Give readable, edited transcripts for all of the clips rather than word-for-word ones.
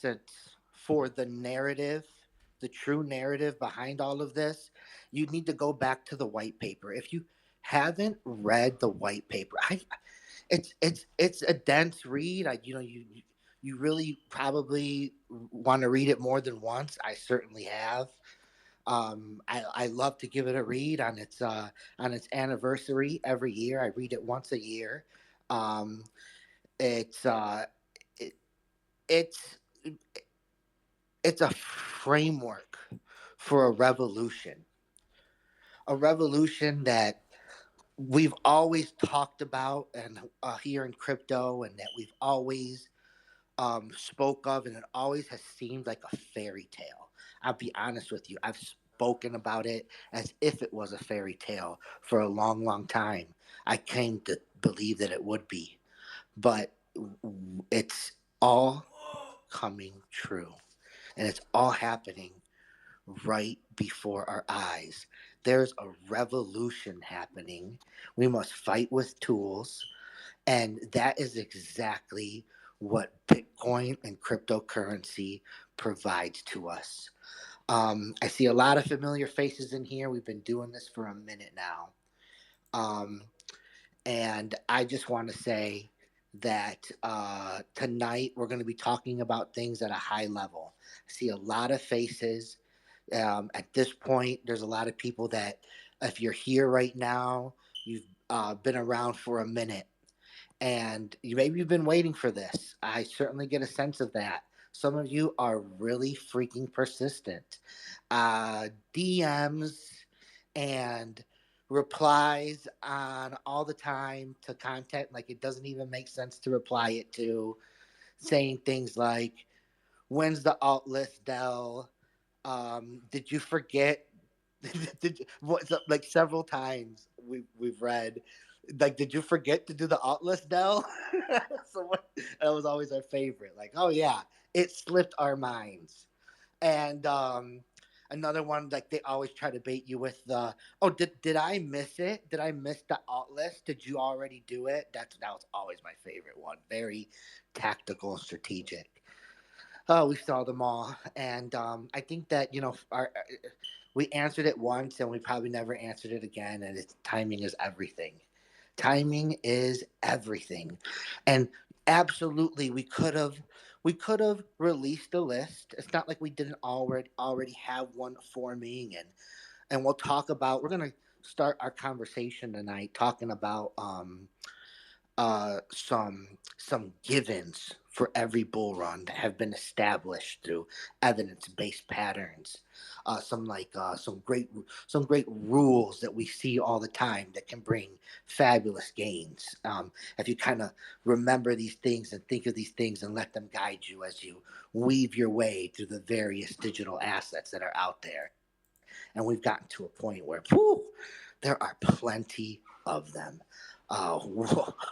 essence for the narrative, the true narrative behind all of this, you need to go back to the white paper. If you haven't read the white paper, it's a dense read. You really probably want to read it more than once. I certainly have. I love to give it a read on its anniversary every year. I read it once a year. Um, it's it, it's it's a framework for a revolution that we've always talked about and here in crypto, and that we've always spoke of, and it always has seemed like a fairy tale. I'll be honest with you. I've spoken about it as if it was a fairy tale for a long, long time. I came to believe that it would be, but it's all coming true, and it's all happening right before our eyes. There's a revolution happening. We must fight with tools, and that is exactly what Bitcoin and cryptocurrency provides to us. I see a lot of familiar faces in here. We've been doing this for a minute now. Um, and I just want to say that tonight we're going to be talking about things at a high level. I see a lot of faces. At this point, there's a lot of people that, if you're here right now, you've been around for a minute, and maybe you've been waiting for this. I certainly get a sense of that. Some of you are really freaking persistent. DMs and replies on all the time to content, like it doesn't even make sense to reply it to, saying things like, when's the alt list, Dell? Did you forget? Like several times we've read, like, did you forget to do the alt list, Dell? That was always our favorite. Like, oh yeah, it slipped our minds. And another one, like they always try to bait you with the, oh, did I miss it? Did I miss the alt list? Did you already do it? That was always my favorite one. Very tactical and strategic. Oh, we saw them all, and I think that our we answered it once, and we probably never answered it again. And it's timing is everything. Timing is everything, and absolutely, we could have released a list. It's not like we didn't already have one forming, and we'll talk about. We're gonna start our conversation tonight talking about some givens for every bull run that have been established through evidence based patterns. Some great rules that we see all the time that can bring fabulous gains. If you kind of remember these things and think of these things and let them guide you as you weave your way through the various digital assets that are out there. And we've gotten to a point where, whew, there are plenty of them.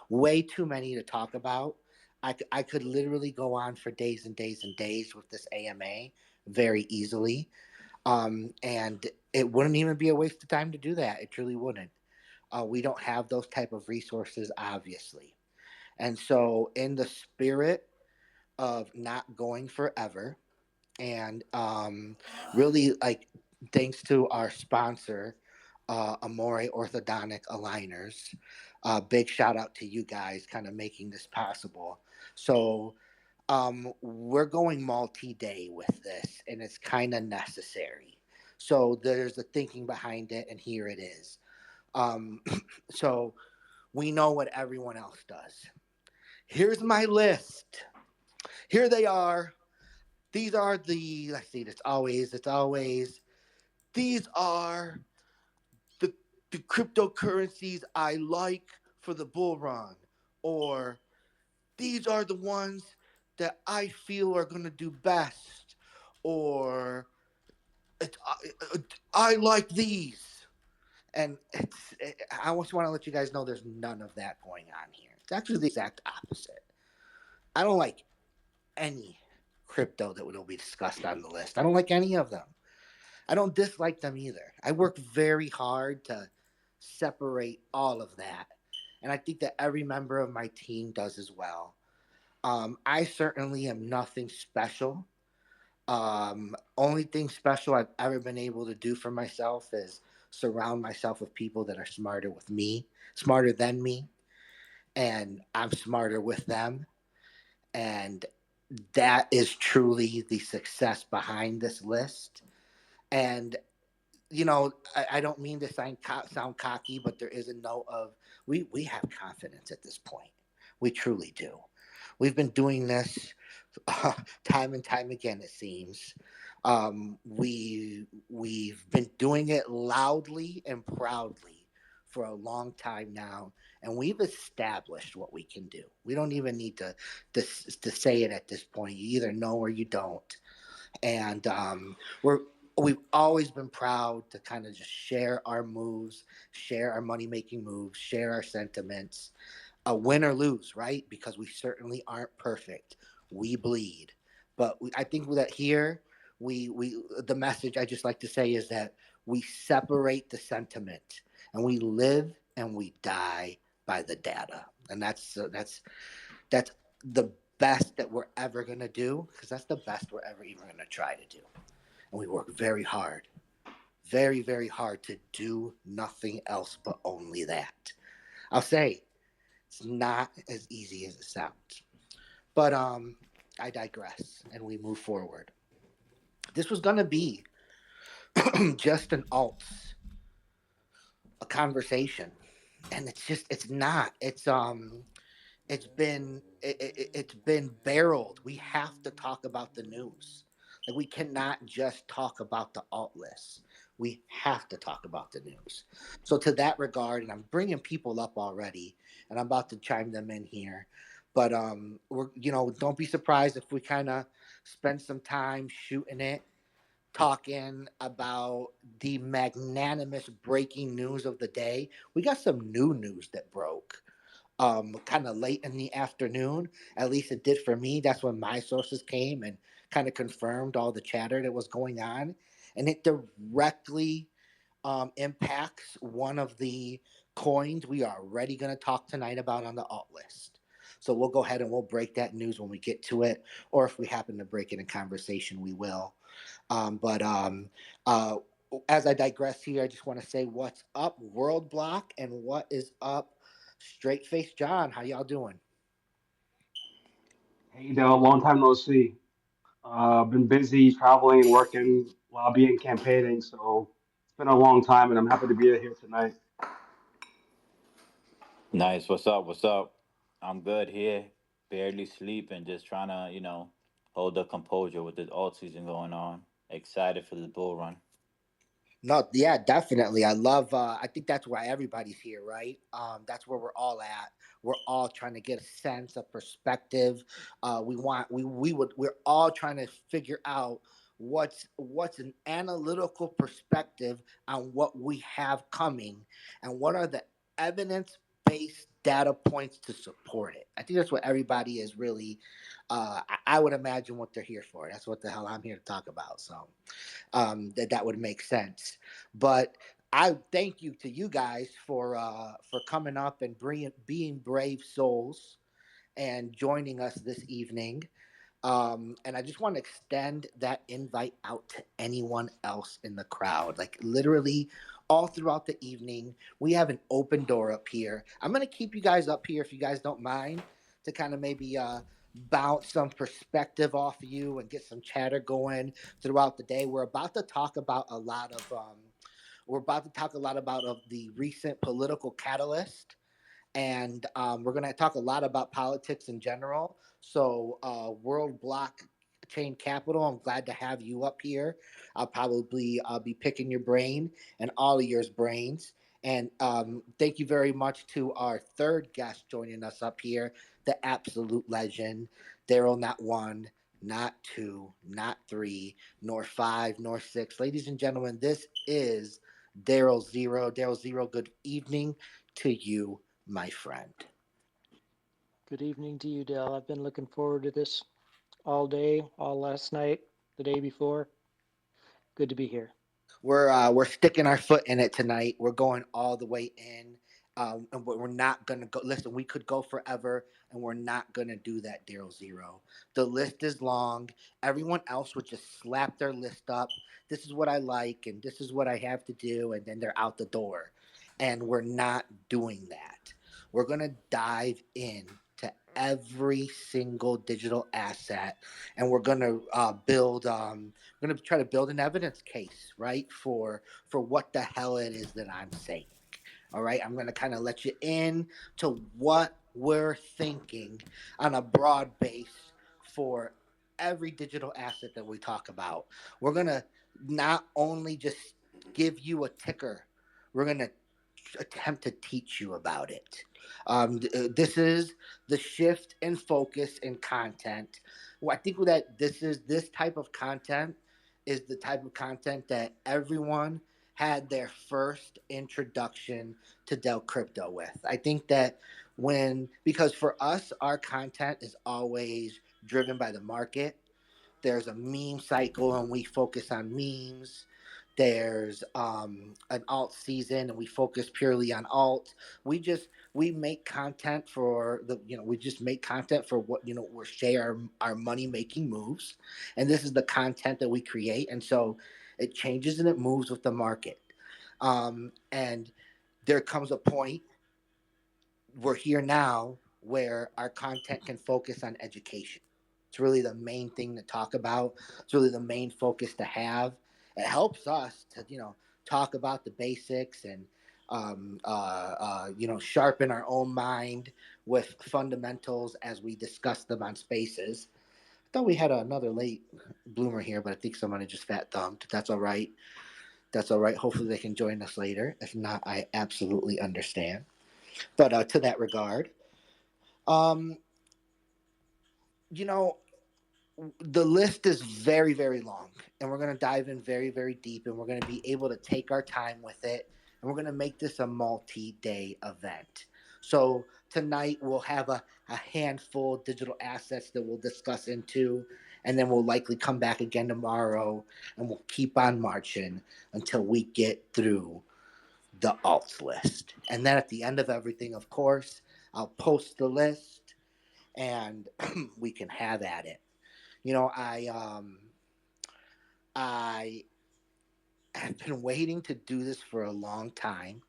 Way too many to talk about. I could literally go on for days and days and days with this AMA very easily. And it wouldn't even be a waste of time to do that. It truly wouldn't. We don't have those type of resources, obviously. And so, in the spirit of not going forever, and really, like, thanks to our sponsor, Amore Orthodontic Aligners. Big shout out to you guys, kind of making this possible. So we're going multi-day with this, and it's kind of necessary. So there's the thinking behind it, and here it is. Um, so we know what everyone else does. Here's my list. Here they are. These are the, let's see, it's always, these are the, the cryptocurrencies I like for the bull run, or these are the ones that I feel are going to do best, or it's, I like these. And I just want to let you guys know there's none of that going on here. It's actually the exact opposite. I don't like any crypto that will be discussed on the list. I don't like any of them. I don't dislike them either. I work very hard to separate all of that. And I think that every member of my team does as well. I certainly am nothing special. Only thing special I've ever been able to do for myself is surround myself with people that are smarter than me, and I'm smarter with them. And that is truly the success behind this list. And I don't mean to sound cocky, but there is a note of we have confidence at this point. We truly do. We've been doing this time and time again. It seems we've been doing it loudly and proudly for a long time now, and we've established what we can do. We don't even need to say it at this point. You either know or you don't, and we've always been proud to kind of just share our moves, share our money making moves, share our sentiments, win or lose, right? Because we certainly aren't perfect. We bleed, but I think that here we the message I just like to say is that we separate the sentiment and we live and we die by the data, and that's the best that we're ever gonna do because that's the best we're ever even gonna try to do, and we work very hard, very hard to do nothing else but only that. I'll say it's not as easy as it sounds. But I digress and we move forward. This was gonna be just an alts, a conversation. And it's not. It's been barreled. We have to talk about the news. Like we cannot just talk about the alt list. We have to talk about the news. So to that regard, and I'm bringing people up already, and I'm about to chime them in here. But we're don't be surprised if we kind of spend some time shooting it, talking about the magnanimous breaking news of the day. We got some new news that broke kind of late in the afternoon. At least it did for me. That's when my sources came and kind of confirmed all the chatter that was going on. And it directly impacts one of the coins we are already going to talk tonight about on the alt list. So we'll go ahead and we'll break that news when we get to it, or if we happen to break it in conversation, we will. But uh, as I digress here, I just want to say what's up, World Block, and what is up, Straight Face John. How y'all doing? Hey, Dale, long time no see. Been busy traveling and working, lobbying, campaigning, so it's been a long time, and I'm happy to be here tonight. Nice. What's up? What's up? I'm good here. Barely sleeping, just trying to, hold the composure with this alt season going on. Excited for this bull run. No, yeah, definitely. I love. I think that's why everybody's here, right? That's where we're all at. We're all trying to get a sense, a perspective. We're all trying to figure out what's an analytical perspective on what we have coming, and what are the evidence based data points to support it. I think that's what everybody is really. I would imagine what they're here for. That's what the hell I'm here to talk about. So that would make sense. But I thank you to you guys for coming up and bringing being brave souls and joining us this evening. And I just want to extend that invite out to anyone else in the crowd. Like literally all throughout the evening, we have an open door up here. I'm gonna keep you guys up here if you guys don't mind to kind of maybe bounce some perspective off of you and get some chatter going throughout the day. We're about to talk a lot about of the recent political catalyst, and we're going to talk a lot about politics in general. So, World Block Chain Capital, I'm glad to have you up here. I'll probably be picking your brain and all of yours brains. And thank you very much to our third guest joining us up here, the absolute legend, Daryl. Not one, not two, not three, nor five, nor six. Ladies and gentlemen, this is Daryl Zero. Daryl Zero, good evening to you, my friend. Good evening to you, Dell. I've been looking forward to this all day, all last night, the day before. Good to be here. We're sticking our foot in it tonight. We're going all the way in. And we're not going to go. Listen, we could go forever, and we're not going to do that, Daryl Zero. The list is long. Everyone else would just slap their list up. This is what I like, and this is what I have to do, and then they're out the door. And we're not doing that. We're going to dive in to every single digital asset, and we're going to build. We're going to try to build an evidence case, right, for what the hell it is that I'm saying. All right, I'm going to kind of let you in to what we're thinking on a broad base for every digital asset that we talk about. We're going to not only just give you a ticker, we're going to attempt to teach you about it. This is the shift in focus in content. Well, I think that this type of content is the type of content that everyone had their first introduction to Del Crypto with. I think that because for us, our content is always driven by the market. There's a meme cycle, and we focus on memes. There's an alt season, and we focus purely on alt. We make content for we just make content for what we share our money making moves, and this is the content that we create, and so it changes and it moves with the market. And there comes a point, we're here now, where our content can focus on education. It's really the main thing to talk about. It's really the main focus to have. It helps us to talk about the basics and sharpen our own mind with fundamentals as we discuss them on Spaces. I thought we had another late bloomer here, but I think somebody just fat thumbed. That's all right. That's all right. Hopefully they can join us later. If not, I absolutely understand. But to that regard, um, you know, the list is very, very long, and we're going to dive in very, very deep, and we're going to be able to take our time with it, and we're going to make this a multi day event. So tonight we'll have a handful of digital assets that we'll discuss into, and then we'll likely come back again tomorrow, and we'll keep on marching until we get through the alts list. And then at the end of everything, of course, I'll post the list, and we can have at it. You know, I have been waiting to do this for a long time.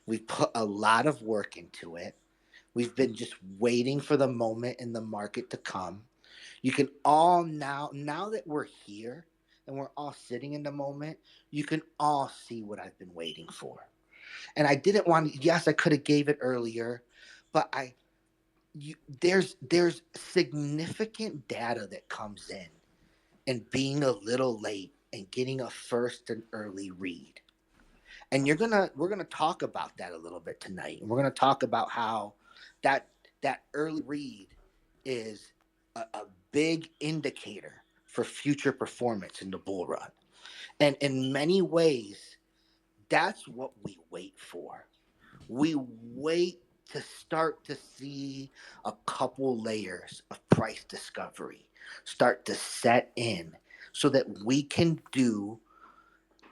We've put a lot of work into it. We've been just waiting for the moment in the market to come. You can all now that we're here and we're all sitting in the moment, you can all see what I've been waiting for. And I didn't want to, yes, I could have gave it earlier, but there's significant data that comes in and being a little late and getting a first and early read. And we're gonna talk about that a little bit tonight. And we're gonna talk about how that that early read is a big indicator for future performance in the bull run. And in many ways, that's what we wait for. We wait to start to see a couple layers of price discovery start to set in so that we can do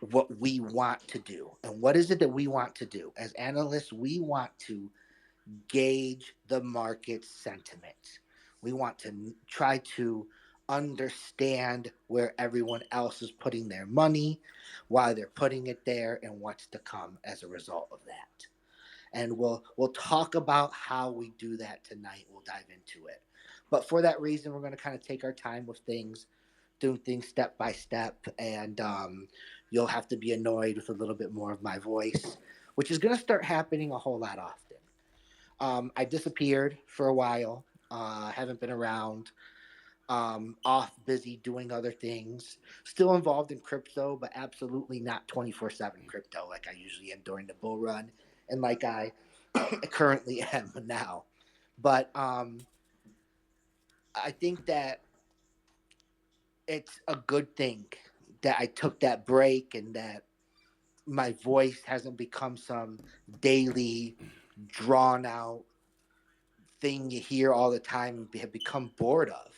what we want to do. And what is it that we want to do? As analysts, we want to gauge the market sentiment. We want to try to understand where everyone else is putting their money, why they're putting it there, and what's to come as a result of that. And we'll talk about how we do that tonight. We'll dive into it. But for that reason, we're going to kind of take our time with things, doing things step by step, and you'll have to be annoyed with a little bit more of my voice, which is going to start happening a whole lot often. I disappeared for a while. Haven't been around. Off busy doing other things. Still involved in crypto, but absolutely not 24/7 crypto like I usually am during the bull run, and like I currently am now. But I think that it's a good thing that I took that break and that my voice hasn't become some daily drawn out thing you hear all the time and have become bored of.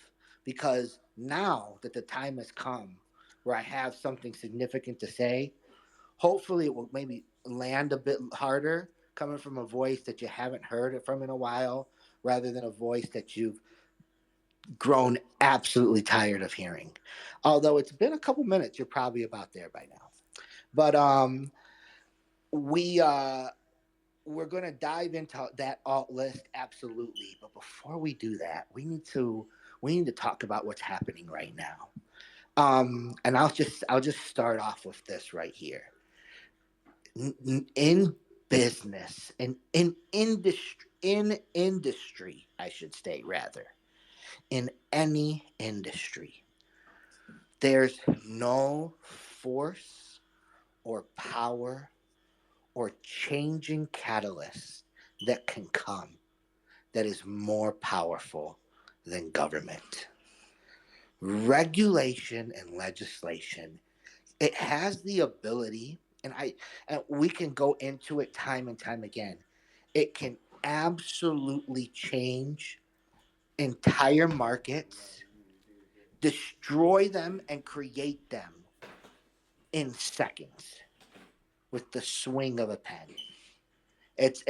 Because now that the time has come where I have something significant to say, hopefully it will maybe land a bit harder coming from a voice that you haven't heard it from in a while, rather than a voice that you've grown absolutely tired of hearing. Although it's been a couple minutes, you're probably about there by now. But we we're going to dive into that alt list absolutely. But before we do that, we need to talk about what's happening right now. And I'll just start off with this right here. In business, in industry, I should say, rather, in any industry, there's no force or power or changing catalyst that can come that is more powerful than government. Regulation and legislation, it has the ability, and we can go into it time and time again. It can absolutely change entire markets, destroy them, and create them in seconds with the swing of a pen. It's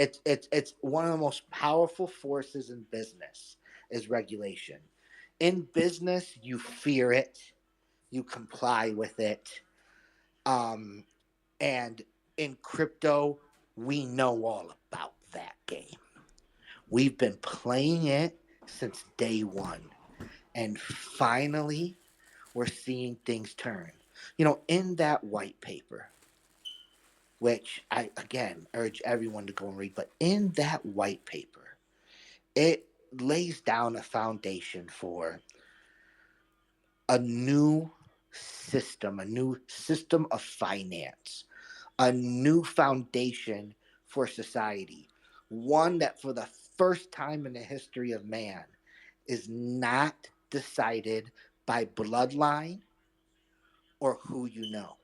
one of the most powerful forces in business is regulation. In business, you fear it, you comply with it, um, and in crypto, we know all about that game. We've been playing it since day one, and finally, we're seeing things turn. In that white paper, which I again urge everyone to go and read, but in that white paper, it lays down a foundation for a new system of finance, a new foundation for society. One that, for the first time in the history of man, is not decided by bloodline or who you know.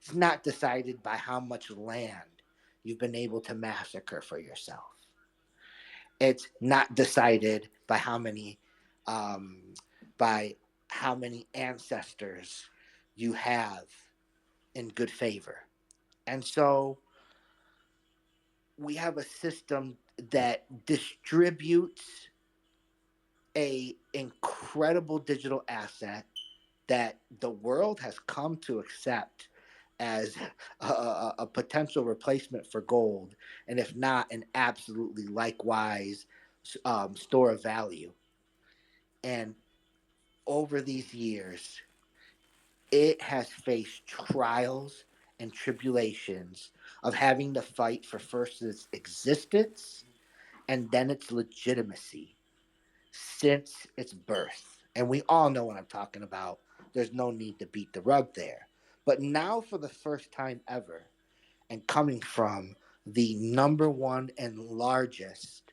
It's not decided by how much land you've been able to massacre for yourself. It's not decided um, by how many ancestors you have in good favor. And so we have a system that distributes a incredible digital asset that the world has come to accept as a potential replacement for gold, and if not, an absolutely likewise store of value. And over these years, it has faced trials and tribulations of having to fight for first its existence and then its legitimacy since its birth. And we all know what I'm talking about. There's no need to beat the rug there. But now, for the first time ever, and coming from the number one and largest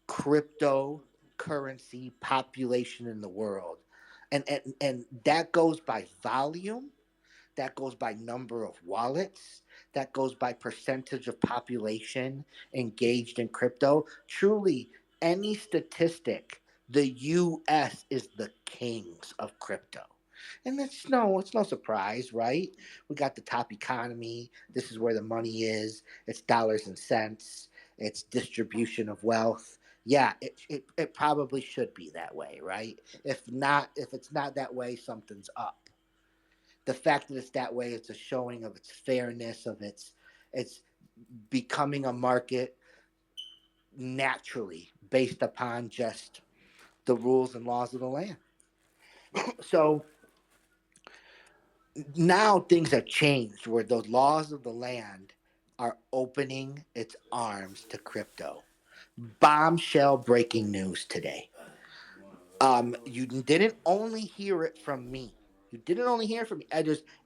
cryptocurrency population in the world, and that goes by volume, that goes by number of wallets, that goes by percentage of population engaged in crypto. Truly, any statistic, the US is the kings of crypto. And it's no surprise, right? We got the top economy. This is where the money is. It's dollars and cents. It's distribution of wealth. Yeah, it probably should be that way, right? If it's not that way, something's up. The fact that it's that way, it's a showing of its fairness, of its becoming a market naturally based upon just the rules and laws of the land. So now things have changed where those laws of the land are opening its arms to crypto. Bombshell breaking news today. You didn't only hear it from me. You didn't only hear it from me.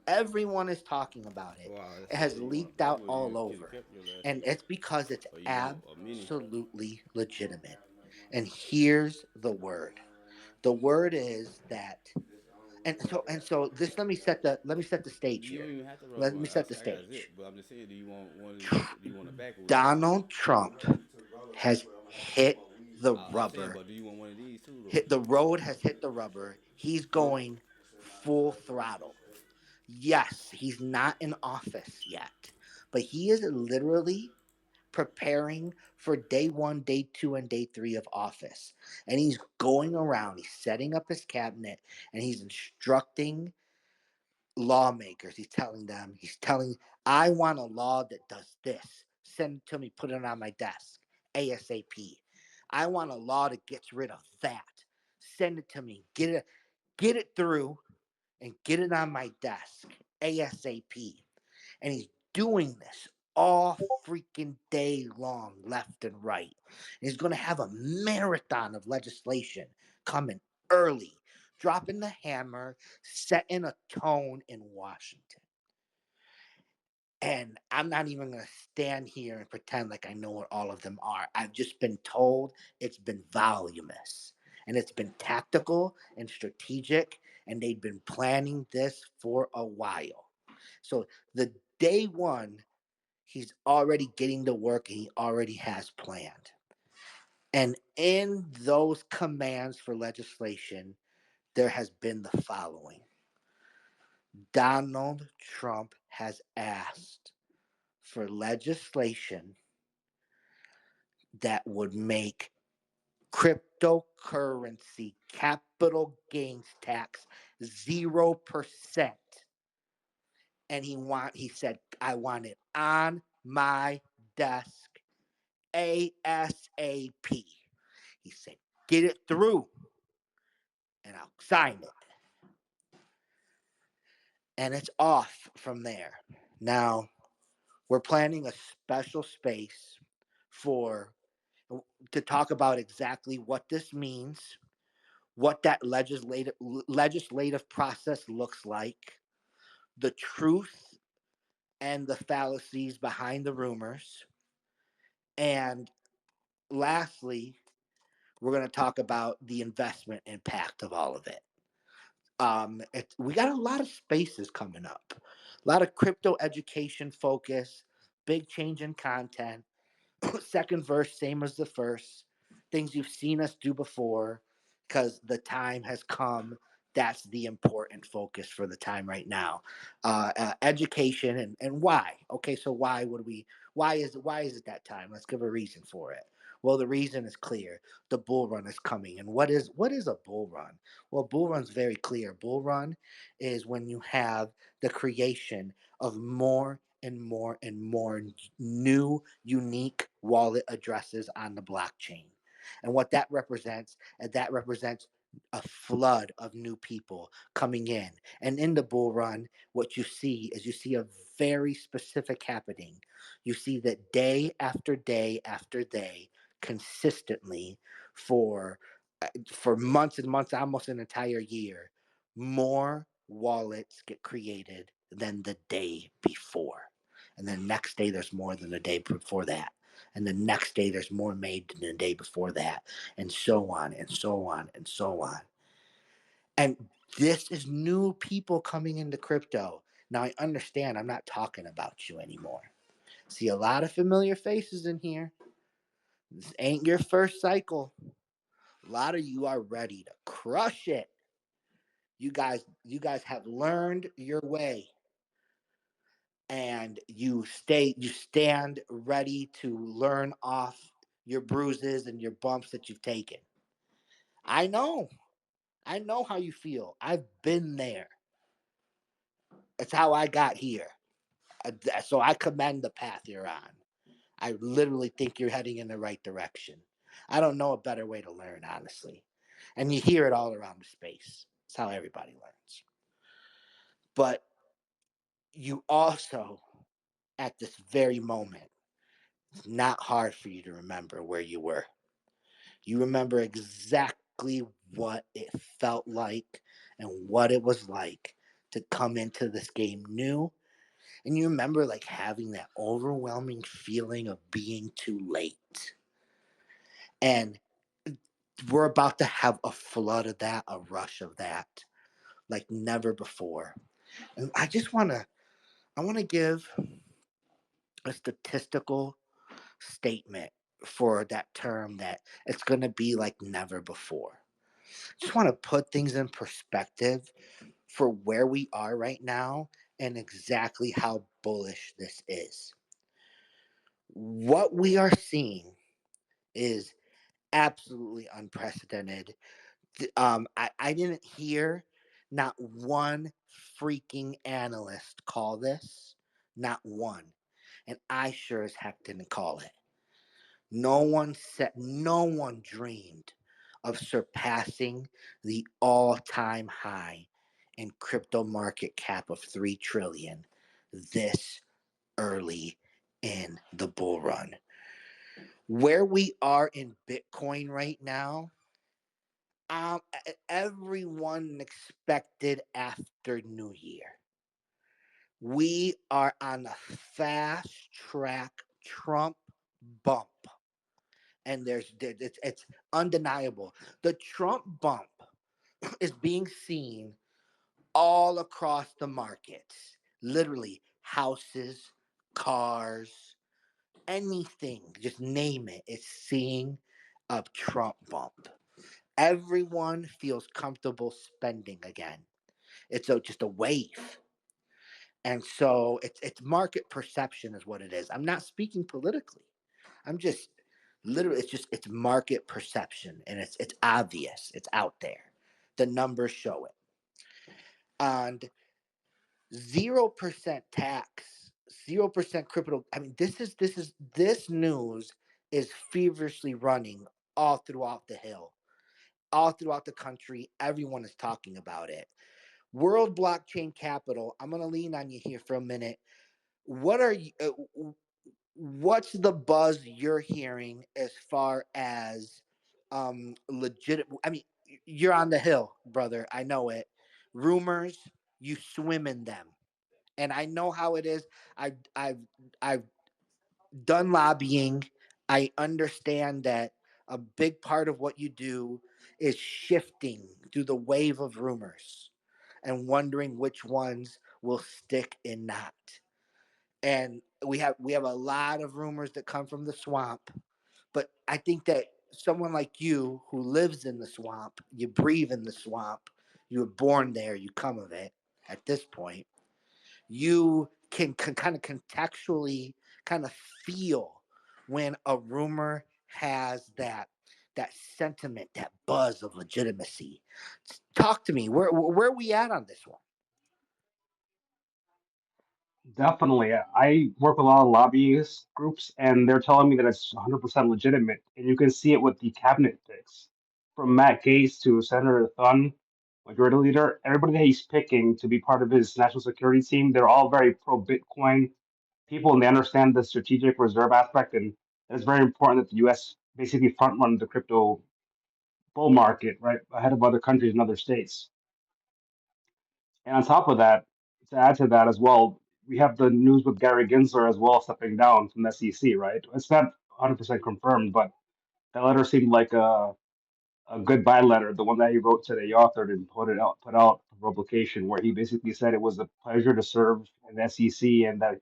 Everyone is talking about it. Wow, that's It has crazy. leaked I out would all use over, kept your last and name. it's because it's Or you know, a mini. absolutely legitimate. And here's the word. The word is that, and so this. Let me set the stage You don't here. even have to rub Let one. me set the I got zip, stage. but I'm just saying, do you want one of these? Tr- Do you want a backwood one? Donald Trump has hit the I'm saying, rubber. but do you want one of these too, though? Hit the road has hit the rubber. He's going full throttle. Yes, he's not in office yet, but he is literally preparing for day one, day two, and day three of office. And he's going around, he's setting up his cabinet, and he's instructing lawmakers. He's telling, I want a law that does this. Send it to me, put it on my desk ASAP. I want a law that gets rid of that. Send it to me. Get it through and get it on my desk ASAP. And he's doing this all freaking day long, left and right. And he's going to have a marathon of legislation coming early, dropping the hammer, setting a tone in Washington. And I'm not even going to stand here and pretend like I know what all of them are. I've just been told it's been voluminous and it's been tactical and strategic, and they've been planning this for a while. So the day one, he's already getting to work and he already has planned. And in those commands for legislation, there has been the following: Donald Trump has asked for legislation that would make cryptocurrency capital gains tax 0%. And he said, I want it on my desk ASAP. He said, get it through and I'll sign it. And it's off from there. Now, we're planning a special space for to talk about exactly what this means, what that legislative process looks like, the truth and the fallacies behind the rumors, and lastly, we're going to talk about the investment impact of all of it. We got a lot of spaces coming up, a lot of crypto education focus, big change in content. Second verse, same as the first. Things you've seen us do before, because the time has come. That's the important focus for the time right now. Education and why. Okay, so why would we? Why is it that time? Let's give a reason for it. Well, the reason is clear. The bull run is coming. And what is a bull run? Well, bull run's very clear. Bull run is when you have the creation of more and more and more new unique wallet addresses on the blockchain. And what that represents a flood of new people coming in. And in the bull run, what you see a very specific happening. You see that day after day after day, consistently for for months and months, almost an entire year, more wallets get created than the day before. And the next day, there's more than the day before that. And the next day, there's more made than the day before that. And so on, and so on, and so on. And this is new people coming into crypto. Now, I understand I'm not talking about you anymore. See a lot of familiar faces in here. This ain't your first cycle. A lot of you are ready to crush it. You guys have learned your way, and you stand ready to learn off your bruises and your bumps that you've taken. I know. I know how you feel. I've been there. That's how I got here. So I commend the path you're on. I literally think you're heading in the right direction. I don't know a better way to learn, honestly. And you hear it all around the space. It's how everybody learns. But you also, at this very moment, it's not hard for you to remember where you were. You remember exactly what it felt like and what it was like to come into this game new. And you remember like having that overwhelming feeling of being too late. And we're about to have a flood of that, a rush of that, like never before. And I want to give a statistical statement for that term, that it's going to be like never before. Just want to put things in perspective for where we are right now and exactly how bullish this is. What we are seeing is absolutely unprecedented. I didn't hear not one freaking analyst call this, not one. And I sure as heck didn't call it. No one dreamed of surpassing the all-time high in crypto market cap of 3 trillion this early in the bull run. Where we are in Bitcoin right now, everyone expected after New Year. We are on a fast track Trump bump, and it's undeniable. The Trump bump is being seen all across the markets. Literally, houses, cars, anything, just name it. It's seeing a Trump bump. Everyone feels comfortable spending again. Just a wave. And so it's market perception is what it is. I'm not speaking politically. I'm just literally it's market perception, and it's obvious. It's out there. The numbers show it. And 0% tax, 0% crypto. I mean, this news is feverishly running all throughout the hill, all throughout the country. Everyone is talking about it. World Blockchain Capital. I'm gonna lean on you here for a minute. What are you? What's the buzz you're hearing as far as legit? I mean, you're on the hill, brother. I know it. Rumors, you swim in them, and I know how it is. I've done lobbying. I understand that a big part of what you do is shifting through the wave of rumors and wondering which ones will stick and not. And we have a lot of rumors that come from the swamp, but I think that someone like you who lives in the swamp, you breathe in the swamp, you were born there, you come of it at this point, you can kind of contextually kind of feel when a rumor has that sentiment, that buzz of legitimacy. Talk to me. Where are we at on this one? Definitely. I work with a lot of lobbyist groups, and they're telling me that it's 100% legitimate. And you can see it with the cabinet picks from Matt Gaetz to Senator Thun, Majority Leader. Everybody that he's picking to be part of his national security team, they're all very pro Bitcoin people, and they understand the strategic reserve aspect. And it's very important that the U.S. basically front run the crypto bull market right ahead of other countries and other states. And on top of that, to add to that as well, we have the news with Gary Gensler as well stepping down from the SEC, right? It's not 100% confirmed, but that letter seemed like a goodbye letter, the one that he wrote to the authored and put out for publication, where he basically said it was a pleasure to serve in the SEC and that,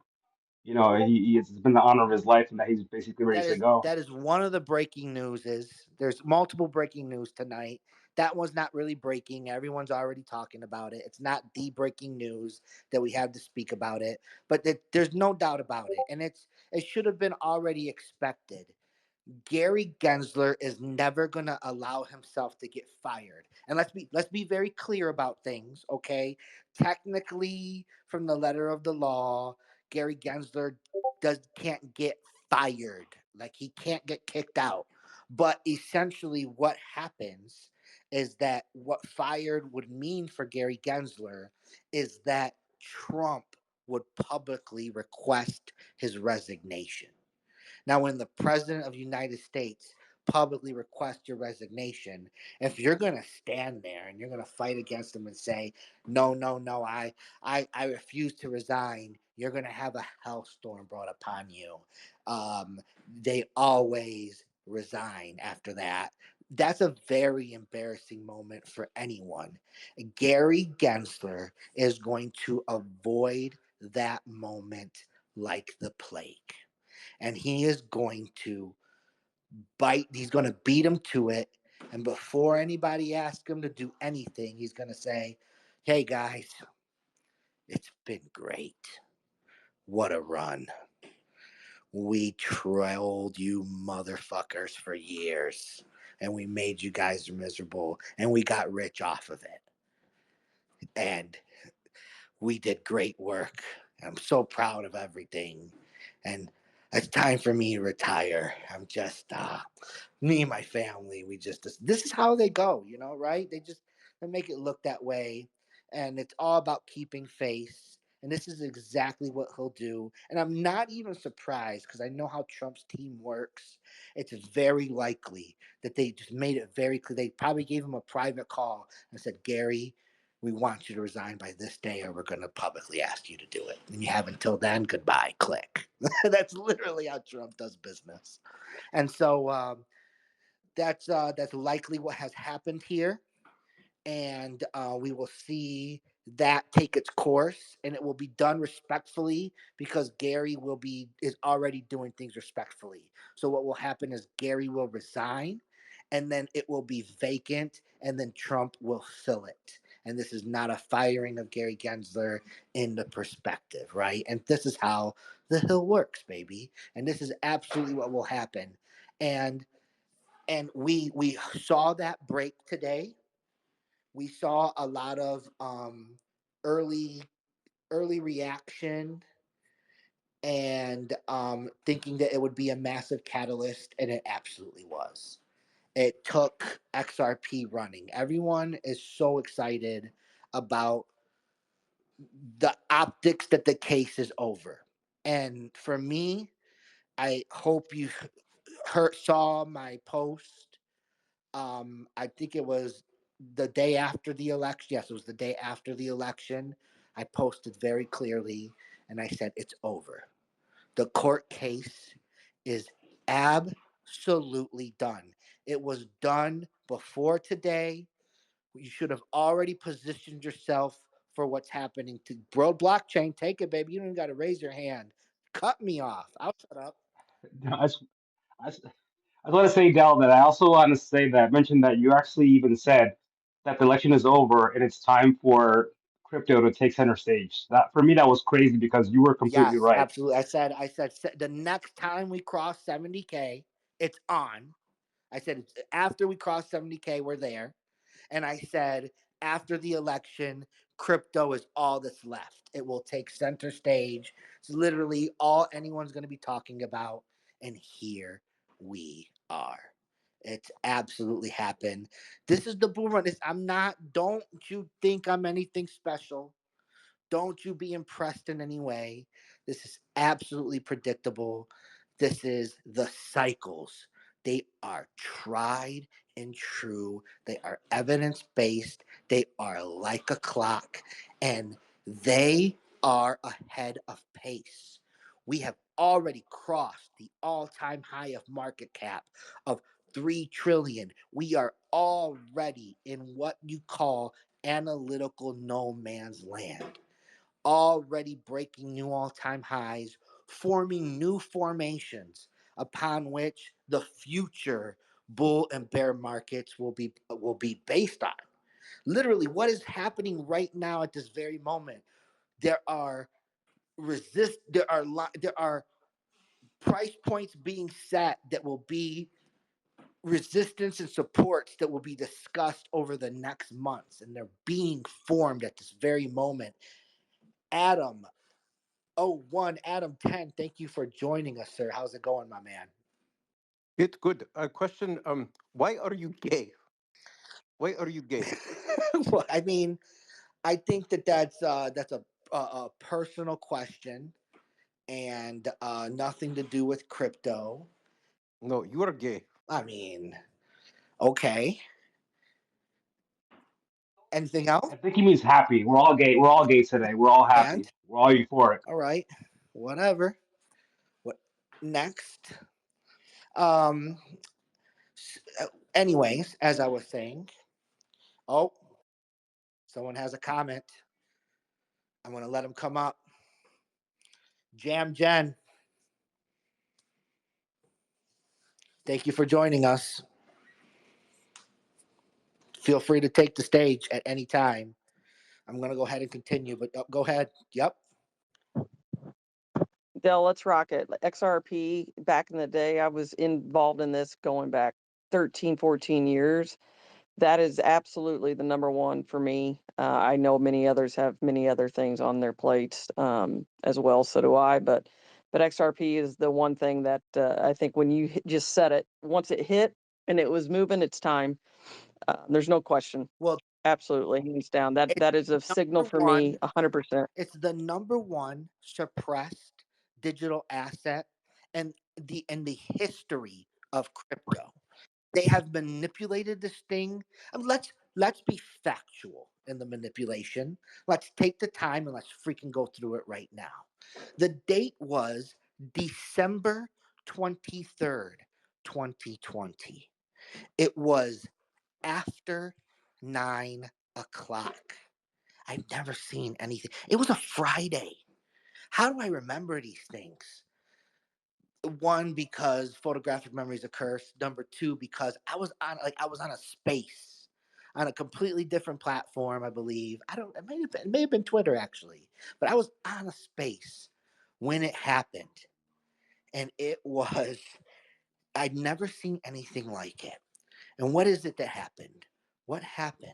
it's been the honor of his life and that he's basically ready That to is go. that is one of the breaking news. Is there's multiple breaking news tonight. That one's not really breaking. Everyone's already talking about it. It's not the breaking news that we have to speak about it, but there's no doubt about it, and it should have been already expected. Gary Gensler is never going to allow himself to get fired. And let's be very clear about things, okay? Technically, from the letter of the law, Gary Gensler can't get fired. Like he can't get kicked out. But essentially what happens is that what fired would mean for Gary Gensler is that Trump would publicly request his resignation. Now, when the president of the United States publicly requests your resignation, if you're going to stand there and you're going to fight against him and say, no, no, no, I refuse to resign, you're going to have a hellstorm brought upon you. They always resign after that. That's a very embarrassing moment for anyone. Gary Gensler is going to avoid that moment like the plague, and he is going to he's going to beat him to it. And before anybody asks him to do anything, he's going to say, hey guys, it's been great. What a run. We trolled you motherfuckers for years, and we made you guys miserable, and we got rich off of it. And we did great work. I'm so proud of everything. And it's time for me to retire. I'm just me and my family, we just this is how they go, right? They make it look that way, and it's all about keeping face. And this is exactly what he'll do. And I'm not even surprised because I know how Trump's team works. It's very likely that they just made it very clear. They probably gave him a private call and said, Gary, we want you to resign by this day or we're going to publicly ask you to do it. And you have until then, goodbye, click. That's literally how Trump does business. And so that's likely what has happened here, and we will see that take its course, and it will be done respectfully because Gary is already doing things respectfully. So what will happen is Gary will resign, and then it will be vacant, and then Trump will fill it. And this is not a firing of Gary Gensler in the perspective, right? And this is how the Hill works, baby. And this is absolutely what will happen. And we saw that break today. We saw a lot of early early reaction and thinking that it would be a massive catalyst, and it absolutely was. It took XRP running. Everyone is so excited about the optics that the case is over. And for me, I hope you saw my post. I think it was the day after the election. Yes, it was the day after the election. I posted very clearly and I said, it's over. The court case is absolutely done. It was done before today. You should have already positioned yourself for what's happening to Bro Blockchain. Take it, baby. You don't even got to raise your hand. Cut me off. I'll shut up. I just, I just, I just want to say, Del, that I also want to say that mention that you actually even said that the election is over and it's time for crypto to take center stage. That for me, that was crazy because you were completely Yes, right. absolutely. I said the next time we cross 70K, it's on. I said after we cross 70K, we're there. And I said after the election, crypto is all that's left. It will take center stage. It's literally all anyone's going to be talking about. And here we are. It's absolutely happened. This is the boom run. I'm not, don't you think I'm anything special? Don't you be impressed in any way. This is absolutely predictable. This is the cycles. They are tried and true. They are evidence based. They are like a clock, and they are ahead of pace. We have already crossed the all-time high of market cap of 3 trillion. We are already in what you call analytical no man's land, already breaking new all-time highs, forming new formations upon which the future bull and bear markets will be based on. Literally, what is happening right now at this very moment? There are there are price points being set that will be resistance and supports that will be discussed over the next months, and they're being formed at this very moment. Adam, oh, one, Adam 10, thank you for joining us, sir. How's it going, my man? It's good. A question. Why are you gay? Why are you gay? Well, I mean, I think that's a personal question and nothing to do with crypto. No, you are gay. I mean, okay. Anything else? I think he means happy. We're all gay. We're all gay today. We're all And happy. We're all euphoric. all right, whatever. What next? Um. Anyways, as I was saying, oh, someone has a comment. I'm gonna let him come up. Jam Jen, thank you for joining us. Feel free to take the stage at any time. I'm going to go ahead and continue, but go ahead. Yep. Dell, let's rock it. XRP, back in the day, I was involved in this going back 13, 14 years. That is absolutely the number one for me. I know many others have many other things on their plates as well. So do I. But XRP is the one thing that I think when you just said it, once it hit and it was moving, it's time. There's no question. Well, Absolutely, hands down. That it's is a signal number for me, one. 100%. It's the number one suppressed digital asset and the history of crypto. They have manipulated this thing. Let's be factual in the manipulation. Let's take the time and let's freaking go through it right now. The date was December 23rd, 2020. It was after 9 o'clock. I've never seen anything. It was a Friday. How do I remember these things? One, because photographic memory is a curse. Number two, because I was on a space on a completely different platform, I believe. I don't it may have been Twitter actually, but I was on a space when it happened. And it was I'd never seen anything like it. And what is it that happened? What happened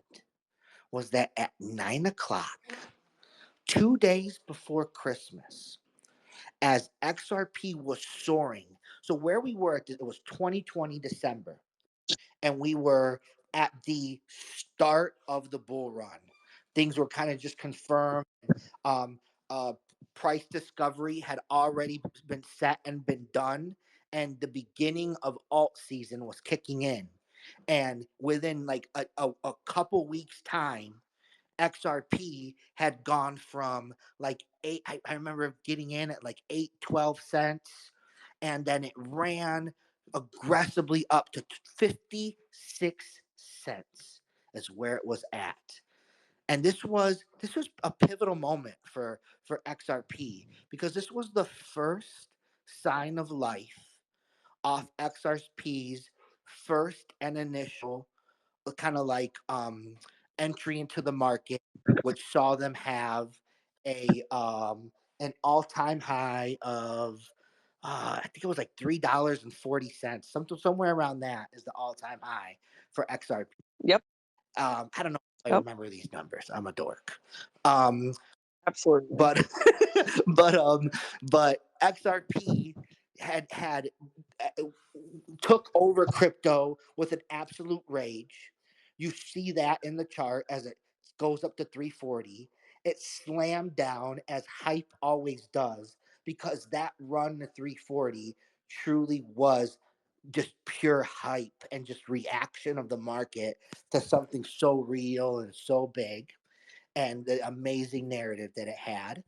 was that at 9 o'clock, 2 days before Christmas, as XRP was soaring. So where we were it was 2020 December, and we were at the start of the bull run. Things were kind of just confirmed. Um, Price discovery had already been set and been done, and the beginning of alt season was kicking in. And within like a couple weeks' time, XRP had gone from like eight. I remember getting in at like 8, 12 cents, and then it ran aggressively up to 56 cents is where it was at. And this was a pivotal moment for XRP, because this was the first sign of life off XRP's first and initial kind of like entry into the market, which saw them have a an all-time high of I think it was like $3.40, somewhere around that is the all-time high for XRP. Yep, I don't know if I yep, remember these numbers. I'm a dork. Um, absolutely. but but but XRP had uh, took over crypto with an absolute rage. You see that in the chart as it goes up to 340. It slammed down as hype always does, because that run to 340 truly was just pure hype and just reaction of the market to something so real and so big, and the amazing narrative that it had,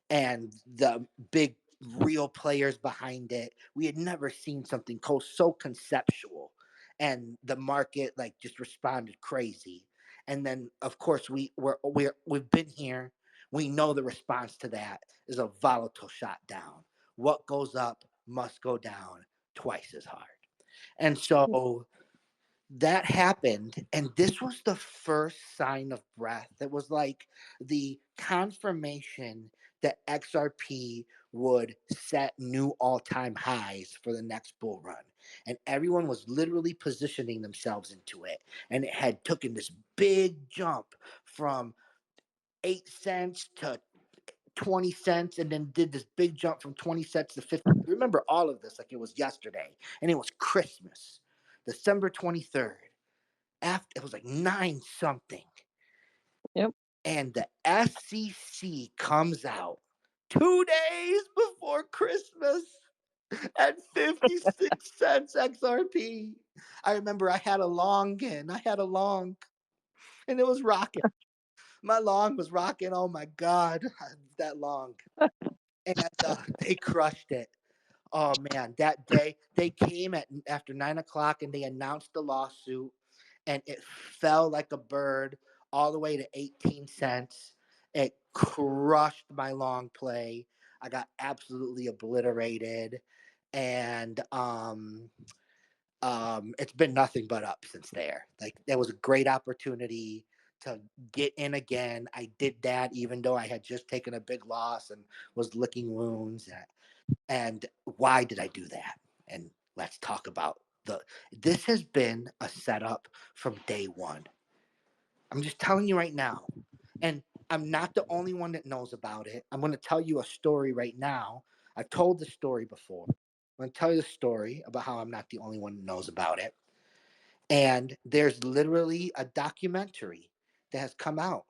and the big real players behind it. We had never seen something so conceptual, and the market like just responded crazy. And then of course we've been here. We know the response to that is a volatile shot down. What goes up must go down twice as hard. And so that happened, and this was the first sign of breath. It was like the confirmation that XRP would set new all-time highs for the next bull run, and everyone was literally positioning themselves into it. And it had taken this big jump from 8 cents to 20 cents, and then did this big jump from 20 cents to 50. I remember all of this like it was yesterday, and it was Christmas, December 23rd. After it was like 9 something, Yep, and the SEC comes out 2 days before Christmas at 56 cents XRP. I remember I had a long in. I had a long, and it was rocking. My long was rocking. Oh my God, that long. And they crushed it. Oh man, that day they came at after 9 o'clock and they announced the lawsuit, and it fell like a bird all the way to 18 cents. It crushed my long play. I got absolutely obliterated, and it's been nothing but up since there. Like there was a great opportunity to get in again. I did that even though I had just taken a big loss and was licking wounds. And why did I do that? And let's talk about this has been a setup from day one. I'm just telling you right now. And I'm not the only one that knows about it. I'm going to tell you a story right now. I've told the story before. I'm going to tell you the story about how I'm not the only one that knows about it. And there's literally a documentary that has come out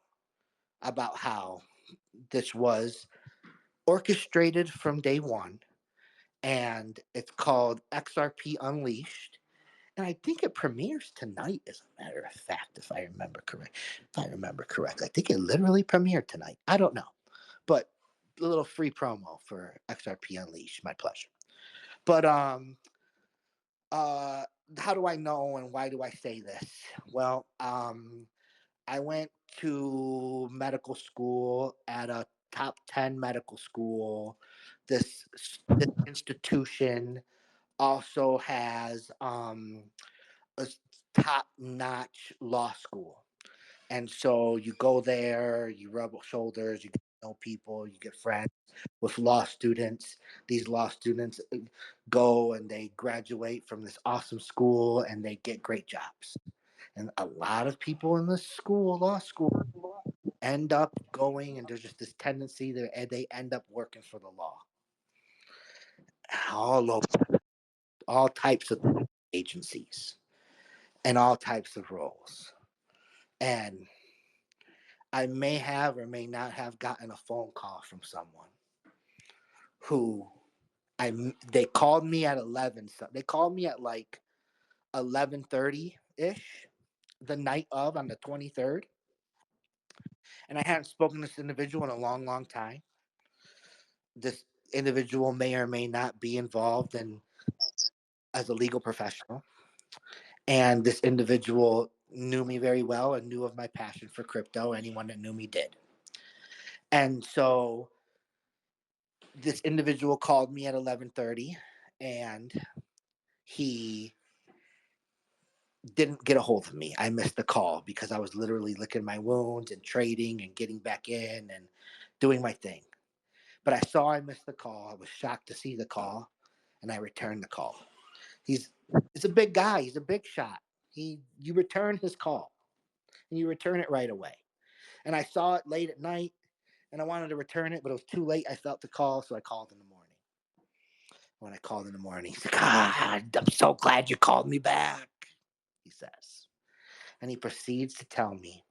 about how this was orchestrated from day one. And it's called XRP Unleashed. And I think it premieres tonight, as a matter of fact, if I remember correct. If I remember correct, I think it literally premiered tonight. I don't know, but a little free promo for XRP Unleashed, my pleasure. But uh, how do I know and why do I say this? Well, I went to medical school at a top 10 medical school. This institution also has a top notch law school. And so you go there, you rub shoulders, you get to know people, you get friends with law students. These law students go and they graduate from this awesome school and they get great jobs. And a lot of people in this school, law school, end up going, and there's just this tendency that they end up working for the law, all over, all types of agencies and all types of roles. And I may have or may not have gotten a phone call from someone who they called me at 11. So they called me at like 11:30 ish the night of on the 23rd, and I hadn't spoken to this individual in a long, long time. This individual may or may not be involved in as a legal professional, and this individual knew me very well and knew of my passion for crypto. Anyone that knew me did. And so this individual called me at 11:30 and he didn't get a hold of me. I missed the call because I was literally licking my wounds and trading and getting back in and doing my thing. But I saw I missed the call. I was shocked to see the call and I returned the call. He's a big guy. He's a big shot. You return his call and you return it right away. And I saw it late at night and I wanted to return it, but it was too late. I felt the call, so I called in the morning. When I called in the morning, he's like, I'm so glad you called me back, he says. And he proceeds to tell me,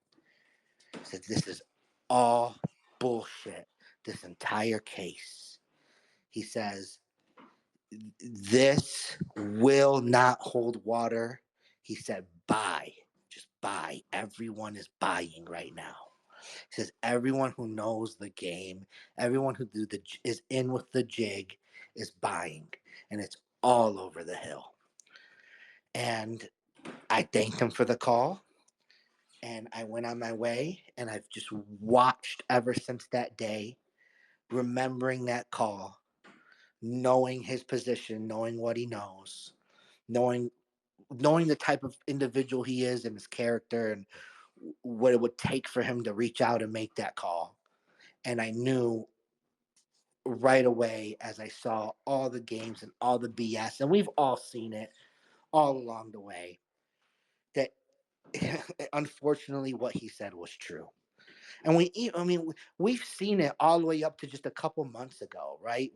he said, this is all bullshit, this entire case. He says, this will not hold water. He said, buy, just buy. Everyone is buying right now. He says, everyone who knows the game, everyone who is in with the jig is buying. And it's all over the hill. And I thanked him for the call and I went on my way. And I've just watched ever since that day, remembering that call, knowing his position, knowing what he knows, knowing the type of individual he is and his character and what it would take for him to reach out and make that call. And I knew right away as I saw all the games and all the BS, and we've all seen it all along the way, that unfortunately what he said was true. And we've seen it all the way up to just a couple months ago, right?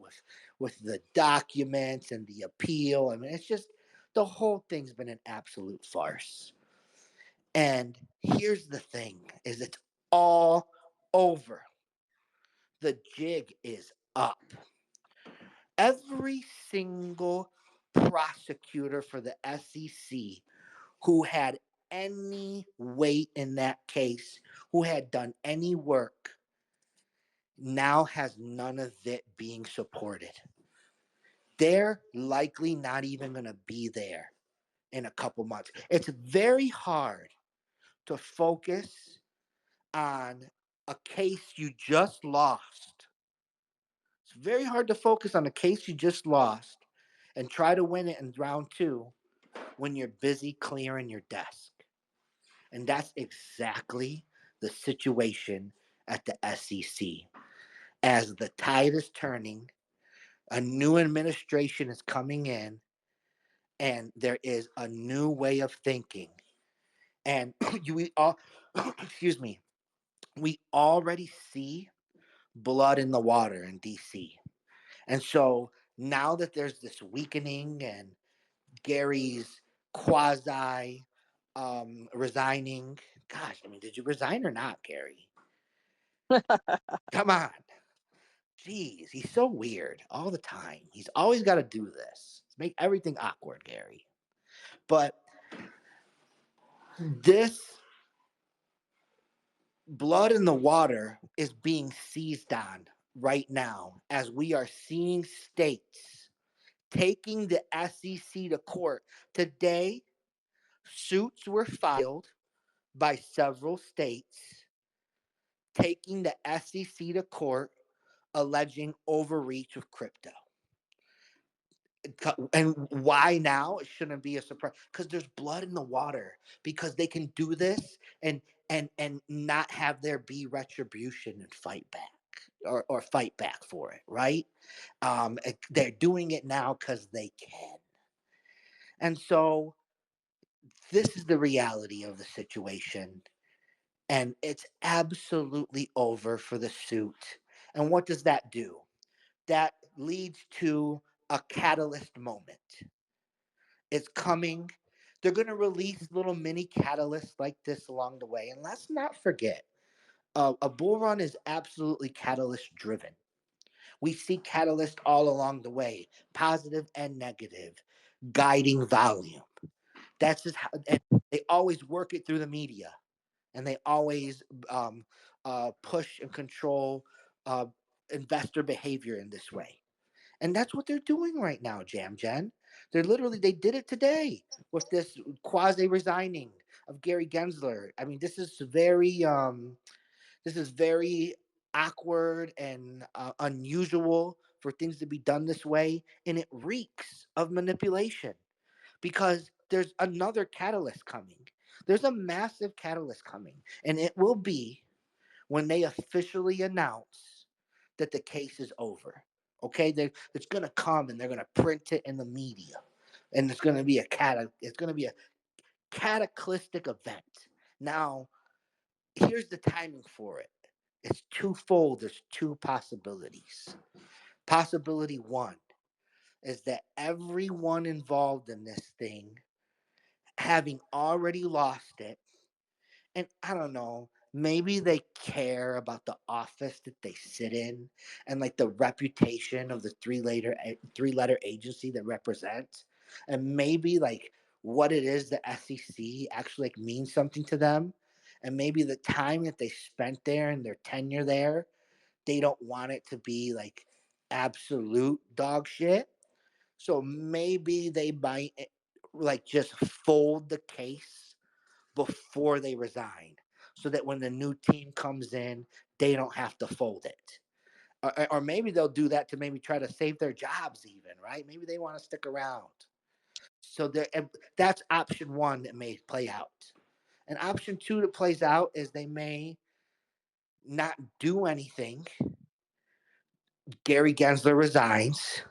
With the documents and the appeal. I mean, it's just the whole thing's been an absolute farce. And here's the thing: is it's all over. The jig is up. Every single prosecutor for the SEC who had any weight in that case, who had done any work, now has none of it being supported. They're likely not even going to be there in a couple months. It's very hard to focus on a case you just lost. It's very hard to focus on a case you just lost and try to win it in round two when you're busy clearing your desk. And that's exactly the situation at the SEC. As the tide is turning, A new administration is coming in, and there is a new way of thinking. And we all, excuse me, we already see blood in the water in DC. And so now that there's this weakening and Gary's quasi resigning, gosh, I mean, did you resign or not, Gary? Come on. Jeez, he's so weird all the time. He's always got to do this. Make everything awkward, Gary. But this blood in the water is being seized on right now as we are seeing states taking the SEC to court. Today, suits were filed by several states taking the SEC to court alleging overreach of crypto. And why now? It shouldn't be a surprise because there's blood in the water. Because they can do this and not have there be retribution and fight back or fight back for it, right? They're doing it now because they can. And so this is the reality of the situation, and it's absolutely over for the suit. And what does that do? That leads to a catalyst moment. It's coming. They're going to release little mini catalysts like this along the way. And let's not forget, a bull run is absolutely catalyst driven. We see catalyst all along the way, positive and negative, guiding volume. That's just how, and they always work it through the media, and they always push and control uh, investor behavior in this way. And that's what they're doing right now, Jam Jen. They did it today with this quasi resigning of Gary Gensler. I mean, this is very awkward and unusual for things to be done this way, and it reeks of manipulation because there's another catalyst coming. There's a massive catalyst coming, and it will be when they officially announce that the case is over. Okay, it's going to come, and they're going to print it in the media, and it's going to be a cataclysmic event. Now, here's the timing for it. It's twofold. There's two possibilities. Possibility one is that everyone involved in this thing, having already lost it, and I don't know, maybe they care about the office that they sit in and like the reputation of the three letter agency that represents, and maybe like what it is the SEC actually like means something to them, and maybe the time that they spent there and their tenure there, they don't want it to be like absolute dog shit. So maybe they might like just fold the case before they resign so that when the new team comes in, they don't have to fold it. Or maybe they'll do that to maybe try to save their jobs, even, right? Maybe they want to stick around. So that's option one that may play out. And option two that plays out is they may not do anything. Gary Gensler resigns.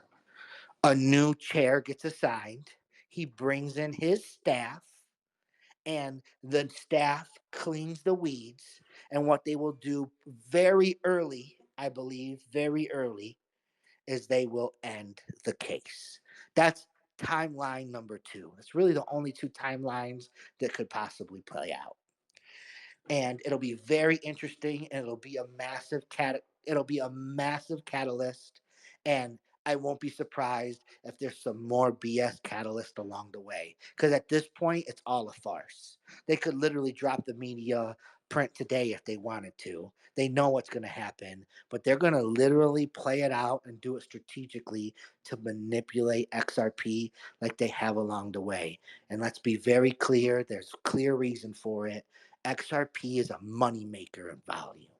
A new chair gets assigned. He brings in his staff, and the staff cleans the weeds. And what they will do very early, I believe, very early, is they will end the case. That's timeline number two. It's really the only two timelines that could possibly play out, and it'll be very interesting, and it'll be a massive catalyst, and I won't be surprised if there's some more BS catalyst along the way, because at this point it's all a farce. They could literally drop the media print today if they wanted to. They know what's going to happen, but they're going to literally play it out and do it strategically to manipulate XRP like they have along the way. And let's be very clear, there's clear reason for it. XRP is a moneymaker in volume.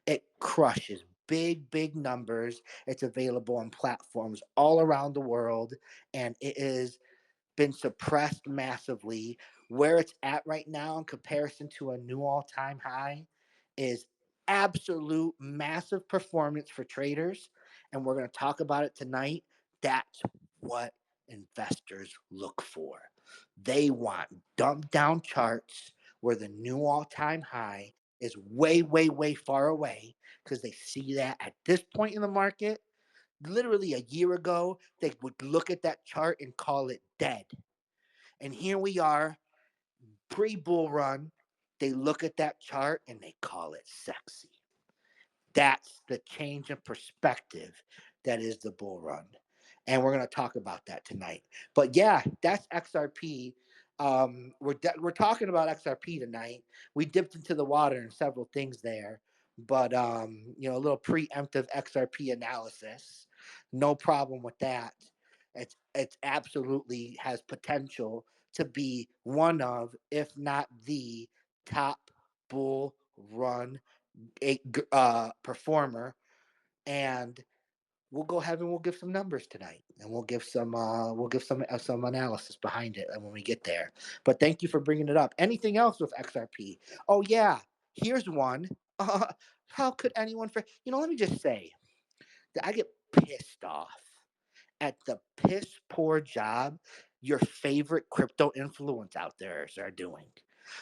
It crushes big numbers. It's available on platforms all around the world, and it has been suppressed massively. Where it's at right now in comparison to a new all-time high is absolute massive performance for traders. and we're going to talk about it tonight. That's what investors look for. They want dumbed down charts where the new all time high is way, way, way far away because they see that at this point in the market. Literally a year ago, they would look at that chart and call it dead. And here we are, pre bull run. They look at that chart and they call it sexy. That's the change in perspective that is the bull run. And we're going to talk about that tonight. But yeah, that's XRP. We're talking about XRP tonight. We dipped into the water in several things there, but a little preemptive XRP analysis. No problem with that. It's absolutely has potential to be one of, if not the top bull run performer, and we'll go ahead and we'll give some numbers tonight, and we'll give some analysis behind it when we get there. But thank you for bringing it up. Anything else with XRP? Oh yeah, here's one. How could anyone let me just say that I get pissed off at the piss poor job your favorite crypto influence out there are doing.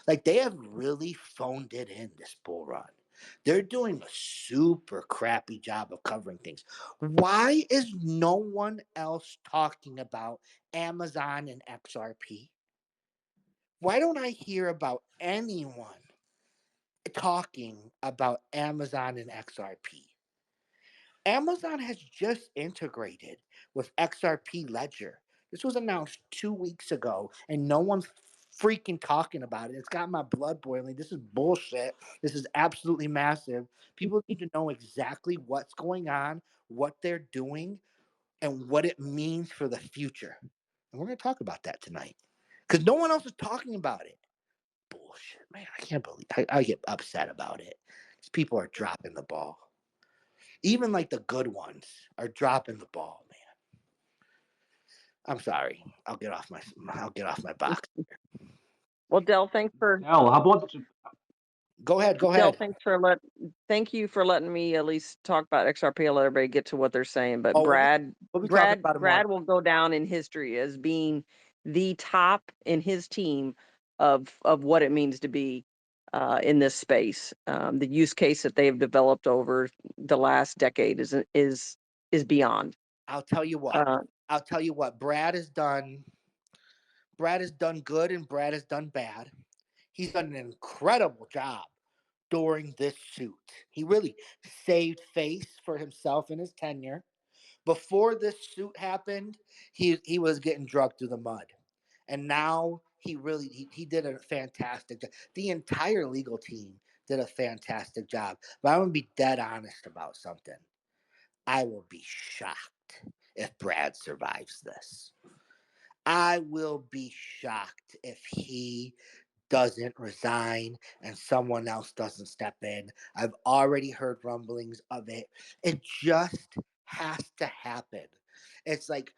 Like they have really phoned it in this bull run. They're doing a super crappy job of covering things. Why is no one else talking about Amazon and XRP? Why don't I hear about anyone talking about Amazon and XRP? Amazon has just integrated with XRP Ledger. This was announced 2 weeks ago, and no one's freaking talking about it. It's got my blood boiling. This is bullshit. This is absolutely massive. People need to know exactly what's going on, what they're doing, and what it means for the future. And we're going to talk about that tonight because no one else is talking about it. Bullshit, man. I can't believe I get upset about it. These people are dropping the ball. Even like the good ones are dropping the ball, man. I'm sorry. I'll get off my box. Well, Dell, thanks for Dell, how about Go ahead. Go Dell, ahead. thank you for letting me at least talk about XRP. I'll let everybody get to what they're saying. But Oh, we'll be talking about it more. Brad will go down in history as being the top in his team of what it means to be in this space. The use case that they've developed over the last decade is beyond. I'll tell you what. Uh, I'll tell you what. Brad has done good and Brad has done bad. He's done an incredible job during this suit. He really saved face for himself in his tenure. Before this suit happened, he was getting drugged through the mud. And now he did a fantastic job. The entire legal team did a fantastic job. But I'm gonna be dead honest about something. I will be shocked if Brad survives this. I will be shocked if he doesn't resign and someone else doesn't step in. I've already heard rumblings of it. It just has to happen. It's like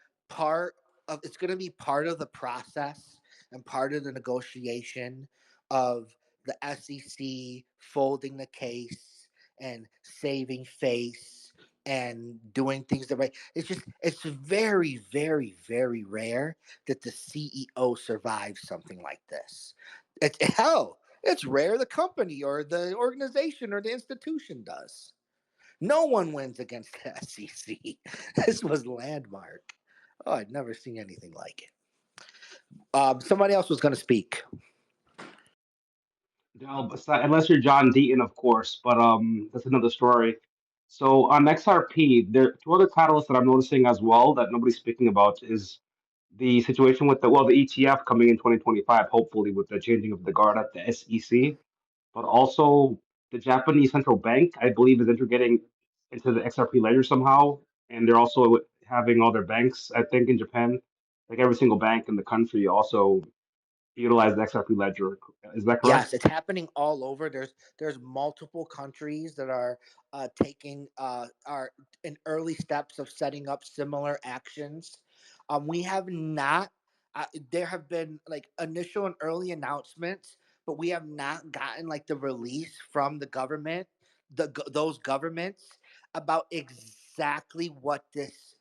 it's going to be part of the process and part of the negotiation of the SEC folding the case and saving face and doing things the right. It's very, very, very rare that the CEO survives something like this. It's rare the company or the organization or the institution does. No one wins against the SEC. This was landmark. Oh, I'd never seen anything like it. Somebody else was going to speak. Dell? Unless you're John Deaton, of course, but that's another story. So on XRP, there are two other catalysts that I'm noticing as well that nobody's speaking about is the situation with the ETF coming in 2025, hopefully with the changing of the guard at the SEC, but also the Japanese central bank, I believe, is integrating into the XRP ledger somehow, and they're also having all their banks, I think, in Japan, like every single bank in the country, also utilize the XRP ledger. Is that Yes, correct? it's happening all over. There's multiple countries that are taking are in early steps of setting up similar actions. We have not. There have been like initial and early announcements, but we have not gotten like the release from the government, those governments about exactly what this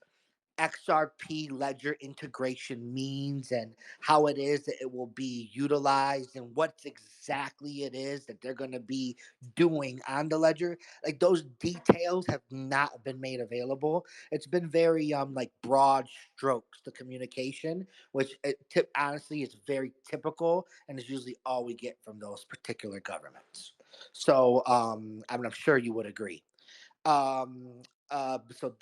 XRP ledger integration means and how it is that it will be utilized and what exactly it is that they're going to be doing on the ledger. Like those details have not been made available. It's been very like broad strokes the communication, which honestly is very typical and is usually all we get from those particular governments. So I'm sure you would agree. Um, so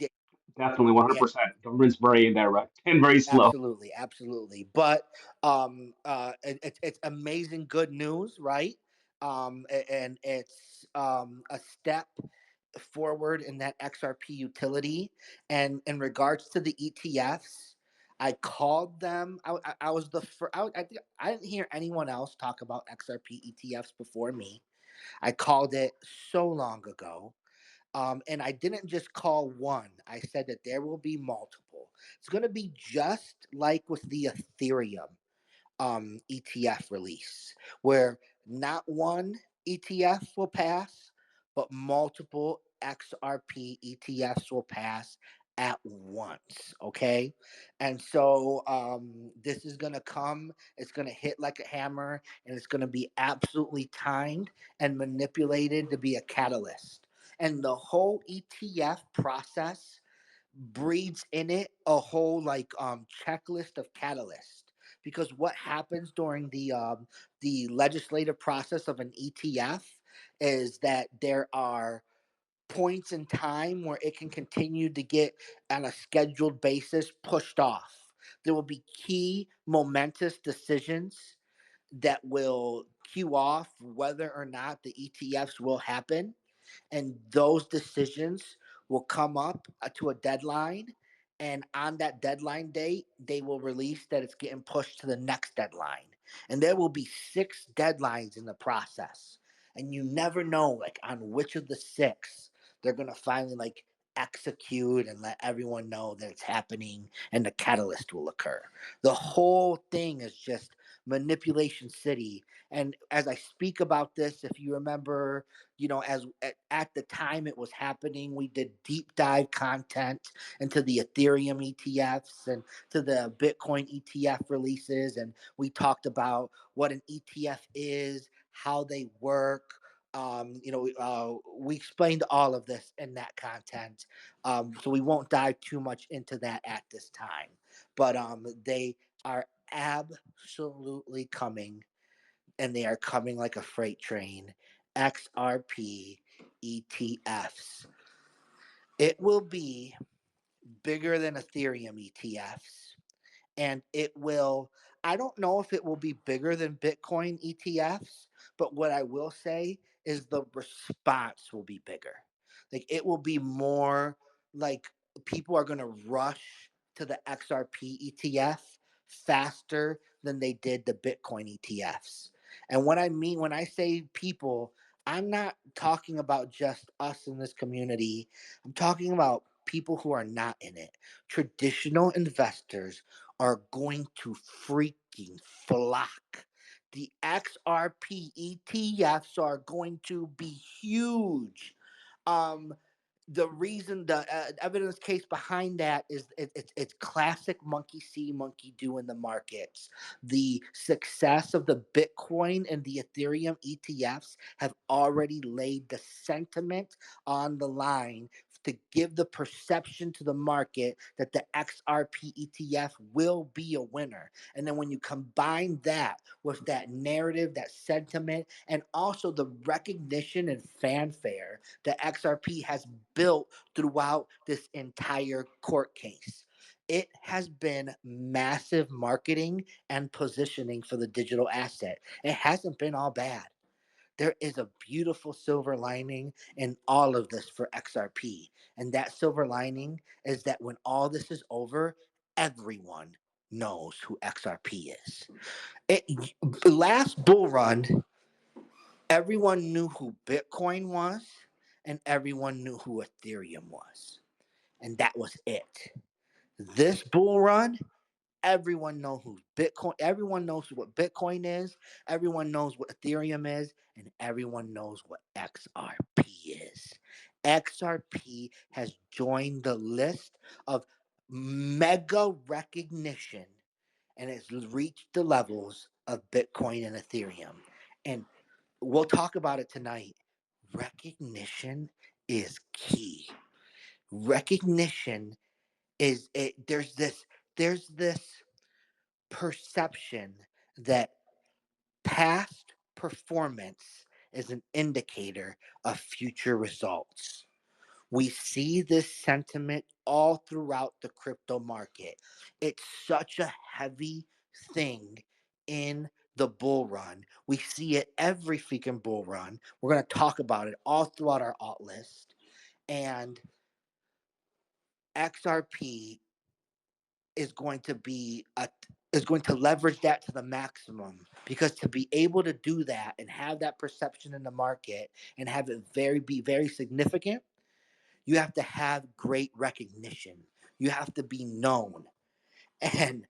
Definitely yeah, 100%. Government's very indirect and very slow. absolutely, absolutely. But it's amazing good news, right? And it's a step forward in that XRP utility. And in regards to the ETFs, I called them. I was the first. I didn't hear anyone else talk about XRP ETFs before me. I called it so long ago. And I didn't just call one. I said that there will be multiple. It's going to be just like with the Ethereum ETF release, where not one ETF will pass, but multiple XRP ETFs will pass at once. Okay. And so this is going to come, it's going to hit like a hammer, and it's going to be absolutely timed and manipulated to be a catalyst. And the whole ETF process breeds in it a whole like checklist of catalysts, because what happens during the legislative process of an ETF is that there are points in time where it can continue to get on a scheduled basis pushed off. There will be key momentous decisions that will cue off whether or not the ETFs will happen, and those decisions will come up to a deadline, and on that deadline date they will release that it's getting pushed to the next deadline, and there will be six deadlines in the process, and you never know like on which of the six they're going to finally like execute and let everyone know that it's happening and the catalyst will occur. The whole thing is just manipulation city. And as I speak about this, if you remember, as at the time it was happening, we did deep dive content into the Ethereum ETFs and to the Bitcoin ETF releases, and we talked about what an ETF is, how they work. We explained all of this in that content, so we won't dive too much into that at this time. But they are absolutely coming, and they are coming like a freight train. XRP ETFs. It will be bigger than Ethereum ETFs, and it will, I don't know if it will be bigger than Bitcoin ETFs, but what I will say is the response will be bigger. Like it will be more like people are going to rush to the XRP ETF faster than they did the Bitcoin ETFs. And what I mean when I say people, I'm not talking about just us in this community. I'm talking about people who are not in it. Traditional investors are going to freaking flock. The XRP ETFs are going to be huge. Um, the reason, the evidence case behind that is it's classic monkey see, monkey do in the markets. The success of the Bitcoin and the Ethereum ETFs have already laid the sentiment on the line to give the perception to the market that the XRP ETF will be a winner. And then when you combine that with that narrative, that sentiment, and also the recognition and fanfare that XRP has built throughout this entire court case, it has been massive marketing and positioning for the digital asset. It hasn't been all bad. There is a beautiful silver lining in all of this for XRP. And that silver lining is that when all this is over, everyone knows who XRP is. It, last bull run, everyone knew who Bitcoin was and everyone knew who Ethereum was. And that was it. This bull run, everyone knows what Bitcoin is, everyone knows what Ethereum is, and everyone knows what XRP is. XRP has joined the list of mega recognition and has reached the levels of Bitcoin and Ethereum. And we'll talk about it tonight. Recognition is key. Recognition is it. There's this perception that past performance is an indicator of future results. We see this sentiment all throughout the crypto market. It's such a heavy thing in the bull run. We see it every freaking bull run. We're going to talk about it all throughout our alt list. And XRP is going to be a is going to leverage that to the maximum, because to be able to do that and have that perception in the market and have it be very significant, you have to have great recognition. You have to be known. And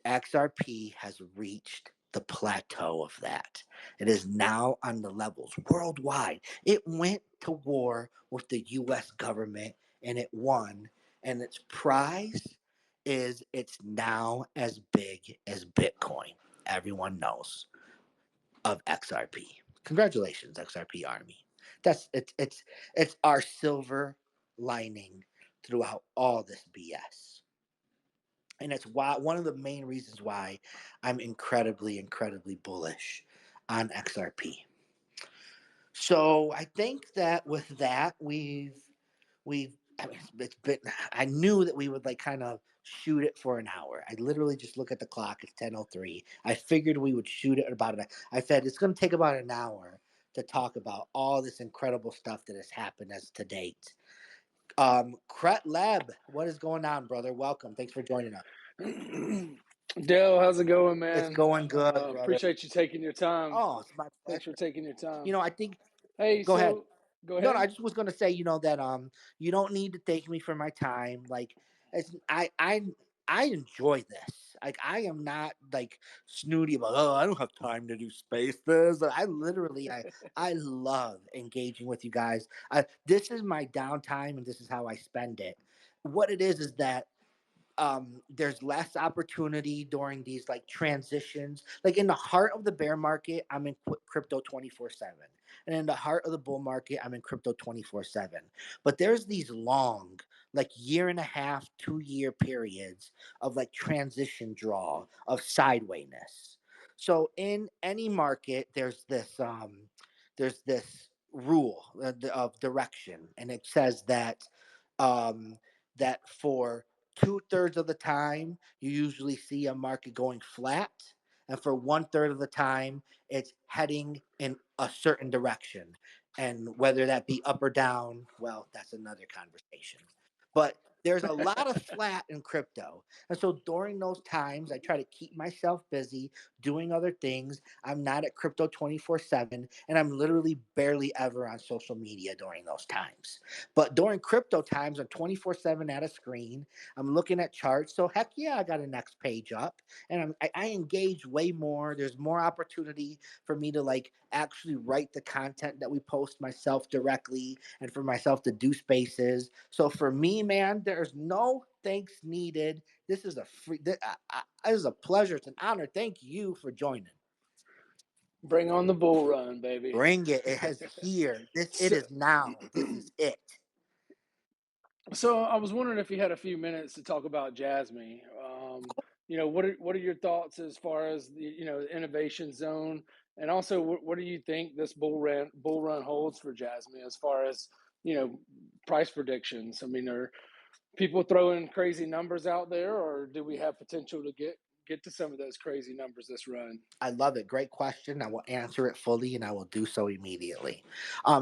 XRP has reached the plateau of that. It is now on the levels worldwide. It went to war with the US government and it won. And its prize is it's now as big as Bitcoin. Everyone knows of XRP. Congratulations, XRP Army. It's our silver lining throughout all this BS. And it's why one of the main reasons why I'm incredibly bullish on XRP. So I think that with that we've I mean, it's been I knew that we would like kind of shoot it for an hour. I literally just look at the clock. It's 10:03. I figured we would shoot it about an. I said it's going to take about an hour to talk about all this incredible stuff that has happened as to date. Cret Lab, what is going on, brother? Welcome. Thanks for joining us. Dale, how's it going, It's man? going good, brother. Appreciate you taking your time. Oh, it's my Thanks for pleasure. taking your time. I think. Hey, Go ahead. so go No, I ahead. just was gonna say, that you don't need to thank me for my time. Like, it's I enjoy this. Like, I am not like snooty about. Oh, I don't have time to do spaces. I literally, I love engaging with you guys. This is my downtime, and this is how I spend it. What it is that there's less opportunity during these like transitions. Like in the heart of the bear market, I'm in crypto 24/7, and in the heart of the bull market, I'm in crypto 24/7. But there's these long, like year and a half, 2 year periods of like transition draw of sidewayness. So in any market, there's this rule of direction, and it says um, that for 2/3 of the time, you usually see a market going flat. And for 1/3 of the time, it's heading in a certain direction. And whether that be up or down, well, that's another conversation. But there's a lot of flat in crypto. And so during those times, I try to keep myself busy doing other things. I'm not at crypto 24/7, and I'm literally barely ever on social media during those times. But during crypto times, I'm 24/7 at a screen. I'm looking at charts. So heck yeah, I got a next page up, and I engage way more. There's more opportunity for me to like actually write the content that we post myself directly, and for myself to do spaces. So for me, man, there's no thanks needed. This is a free. This is a pleasure. It's an honor. Thank you for joining. Bring on the bull run, baby. Bring it. It has here. It So, is now. This is it. so I was wondering if you had a few minutes to talk about Jasmine. What are your thoughts as far as the innovation zone, and also what do you think this bull run holds for Jasmine as far as you know price predictions? I mean, are people throwing crazy numbers out there, or do we have potential to get to some of those crazy numbers this run? I love it. Great question. I will answer it fully, and I will do so immediately.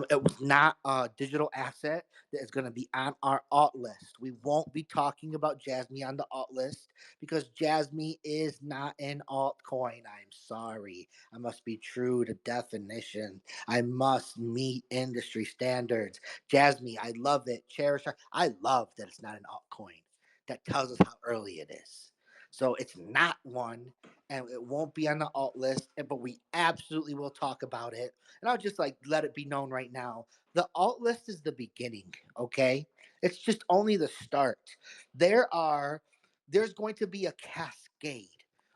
It was not a digital asset that is going to be on our alt list. We won't be talking about Jasmine on the alt list because Jasmine is not an altcoin. I'm sorry. I must be true to definition. I must meet industry standards. Jasmine, I love it. Cherish her. I love that it's not an altcoin. That tells us how early it is. So it's not one, and it won't be on the alt list, but we absolutely will talk about it. And I'll just like let it be known right now. The alt list is the beginning, okay? It's just only the start. There are there's going to be a cascade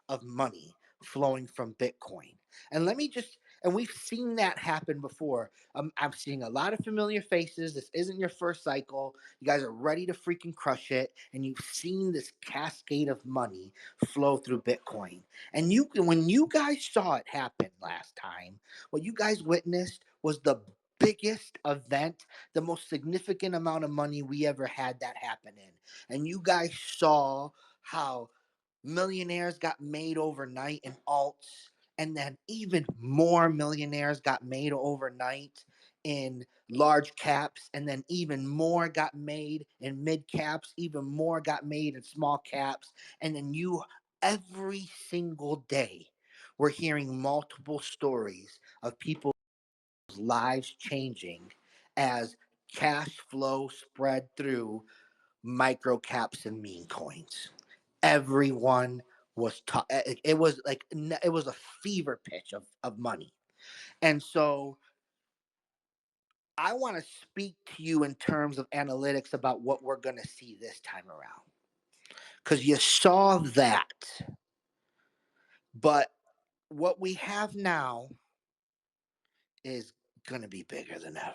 of money flowing from Bitcoin. And let me just and we've seen that happen before. I'm seeing a lot of familiar faces. This isn't your first cycle. You guys are ready to freaking crush it, and you've seen this cascade of money flow through Bitcoin. And when you guys saw it happen last time, what you guys witnessed was the biggest event, the most significant amount of money we ever had that happen in. And you guys saw how millionaires got made overnight in alts, and then even more millionaires got made overnight in large caps, and then even more got made in mid caps, even more got made in small caps, and then you every single day we're hearing multiple stories of people's lives changing as cash flow spread through micro caps and meme coins. Everyone was it was like it was a fever pitch of money. And so I want to speak to you in terms of analytics about what we're going to see this time around, because you saw that. But what we have now is going to be bigger than ever.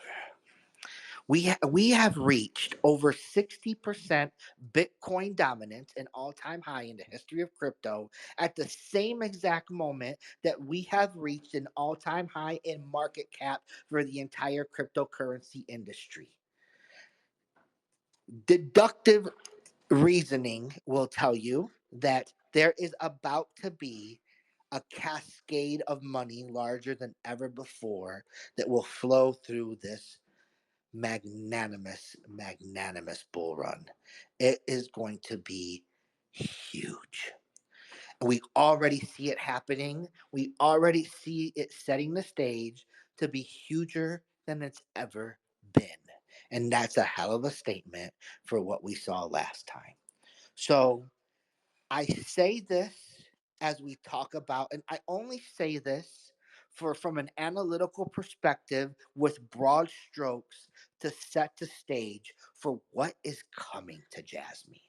We have reached over 60% Bitcoin dominance, an all-time high in the history of crypto, at the same exact moment that we have reached an all-time high in market cap for the entire cryptocurrency industry. Deductive reasoning will tell you that there is about to be a cascade of money larger than ever before that will flow through this magnanimous bull run. It is going to be huge. We already see it happening. We already see it setting the stage to be huger than it's ever been. And that's a hell of a statement for what we saw last time. So I say this as we talk about, and I only say this for from an analytical perspective with broad strokes to set the stage for what is coming to Jasmine.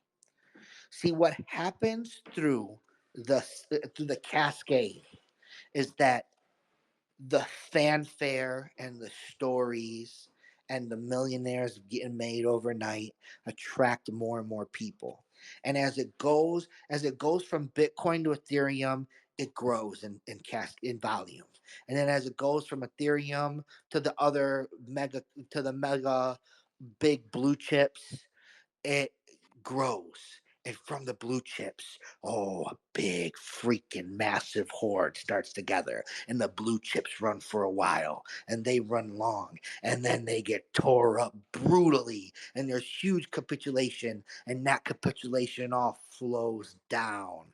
See what happens through the cascade is that the fanfare and the stories and the millionaires getting made overnight attract more and more people. And as it goes from Bitcoin to Ethereum, it grows in volume. And then as it goes from Ethereum to the mega big blue chips, it grows. And from the blue chips, a big freaking massive horde starts together. And the blue chips run for a while and they run long. And then they get tore up brutally. And there's huge capitulation. And that capitulation all flows down.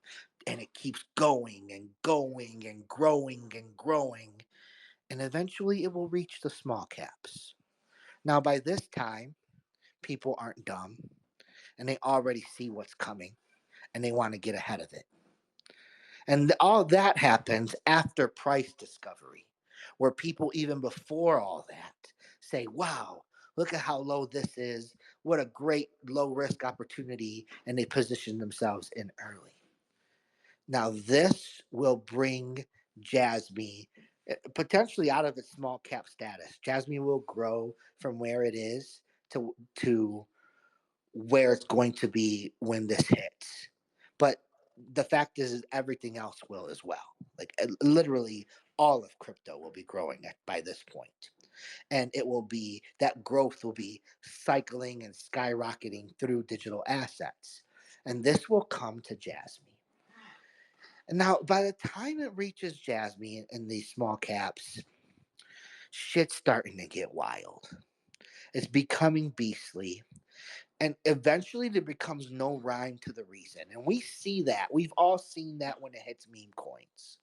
And it keeps going and going and growing and growing. And eventually it will reach the small caps. Now, by this time, people aren't dumb and they already see what's coming and they want to get ahead of it. And all that happens after price discovery, where people, even before all that, say, wow, look at how low this is. What a great low risk opportunity. And they position themselves in early. Now, this will bring Jasmine potentially out of its small cap status. Jasmine will grow from where it is to where it's going to be when this hits. But the fact is everything else will as well. Like literally all of crypto will be growing by this point. And it will be that growth will be cycling and skyrocketing through digital assets. And this will come to Jasmine. And now by the time it reaches Jasmine in these small caps, shit's starting to get wild. It's becoming beastly. And eventually there becomes no rhyme to the reason. And we see that. We've all seen that when it hits meme coins.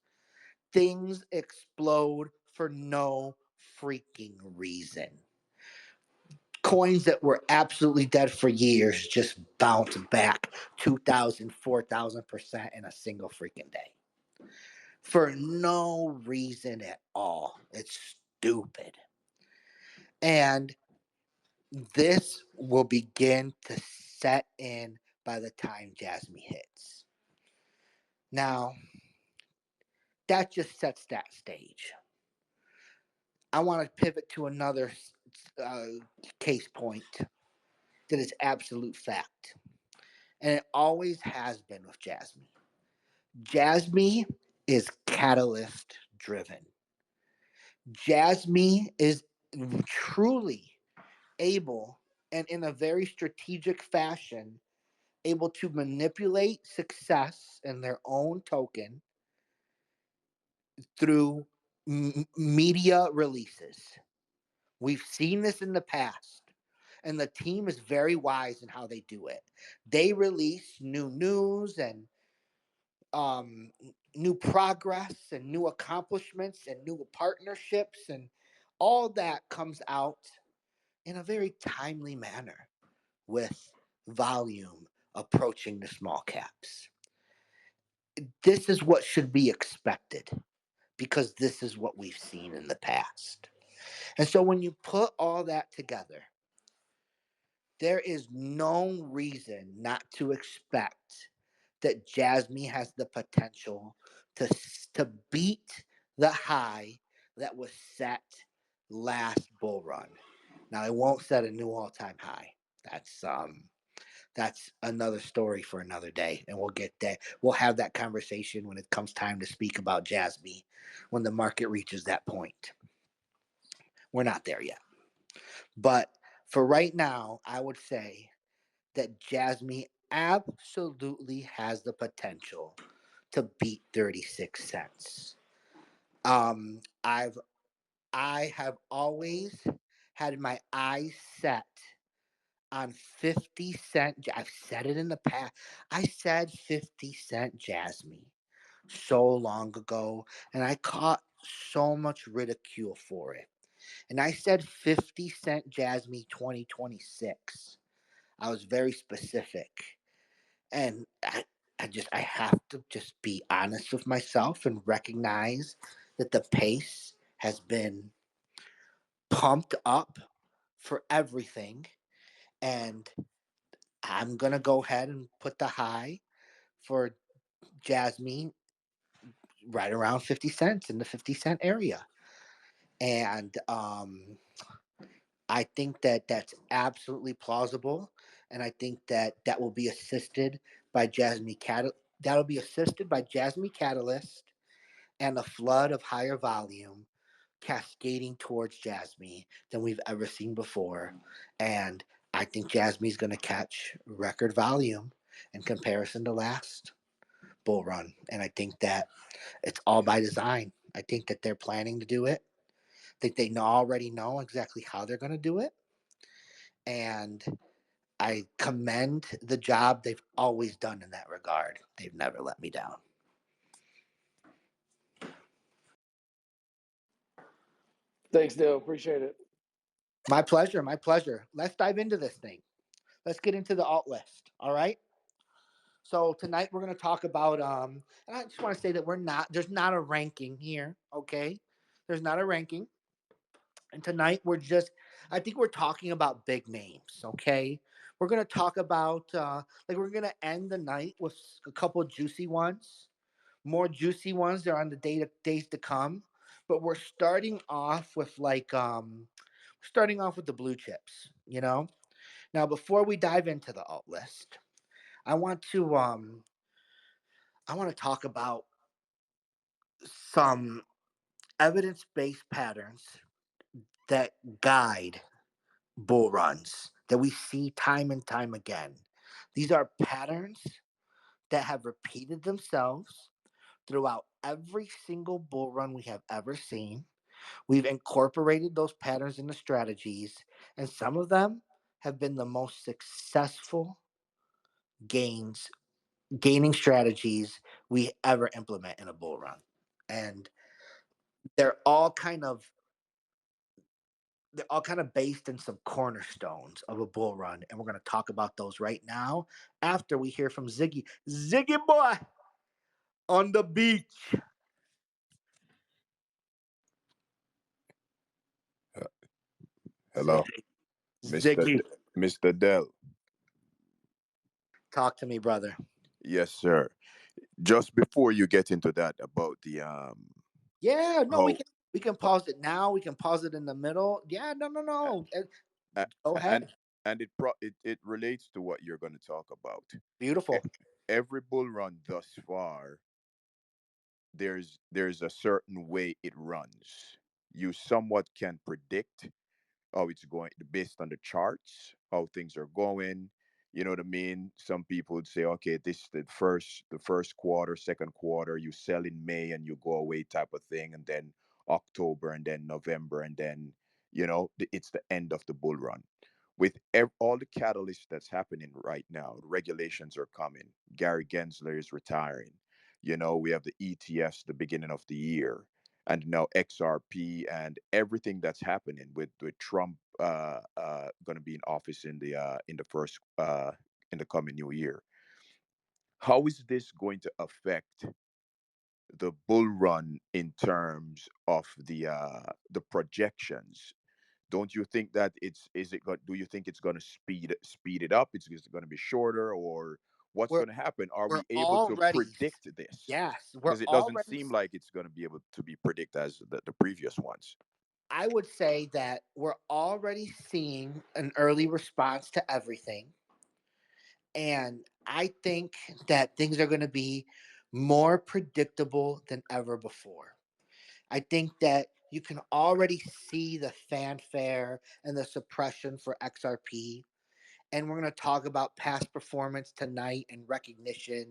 Things explode for no freaking reason. Coins that were absolutely dead for years just bounce back 2,000, 4,000% in a single freaking day. For no reason at all. It's stupid. And this will begin to set in by the time Jasmine hits. Now, that just sets that stage. I want to pivot to another uh, case point that is absolute fact. And it always has been with Jasmine. Jasmine is catalyst driven. Jasmine is truly able and in a very strategic fashion able to manipulate success in their own token through media releases. We've seen this in the past, and the team is very wise in how they do it. They release new news and um, new progress and new accomplishments and new partnerships, and all that comes out in a very timely manner with volume approaching the small caps. This is what should be expected because this is what we've seen in the past. And so when you put all that together, there is no reason not to expect that Jasmine has the potential to to beat the high that was set last bull run. Now it won't set a new all-time high. That's another story for another day, and we'll get that. We'll have that conversation when it comes time to speak about Jasmine when the market reaches that point. We're not there yet. But for right now, I would say that Jasmine absolutely has the potential to beat 36 cents. Um, I've I have always had my eyes set on 50 cent. I've said it in the past. I said 50 cent Jasmine so long ago, and I caught so much ridicule for it. And I said 50 cent Jasmine 2026. I was very specific. And I have to just be honest with myself and recognize that the pace has been pumped up for everything. And I'm going to go ahead and put the high for Jasmine right around 50 cents in the 50 cent area. And I think that that's absolutely plausible. And I think that that will be assisted by that'll be assisted by Jasmine Catalyst and a flood of higher volume cascading towards Jasmine than we've ever seen before. And I think Jasmine's going to catch record volume in comparison to last bull run. And I think that it's all by design. I think that they're planning to do it. I think they already know exactly how they're going to do it. And I commend the job they've always done in that regard. They've never let me down. Thanks, Dale. Appreciate it. My pleasure. My pleasure. Let's dive into this thing. Let's get into the alt list. All right. So tonight we're going to talk about and I just want to say that there's not a ranking here, okay? There's not a ranking. And tonight I think we're talking about big names, okay? We're going to talk about we're going to end the night with a couple of juicy ones. More juicy ones that are on the days to come, but we're starting off with the blue chips, you know? Now before we dive into the alt list, I want to talk about some evidence based patterns that guide bull runs that we see time and time again. These are patterns that have repeated themselves throughout every single bull run we have ever seen. We've incorporated those patterns into strategies, and some of them have been the most successful gains gaining strategies we ever implement in a bull run. And they're all kind of based in some cornerstones of a bull run, and we're going to talk about those right now after we hear from Ziggy boy on the beach. Hello, Mr. Ziggy, Mr. Dell. talk to me, brother. Yes, sir. Just before you get into that about the Yeah, no, we how can we can pause it now. We can pause it in the middle. Yeah, no, no, no. a- Go and ahead. it relates to what you're going to talk about. E- Beautiful. Every bull run thus far, there's a certain way it runs. You somewhat can predict how it's going based on the charts, how things are going. You know what I mean? Some people would say, okay, this is the first quarter, second quarter, you sell in May and you go away type of thing, and then October and then November and then it's the end of the bull run. With all the catalysts that's happening right now, regulations are coming. Gary Gensler is retiring. We have the ETFs the beginning of the year, and now XRP and everything that's happening with Trump going to be in office in the coming new year. How is this going to affect the bull run in terms of the projections? Don't you think that do you think it's going to speed it up? It's going to be shorter, or what's We're going to happen? Are we're we able to already predict this? yes, we're Because it doesn't already. seem like it's going to be able to be predicted as the previous ones. I would say that we're already seeing an early response to everything, and I think that things are going to be more predictable than ever before. I think that you can already see the fanfare and the suppression for XRP. And we're going to talk about past performance tonight and recognition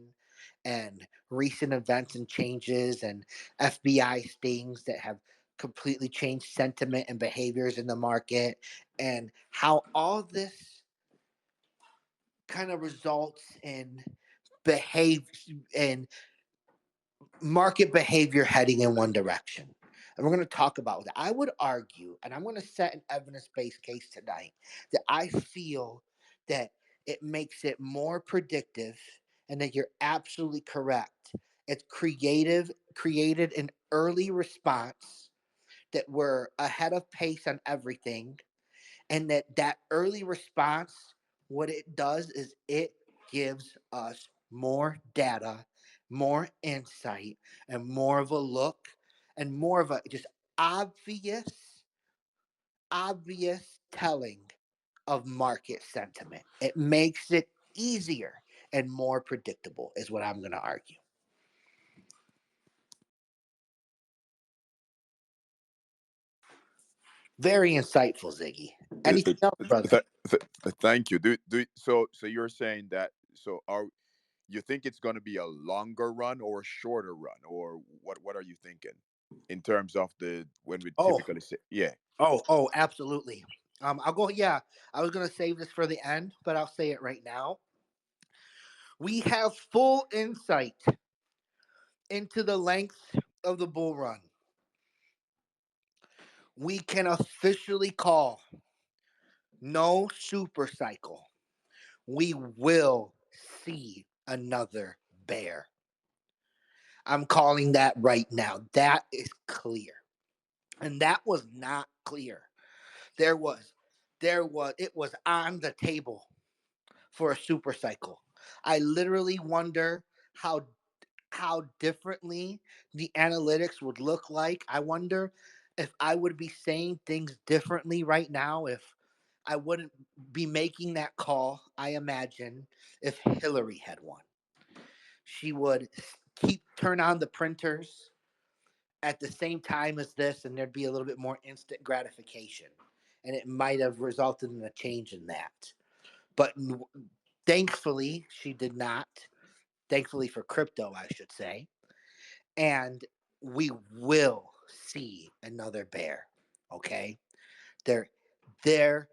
and recent events and changes and FBI stings that have completely changed sentiment and behaviors in the market, and how all this kind of results in behave in market behavior heading in one direction. And we're going to talk about that. I would argue, and I'm going to set an evidence based case tonight, that I feel that it makes it more predictive, and that you're absolutely correct. It's created an early response that we're ahead of pace on everything, and that early response, what it does is it gives us more data, more insight, and more of a look, and more of a just obvious obvious telling of market sentiment. It makes it easier and more predictable is what I'm going to argue. Very insightful, Ziggy. It, Anything it, else, brother? thank you. So you're saying that are you think it's going to be a longer run or a shorter run, or what are you thinking in terms of the when we Oh, typically say yeah. oh, absolutely. I'll go. Yeah, I was gonna save this for the end, but I'll say it right now. We have full insight into the length of the bull run. We can officially call no super cycle. We will see another bear. I'm calling that right now. That is clear, and that was not clear. There was, it was on the table for a super cycle. I literally wonder how differently the analytics would look like. I wonder if I would be saying things differently right now, if I wouldn't be making that call. I imagine if Hillary had won, she would keep turn on the printers at the same time as this, and there'd be a little bit more instant gratification, and it might have resulted in a change in that. But thankfully, she did not. Thankfully for crypto, I should say. And we will see another bear. Okay, there, there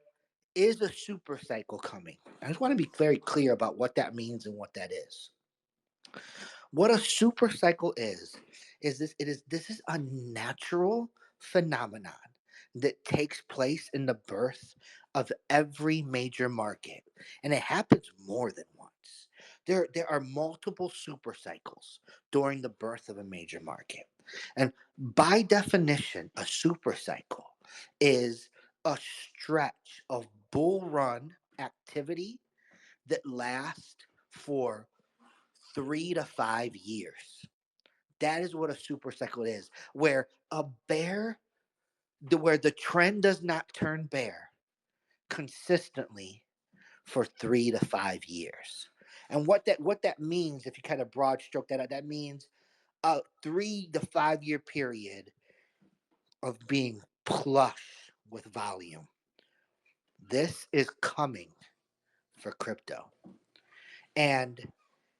is a super cycle coming. I just want to be very clear about what that means and what that is. What a super cycle is this is a natural phenomenon that takes place in the birth of every major market, and it happens more than once. There are multiple super cycles during the birth of a major market. And by definition, a super cycle is a stretch of bull run activity that lasts for 3 to 5 years. That is what a super cycle is, where where the trend does not turn bear consistently for 3 to 5 years. And what that means, if you kind of broad stroke that out, that means a 3 to 5 year period of being plush with volume. This is coming for crypto. And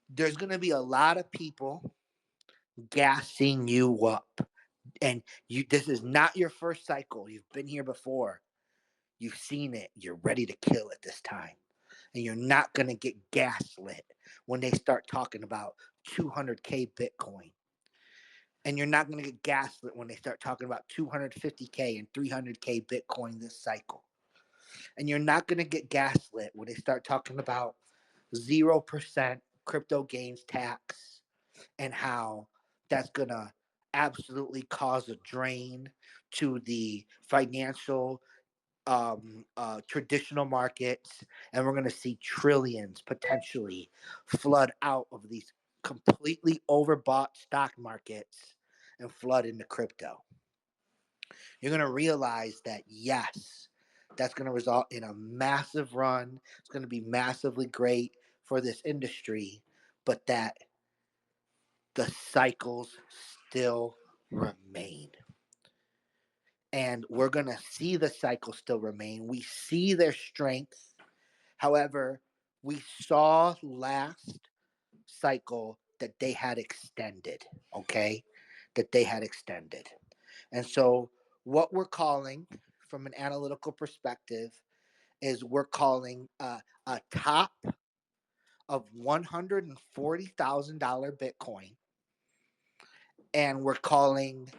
there's going to be a lot of people gassing you up. And this is not your first cycle. You've been here before. You've seen it. You're ready to kill it this time. And you're not going to get gaslit when they start talking about 200K Bitcoin. And you're not going to get gaslit when they start talking about 250K and 300K Bitcoin this cycle. And you're not going to get gaslit when they start talking about 0% crypto gains tax and how that's going to absolutely cause a drain to the financial traditional markets, and we're going to see trillions potentially flood out of these completely overbought stock markets and flood into crypto. You're going to realize that, yes, that's going to result in a massive run. It's going to be massively great for this industry, but that the cycles still remain. And we're going to see the cycles still remain. We see their strength. However, we saw last cycle that they had extended, okay? That they had extended. And so, what we're calling from an analytical perspective is we're calling a top of $140,000 Bitcoin, and we're calling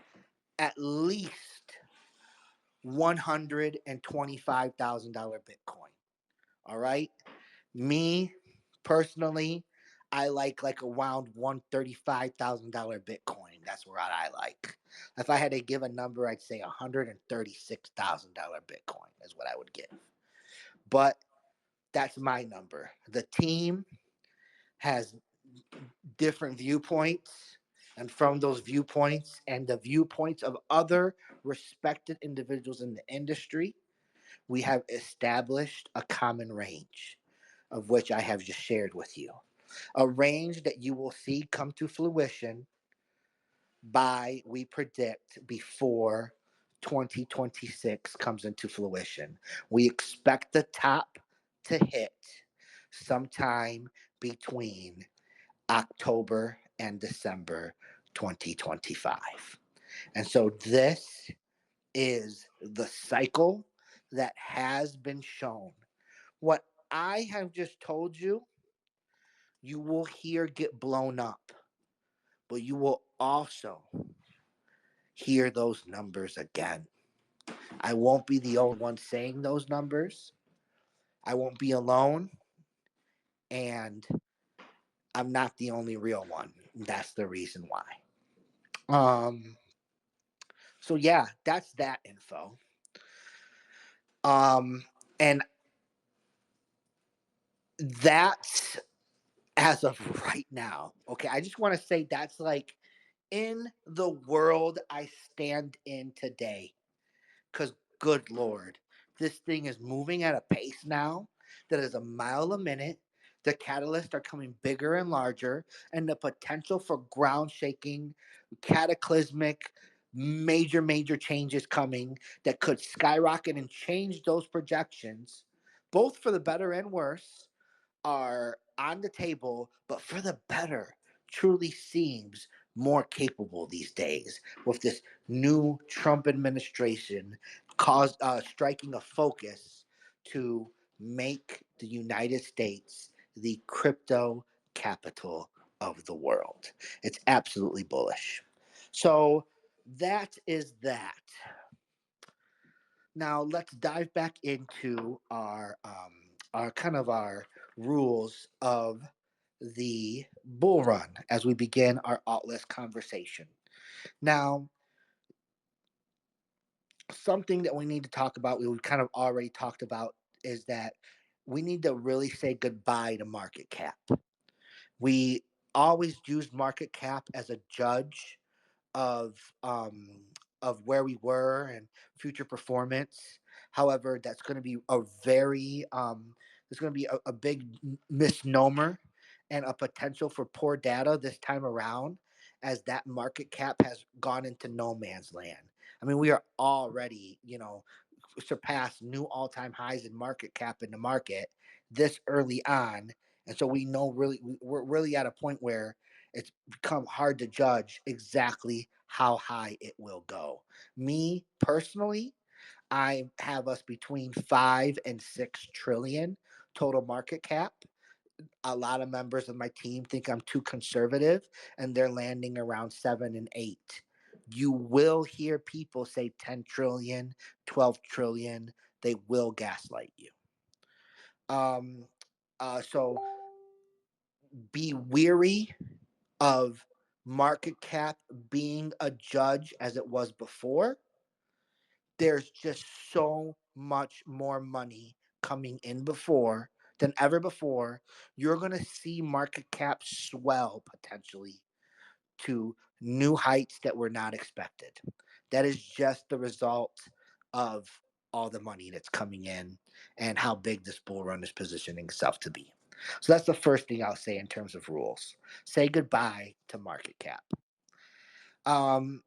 at least $125,000 Bitcoin. All right. Me personally, I like around $135,000 Bitcoin. That's what I like. If I had to give a number, I'd say $136,000 Bitcoin is what I would give. But that's my number. The team has different viewpoints. And from those viewpoints and the viewpoints of other respected individuals in the industry, we have established a common range of which I have just shared with you. A range that you will see come to fruition by, we predict, before 2026 comes into fruition. We expect the top to hit sometime between October and December 2025. And so this is the cycle that has been shown. What I have just told you, you will hear get blown up, but you will also hear those numbers again. I won't be the only one saying those numbers. I won't be alone, and I'm not the only real one. That's the reason why. Um so yeah, that's that info. And that's as of right now. Okay, I just want to say that's like in the world I stand in today. Because, good Lord, this thing is moving at a pace now that is a mile a minute. The catalysts are coming bigger and larger, and the potential for ground shaking, cataclysmic, major changes coming that could skyrocket and change those projections, both for the better and worse, are on the table, but for the better, truly seems more capable these days with this new Trump administration striking a focus to make the United States the crypto capital of the world. It's absolutely bullish. So that is that. Now let's dive back into our kind of our rules of the bull run as we begin our Altlist conversation. Now, Something that we need to talk about, we kind of already talked about, is that we need to really say goodbye to market cap. We always use market cap as a judge of um, of where we were and future performance. However, that's going to be a very there's going to be a big misnomer and a potential for poor data this time around, as that market cap has gone into no man's land. I mean, we are already, surpassed new all-time highs in market cap in the market this early on, and so we know really we're really at a point where it's become hard to judge exactly how high it will go. Me personally, I have us between 5 and 6 trillion total market cap. A lot of members of my team think I'm too conservative, and they're landing around 7 and 8. You will hear people say 10 trillion, 12 trillion. They will gaslight you. Um, so be weary of market cap being a judge as it was before. There's just so much more money coming in before than ever before. You're going to see market cap swell potentially to new heights that were not expected. That is just the result of all the money that's coming in and how big this bull run is positioning itself to be. So that's the first thing I'll say in terms of rules. Say goodbye to market cap. Um,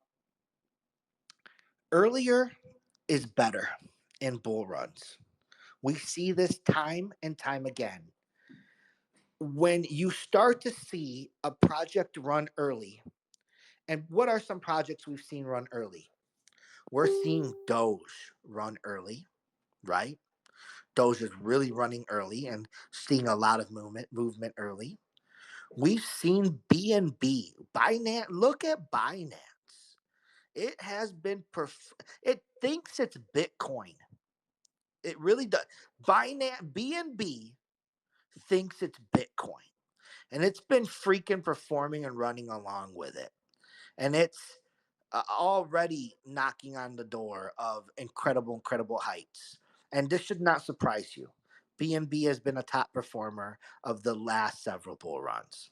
Earlier is better in bull runs. We see this time and time again. When you start to see a project run early, and what are some projects we've seen run early? We're seeing Doge run early, right? Doge is really running early and seeing a lot of movement early. We've seen BNB, Binance. Look at Binance. It has been it thinks it's Bitcoin. It really does. Binance BNB thinks it's Bitcoin, and it's been freaking performing and running along with it. And it's already knocking on the door of incredible heights. And this should not surprise you. BNB has been a top performer of the last several bull runs.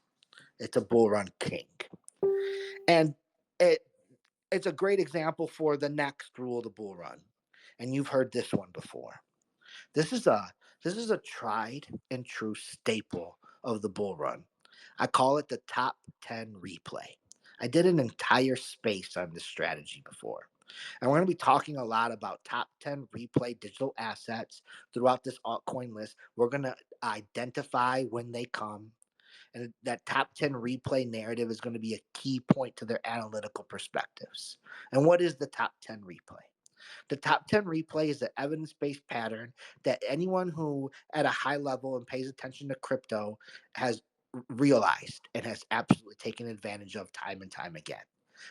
It's a bull run king. And it it's a great example for the next rule of the bull run. And you've heard this one before. This is a this is a tried and true staple of the bull run. I call it the top 10 replay. I did an entire space on this strategy before. And we're going to be talking a lot about top 10 replay digital assets throughout this altcoin list. We're going to identify when they come. And that top 10 replay narrative is going to be a key point to their analytical perspectives. And what is the top 10 replay? The top 10 replay is an evidence based pattern that anyone who, at a high level and pays attention to crypto, has realized and has absolutely taken advantage of time and time again,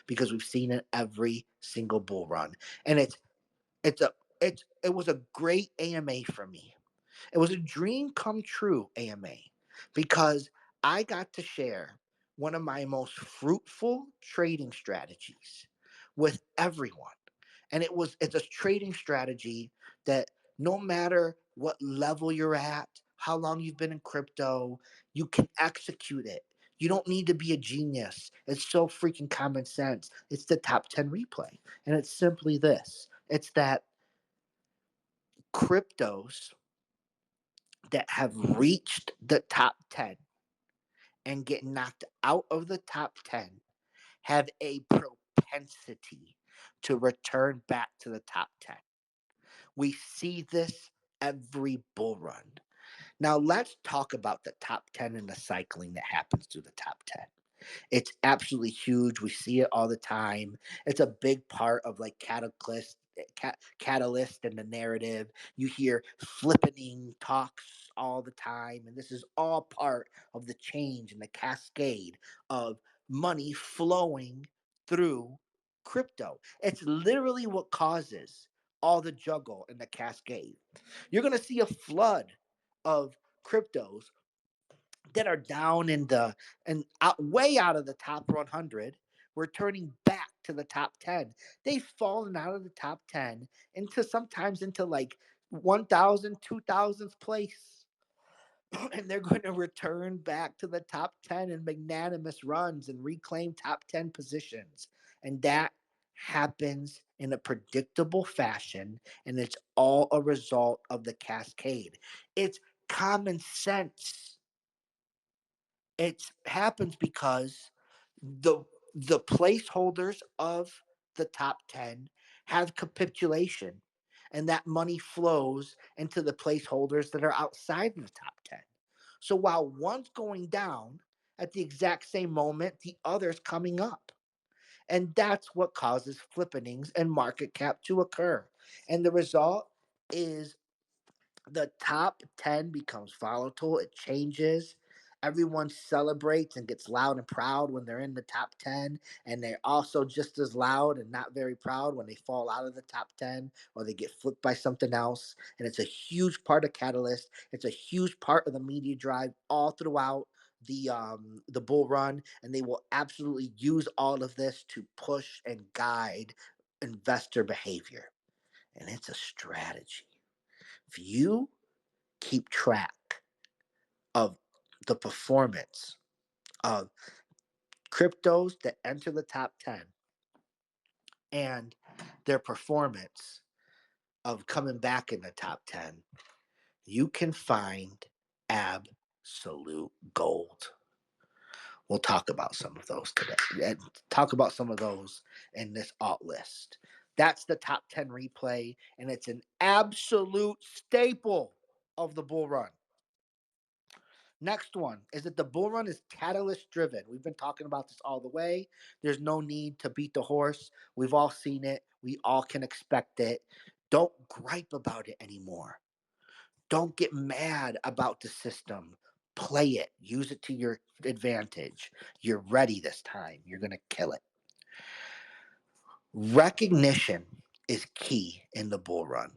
because we've seen it every single bull run. And it's a it was a great AMA for me. It was a dream come true AMA, because I got to share one of my most fruitful trading strategies with everyone. And it's a trading strategy that, no matter what level you're at, how long you've been in crypto, you can execute it. You don't need to be a genius. It's so freaking common sense. It's the top 10 replay. And it's simply this. It's that cryptos that have reached the top 10 and get knocked out of the top 10 have a propensity to return back to the top 10. We see this every bull run. Now, let's talk about the top 10 and the cycling that happens through the top 10. It's absolutely huge. We see it all the time. It's a big part of like catalyst and the narrative. You hear flippening talks all the time, and this is all part of the change and the cascade of money flowing through crypto. It's literally what causes all the juggle and the cascade. You're going to see a flood of cryptos that are down in the and out way out of the top 100, we're turning back to the top 10. They've fallen out of the top 10 into sometimes into like 1,000, 2,000th place. And they're going to return back to the top 10 in magnanimous runs and reclaim top 10 positions. And that happens in a predictable fashion. And it's all a result of the cascade. It's common sense. It happens because the the placeholders of the top 10 have capitulation, and that money flows into the placeholders that are outside of the top 10. So while one's going down at the exact same moment, the other's coming up. And that's what causes flippenings and market cap to occur. And the result is the top 10 becomes volatile. It changes. Everyone celebrates and gets loud and proud when they're in the top 10. And they're also just as loud and not very proud when they fall out of the top 10 or they get flipped by something else. And it's a huge part of Catalyst. It's a huge part of the media drive all throughout the bull run, and they will absolutely use all of this to push and guide investor behavior. And it's a strategy. If you keep track of the performance of cryptos that enter the top 10 and their performance of coming back in the top 10, you can find absolute gold. We'll talk about some of those today and talk about some of those in this alt list. That's the top 10 replay, and it's an absolute staple of the bull run. Next one is that the bull run is catalyst driven. We've been talking about this all the way. There's no need to beat the horse. We've all seen it. We all can expect it. Don't gripe about it anymore. Don't get mad about the system. Play it. Use it to your advantage. You're ready this time. You're going to kill it. Recognition is key in the bull run.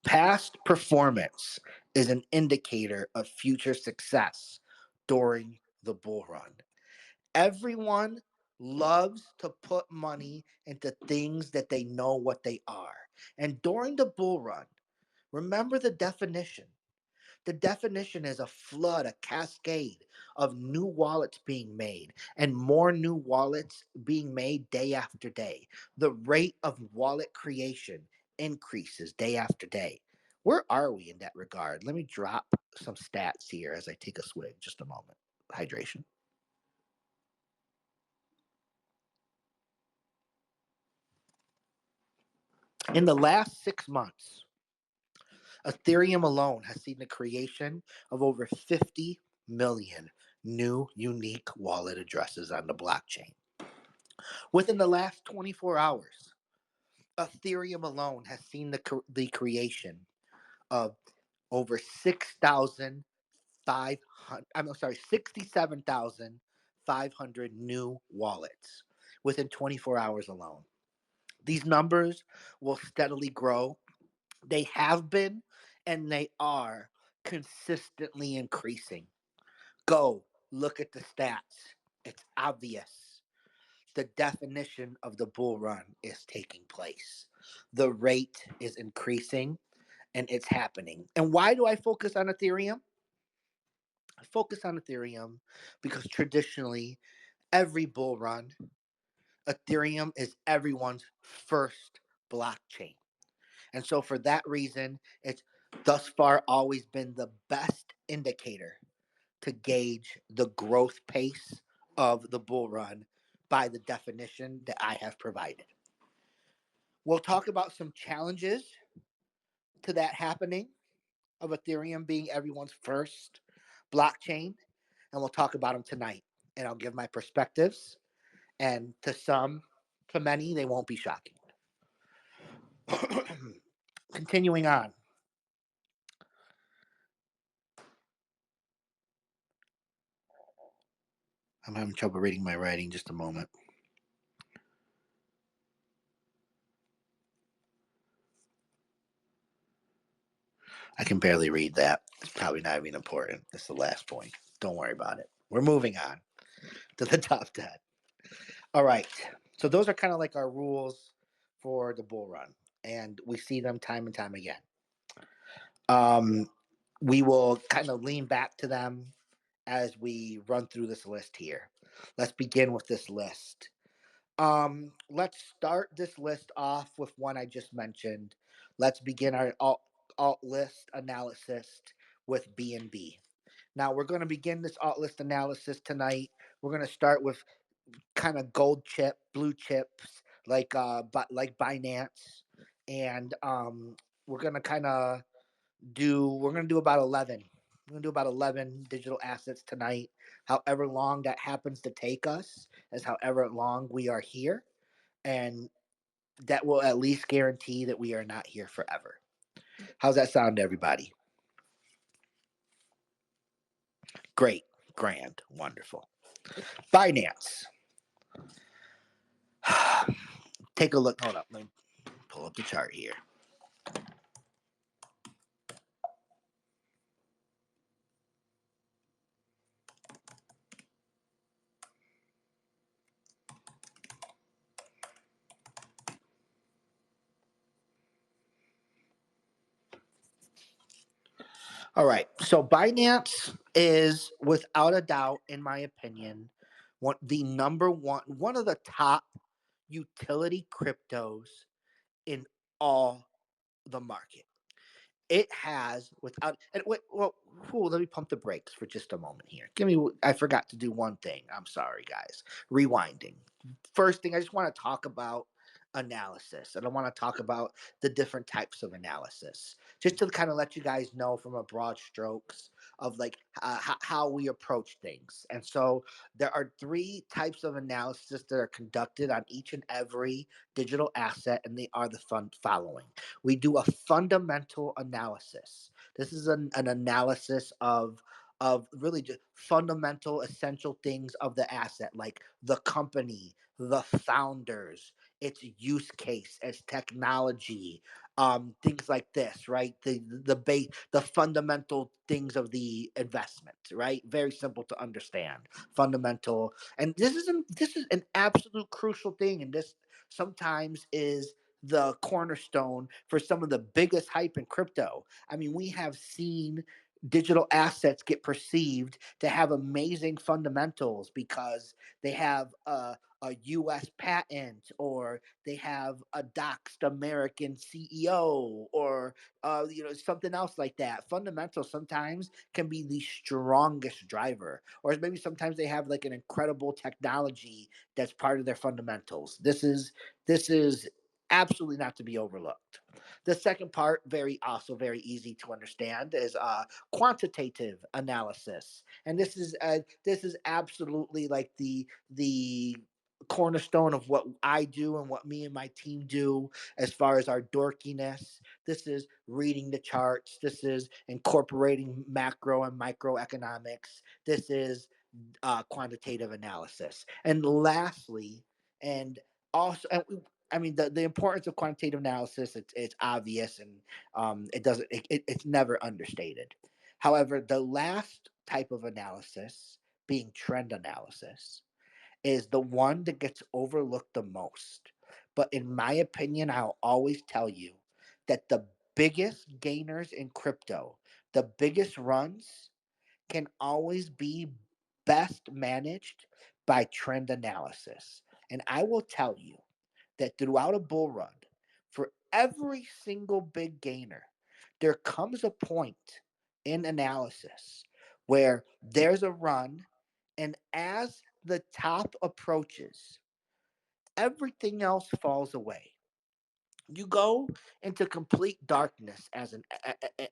Past performance is an indicator of future success during the bull run. Everyone loves to put money into things that they know what they are. And during the bull run, remember the definition. The definition is a flood, a cascade of new wallets being made and more new wallets being made day after day. The rate of wallet creation increases day after day. Where are we in that regard? Let me drop some stats here as I take a swig. Just a moment. Hydration. In the last 6 months, Ethereum alone has seen the creation of over 50 million new unique wallet addresses on the blockchain. Within the last 24 hours, Ethereum alone has seen the creation of over 67,500 new wallets within 24 hours alone. These numbers will steadily grow. They have been and they are consistently increasing. Go look at the stats. It's obvious. The definition of the bull run is taking place. The rate is increasing and it's happening. And why do I focus on Ethereum? I focus on Ethereum because traditionally, every bull run, Ethereum is everyone's first blockchain. And so, for that reason, it's thus far always been the best indicator to gauge the growth pace of the bull run by the definition that I have provided. We'll talk about some challenges to that happening of Ethereum being everyone's first blockchain, and we'll talk about them tonight. And I'll give my perspectives, and to many, they won't be shocking. Continuing on. I'm having trouble reading my writing. Just a moment. I can barely read that. It's probably not even important. It's the last point. Don't worry about it. We're moving on to the top 10. All right. So those are kind of like our rules for the bull run, and we see them time and time again. Um, we will kind of lean back to them as we run through this list here. Let's begin with this list. Let's start this list off with one I just mentioned. Let's begin our alt list analysis with BNB. Now we're going to begin this alt list analysis tonight. We're going to start with kind of gold chip, blue chips but like Binance, and we're going to kind of we're going to do about 11. We're going to do about 11 digital assets tonight. However long that happens to take us is however long we are here, and that will at least guarantee that we are not here forever. How's that sound to everybody? Great, grand, wonderful. Binance. Take a look. Hold up. Let me pull up the chart here. All right. So Binance is, without a doubt, in my opinion, the number one of the top utility cryptos in all the market. It has without and wait, well, let me pump the brakes for just a moment here. I forgot to do one thing. I'm sorry, guys. Rewinding. First thing, I just want to talk about analysis. And I want to talk about the different types of analysis, just to kind of let you guys know from a broad strokes of like how we approach things. And so there are three types of analysis that are conducted on each and every digital asset, and they are the following. We do a fundamental analysis. This is an analysis of really just fundamental essential things of the asset, like the company, the founders, its use case, its technology, things like this, right? The fundamental things of the investment, right? Very simple to understand. Fundamental, and this is an absolute crucial thing, and this sometimes is the cornerstone for some of the biggest hype in crypto. I mean, we have seen digital assets get perceived to have amazing fundamentals because they have a US patent, or they have a doxed American CEO, or something else like that. Fundamentals sometimes can be the strongest driver, or maybe sometimes they have like an incredible technology that's part of their fundamentals. This is absolutely not to be overlooked. The second part, very easy to understand, is quantitative analysis, and this is absolutely like the cornerstone of what I do and what me and my team do as far as our dorkiness. This is reading the charts. This is incorporating macro and microeconomics. This is quantitative analysis. And lastly, and also, I mean, the importance of quantitative analysis, it's obvious, and it doesn't it's never understated. However, the last type of analysis, being trend analysis, is the one that gets overlooked the most. But in my opinion, I'll always tell you that the biggest gainers in crypto, the biggest runs, can always be best managed by trend analysis. And I will tell you that throughout a bull run, for every single big gainer, there comes a point in analysis where there's a run, and as the top approaches, everything else falls away. You go into complete darkness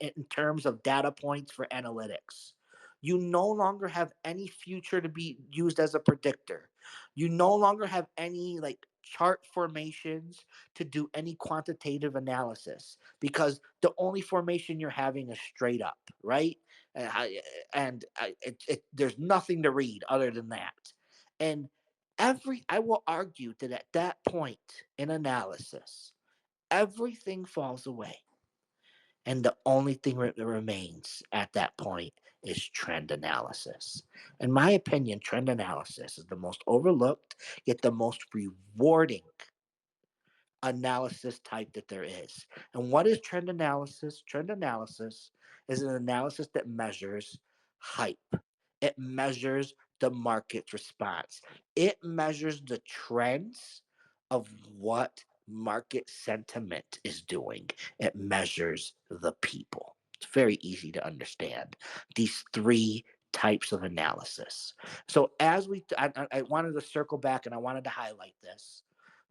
in terms of data points for analytics. You no longer have any future to be used as a predictor. You no longer have any like chart formations to do any quantitative analysis, because the only formation you're having is straight up, right? There's nothing to read other than that. And I will argue that at that point in analysis, everything falls away. And the only thing that remains at that point is trend analysis. In my opinion, trend analysis is the most overlooked, yet the most rewarding analysis type that there is. And what is trend analysis? Trend analysis is an analysis that measures hype. It measures the market's response. It measures the trends of what market sentiment is doing. It measures the people. It's very easy to understand these three types of analysis. So as I wanted to circle back and I wanted to highlight this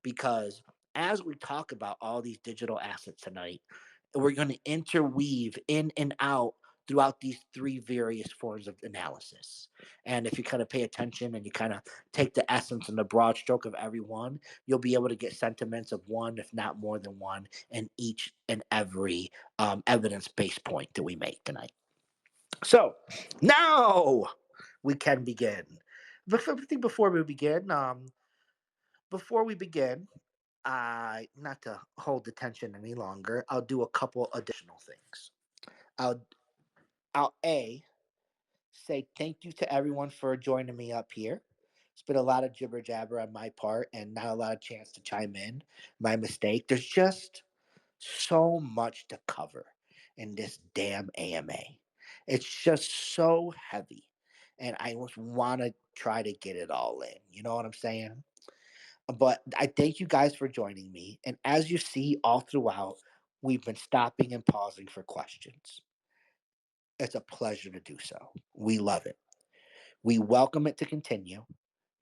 because as we talk about all these digital assets tonight, we're going to interweave in and out throughout these three various forms of analysis. And if you kind of pay attention and you kind of take the essence and the broad stroke of every one, you'll be able to get sentiments of one, if not more than one, in each and every evidence based point that we make tonight. So now we can begin. Before we begin, before we begin, not to hold the tension any longer, I'll do a couple additional things. I'll I'll A say thank you to everyone for joining me up here. It's been a lot of jibber jabber on my part and not a lot of chance to chime in. My mistake. There's just so much to cover in this damn AMA. It's just so heavy. And I just want to try to get it all in. You know what I'm saying? But I thank you guys for joining me. And as you see all throughout, we've been stopping and pausing for questions. It's a pleasure to do so. We love it. We welcome it to continue.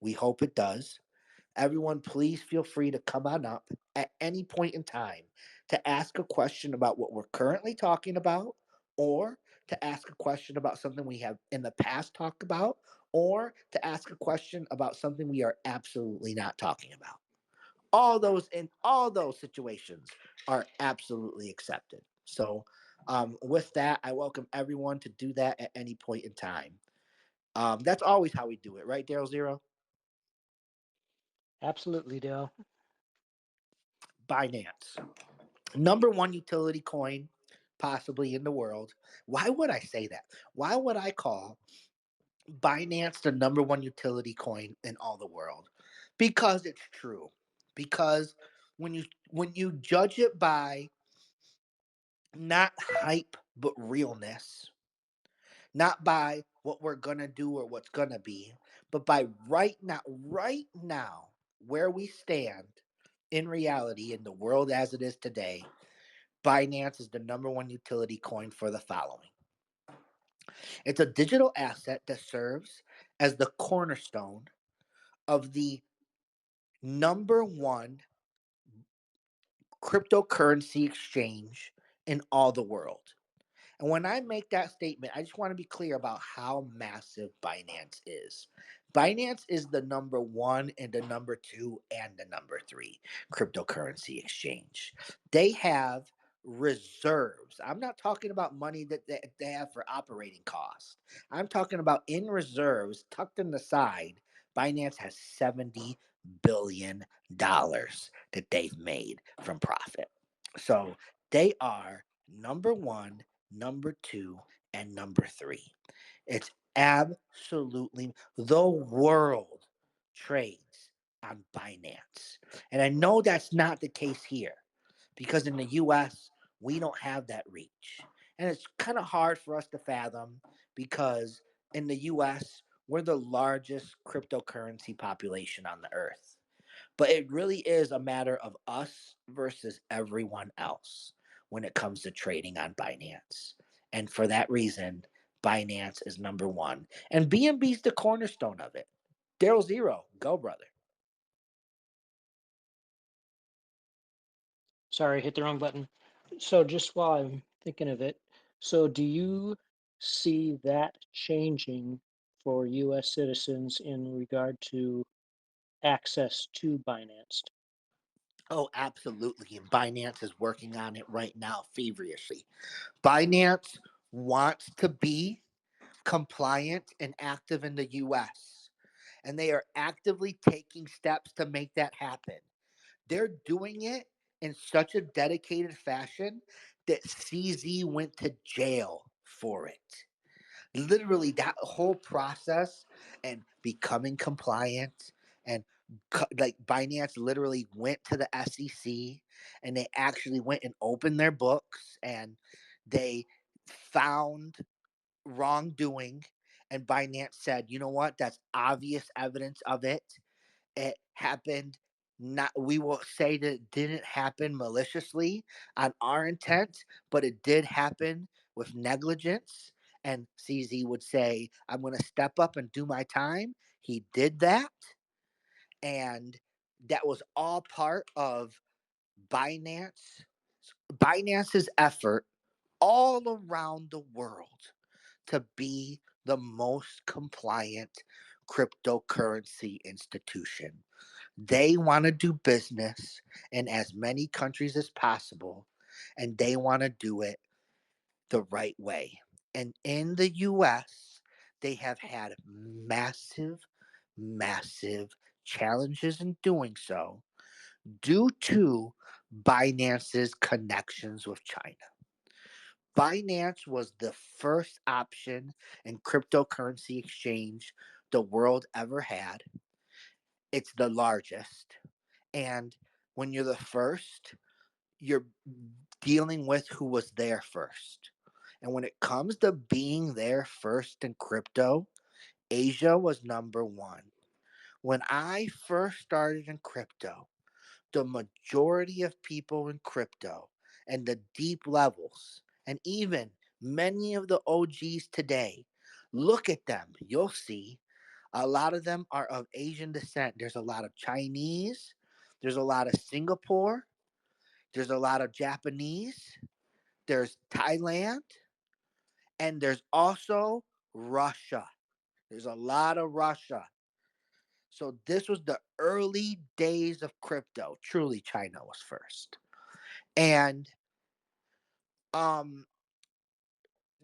We hope it does. Everyone, please feel free to come on up at any point in time to ask a question about what we're currently talking about, or to ask a question about something we have in the past talked about, or to ask a question about something we are absolutely not talking about. All those situations are absolutely accepted. So, with that, I welcome everyone to do that at any point in time. That's always how we do it, right, Daryl Zero? Absolutely, Dale. Binance, number one utility coin possibly in the world. Why would I say that? Why would I call Binance the number one utility coin in all the world? Because it's true. Because when you judge it by not hype but realness, not by what we're gonna do or what's gonna be, but by right now, where we stand in reality in the world as it is today, Binance is the number one utility coin for the following. It's a digital asset that serves as the cornerstone of the number one cryptocurrency exchange in all the world. And when I make that statement, I just want to be clear about how massive Binance is. Binance is the number one and the number two and the number three cryptocurrency exchange. They have reserves. I'm not talking about money that they have for operating costs. I'm talking about in reserves, tucked in the side. Binance has $70 billion that they've made from profit. So they are number one, number two, and number three. It's absolutely the world trades on Binance. And I know that's not the case here because in the US, we don't have that reach. And it's kind of hard for us to fathom because in the US, we're the largest cryptocurrency population on the earth. But it really is a matter of us versus everyone else when it comes to trading on Binance. And for that reason, Binance is number one. And BNB is the cornerstone of it. Daryl Zero, go brother. Sorry, hit the wrong button. So just while I'm thinking of it, so do you see that changing for U.S. citizens in regard to access to Binance? Oh, absolutely. And Binance is working on it right now feverishly. Binance wants to be compliant and active in the US, and they are actively taking steps to make that happen. They're doing it in such a dedicated fashion that CZ went to jail for it. Literally, that whole process and becoming compliant and like Binance literally went to the SEC and they actually went and opened their books and they found wrongdoing. And Binance said, you know what? That's obvious evidence of it. It happened. Not, we will say that it didn't happen maliciously on our intent, but it did happen with negligence. And CZ would say, I'm going to step up and do my time. He did that. And that was all part of Binance, Binance's effort all around the world to be the most compliant cryptocurrency institution. They want to do business in as many countries as possible, and they want to do it the right way. And in the US, they have had massive, massive challenges in doing so due to Binance's connections with China. Binance was the first option and cryptocurrency exchange the world ever had. It's the largest. And when you're the first, you're dealing with who was there first. And when it comes to being there first in crypto, Asia was number one. When I first started in crypto, the majority of people in crypto and the deep levels, and even many of the OGs today, look at them. You'll see a lot of them are of Asian descent. There's a lot of Chinese, there's a lot of Singapore, there's a lot of Japanese, there's Thailand, and there's also Russia. There's a lot of Russia. So this was the early days of crypto. Truly, China was first. And um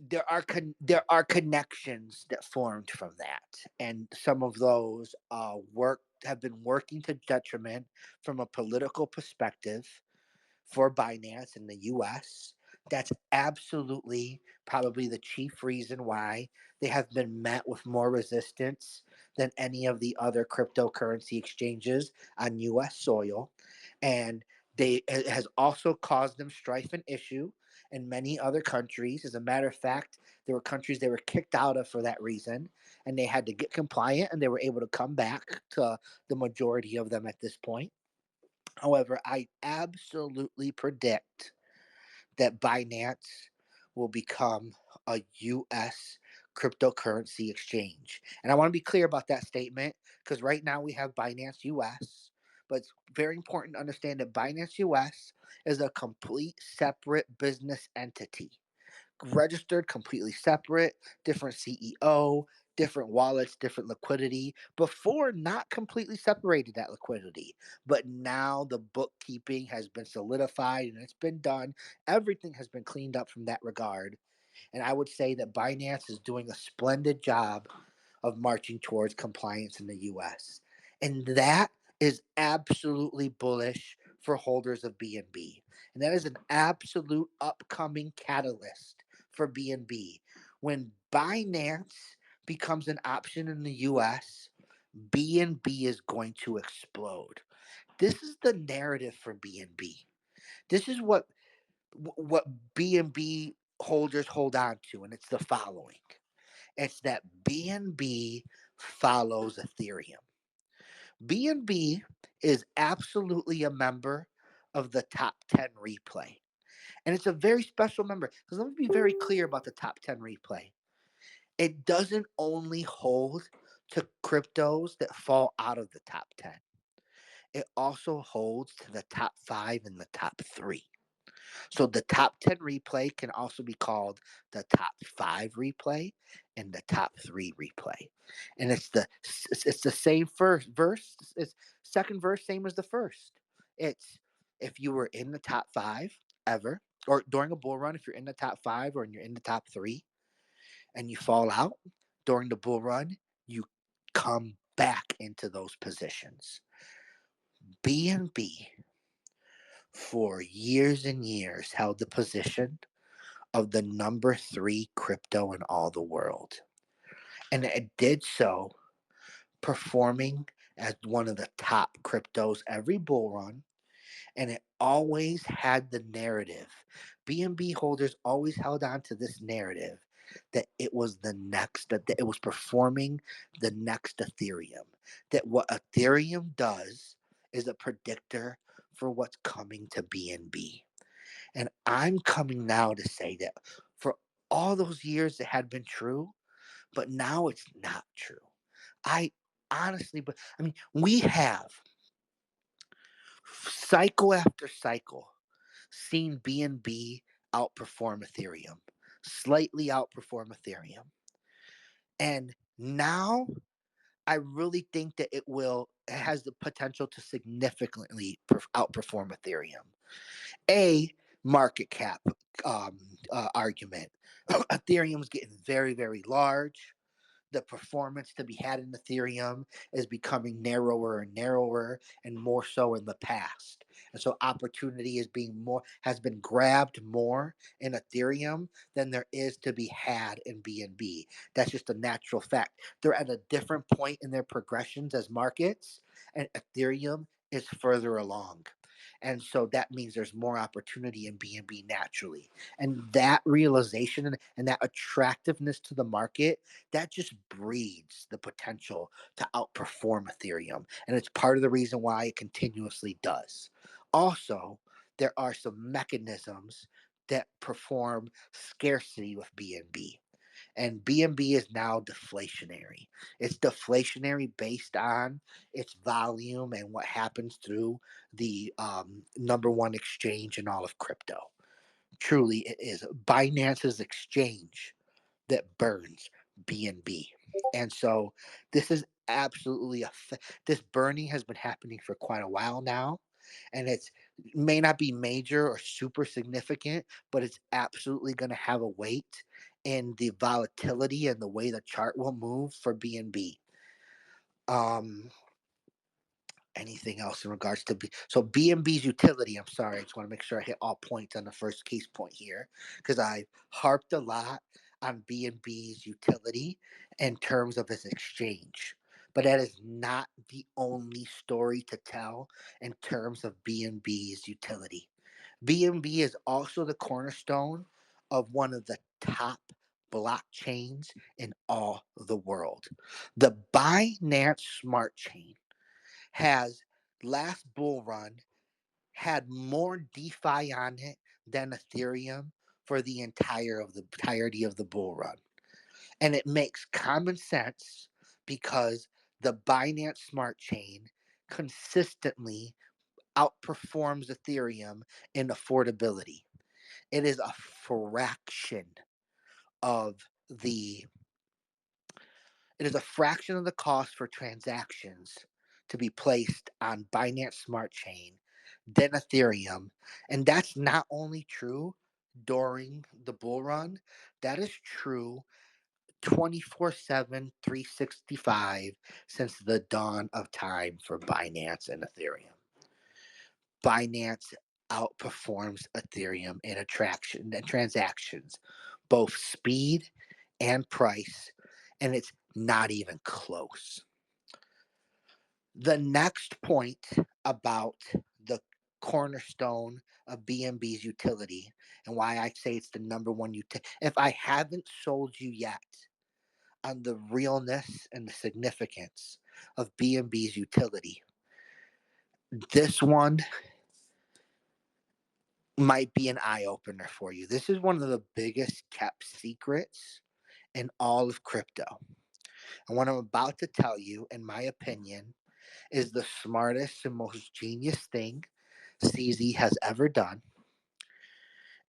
there are connections that formed from that, and some of those work have been working to detriment from a political perspective for Binance in the US. That's absolutely probably the chief reason why they have been met with more resistance than any of the other cryptocurrency exchanges on US soil. And it has also caused them strife and issue in many other countries. As a matter of fact, there were countries they were kicked out of for that reason, and they had to get compliant and they were able to come back to the majority of them at this point. However, I absolutely predict that Binance will become a US cryptocurrency exchange. And I want to be clear about that statement because right now we have Binance US, but it's very important to understand that Binance US is a complete separate business entity, registered completely separate, different CEO, different wallets, different liquidity. Before, not completely separated that liquidity, but now the bookkeeping has been solidified and it's been done. Everything has been cleaned up from that regard. And I would say that Binance is doing a splendid job of marching towards compliance in the US. And that is absolutely bullish for holders of BNB. And that is an absolute upcoming catalyst for BNB. When Binance becomes an option in the US, BNB is going to explode. This is the narrative for BNB. This is what BNB holders hold on to, and it's the following. It's that BNB follows Ethereum. BNB is absolutely a member of the top 10 replay. And it's a very special member. Because let me be very clear about the top 10 replay. It doesn't only hold to cryptos that fall out of the top 10, it also holds to the top 5 and the top 3. So the top 10 replay can also be called the top 5 replay and the top 3 replay. And it's the same first verse, it's second verse same as the first. It's if you were in the top 5 ever or during a bull run, if you're in the top 5 or you're in the top 3 and you fall out during the bull run, you come back into those positions. BNB for years and years held the position of the number three crypto in all the world. And it did so performing as one of the top cryptos every bull run, and it always had the narrative. BNB holders always held on to this narrative that it was the next, that it was performing the next Ethereum. That what Ethereum does is a predictor for what's coming to BNB. And I'm coming now to say that for all those years it had been true, but now it's not true. I honestly, but I mean, we have cycle after cycle seen BNB outperform Ethereum, slightly outperform Ethereum. And now I really think that it has the potential to significantly outperform Ethereum. A market cap argument. Ethereum's getting very, very large. The performance to be had in Ethereum is becoming narrower and narrower and more so in the past. And so opportunity is being more has been grabbed more in Ethereum than there is to be had in BNB. That's just a natural fact. They're at a different point in their progressions as markets, and Ethereum is further along. And so that means there's more opportunity in BNB naturally. And that realization and that attractiveness to the market, that just breeds the potential to outperform Ethereum. And it's part of the reason why it continuously does. Also, there are some mechanisms that perform scarcity with BNB. And BNB is now deflationary. It's deflationary based on its volume and what happens through the number one exchange in all of crypto. Truly, it is Binance's exchange that burns BNB. And so this is absolutely this burning has been happening for quite a while now, and it's may not be major or super significant, but it's absolutely going to have a weight in the volatility and the way the chart will move for BNB. Um, Anything else in regards to so BNB's utility? I'm sorry, I just want to make sure I hit all points on the first case point here because I harped a lot on BNB's utility in terms of its exchange. But that is not the only story to tell in terms of BNB's utility. BNB is also the cornerstone of one of the top blockchains in all the world. The Binance Smart Chain has last bull run had more DeFi on it than Ethereum for the entirety of the bull run. And it makes common sense because the Binance Smart Chain consistently outperforms Ethereum in affordability. It is a fraction of the It is a fraction of the cost for transactions to be placed on Binance Smart Chain than Ethereum. And that's not only true during the bull run, that is true 24/7, 365 since the dawn of time for Binance and Ethereum. Binance outperforms Ethereum in attraction and transactions, both speed and price, and it's not even close. The next point about the cornerstone of BNB's utility and why I say it's the number one utility. If I haven't sold you yet on the realness and the significance of BNB's utility, this one might be an eye opener for you. This is one of the biggest kept secrets in all of crypto. And what I'm about to tell you, in my opinion, is the smartest and most genius thing CZ has ever done.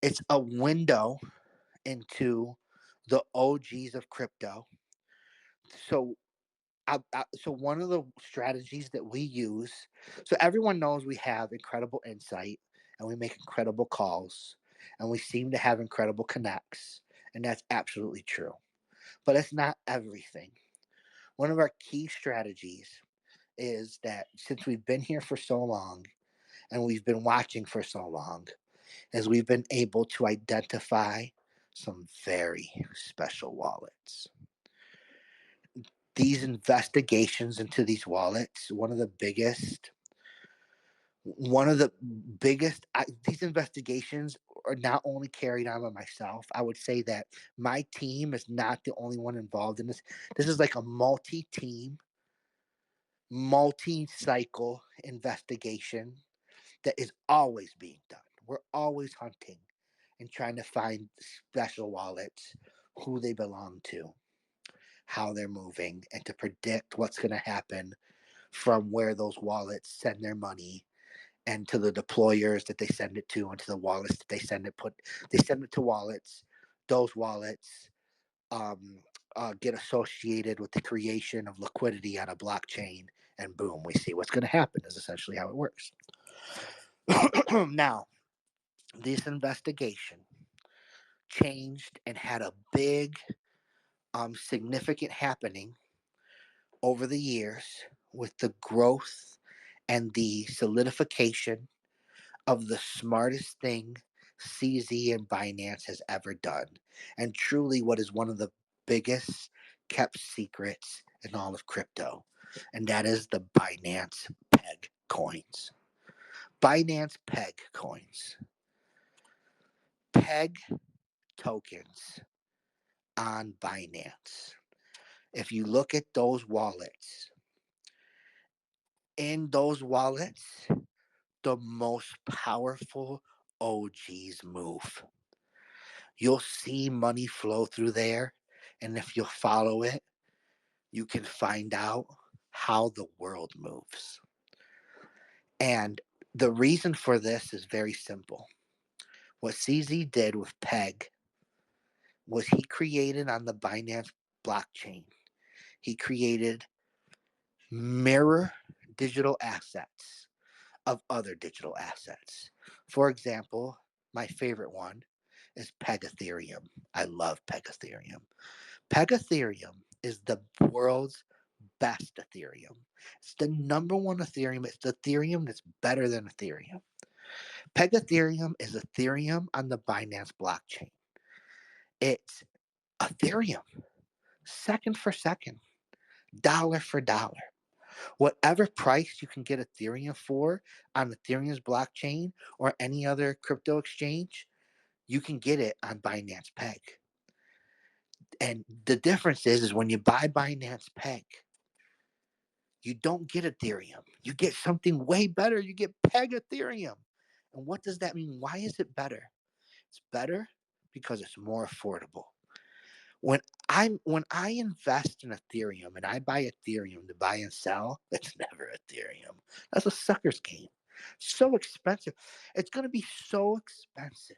It's a window into the OGs of crypto. So, so one of the strategies that we use, so everyone knows we have incredible insight and we make incredible calls and we seem to have incredible connects, and that's absolutely true. But it's not everything. One of our key strategies is that since we've been here for so long and we've been watching for so long is we've been able to identify some very special wallets. These investigations into these wallets, these investigations are not only carried on by myself. I would say that my team is not the only one involved in this. This is like a multi-team, multi-cycle investigation that is always being done. We're always hunting and trying to find special wallets, who they belong to, how they're moving, and to predict what's going to happen from where those wallets send their money and to the deployers that they send it to and to the wallets that they send it to wallets. Those wallets um, get associated with the creation of liquidity on a blockchain, and boom, we see what's going to happen. Is essentially how it works. Now, this investigation changed and had a big, significant happening over the years with the growth and the solidification of the smartest thing CZ and Binance has ever done, and truly what is one of the biggest kept secrets in all of crypto, and that is the Binance Peg coins. Binance Peg coins. Peg tokens on Binance. If you look at those wallets, in those wallets, the most powerful OGs move. You'll see money flow through there, and if you'll follow it, you can find out how the world moves. And the reason for this is very simple. What CZ did with Peg was he created on the Binance blockchain, he created mirror digital assets of other digital assets. For example, my favorite one is Peg Ethereum. I love Peg Ethereum. Peg Ethereum is the world's best Ethereum. It's the number one Ethereum. It's the Ethereum that's better than Ethereum. Peg Ethereum is Ethereum on the Binance blockchain. It's Ethereum, second for second, dollar for dollar. Whatever price you can get Ethereum for on Ethereum's blockchain or any other crypto exchange, you can get it on Binance Peg. And the difference is when you buy Binance Peg, you don't get Ethereum. You get something way better. You get Peg Ethereum. And what does that mean? Why is it better? It's better because it's more affordable. When I invest in Ethereum and I buy Ethereum to buy and sell, that's never Ethereum. That's a sucker's game. So expensive. It's gonna be so expensive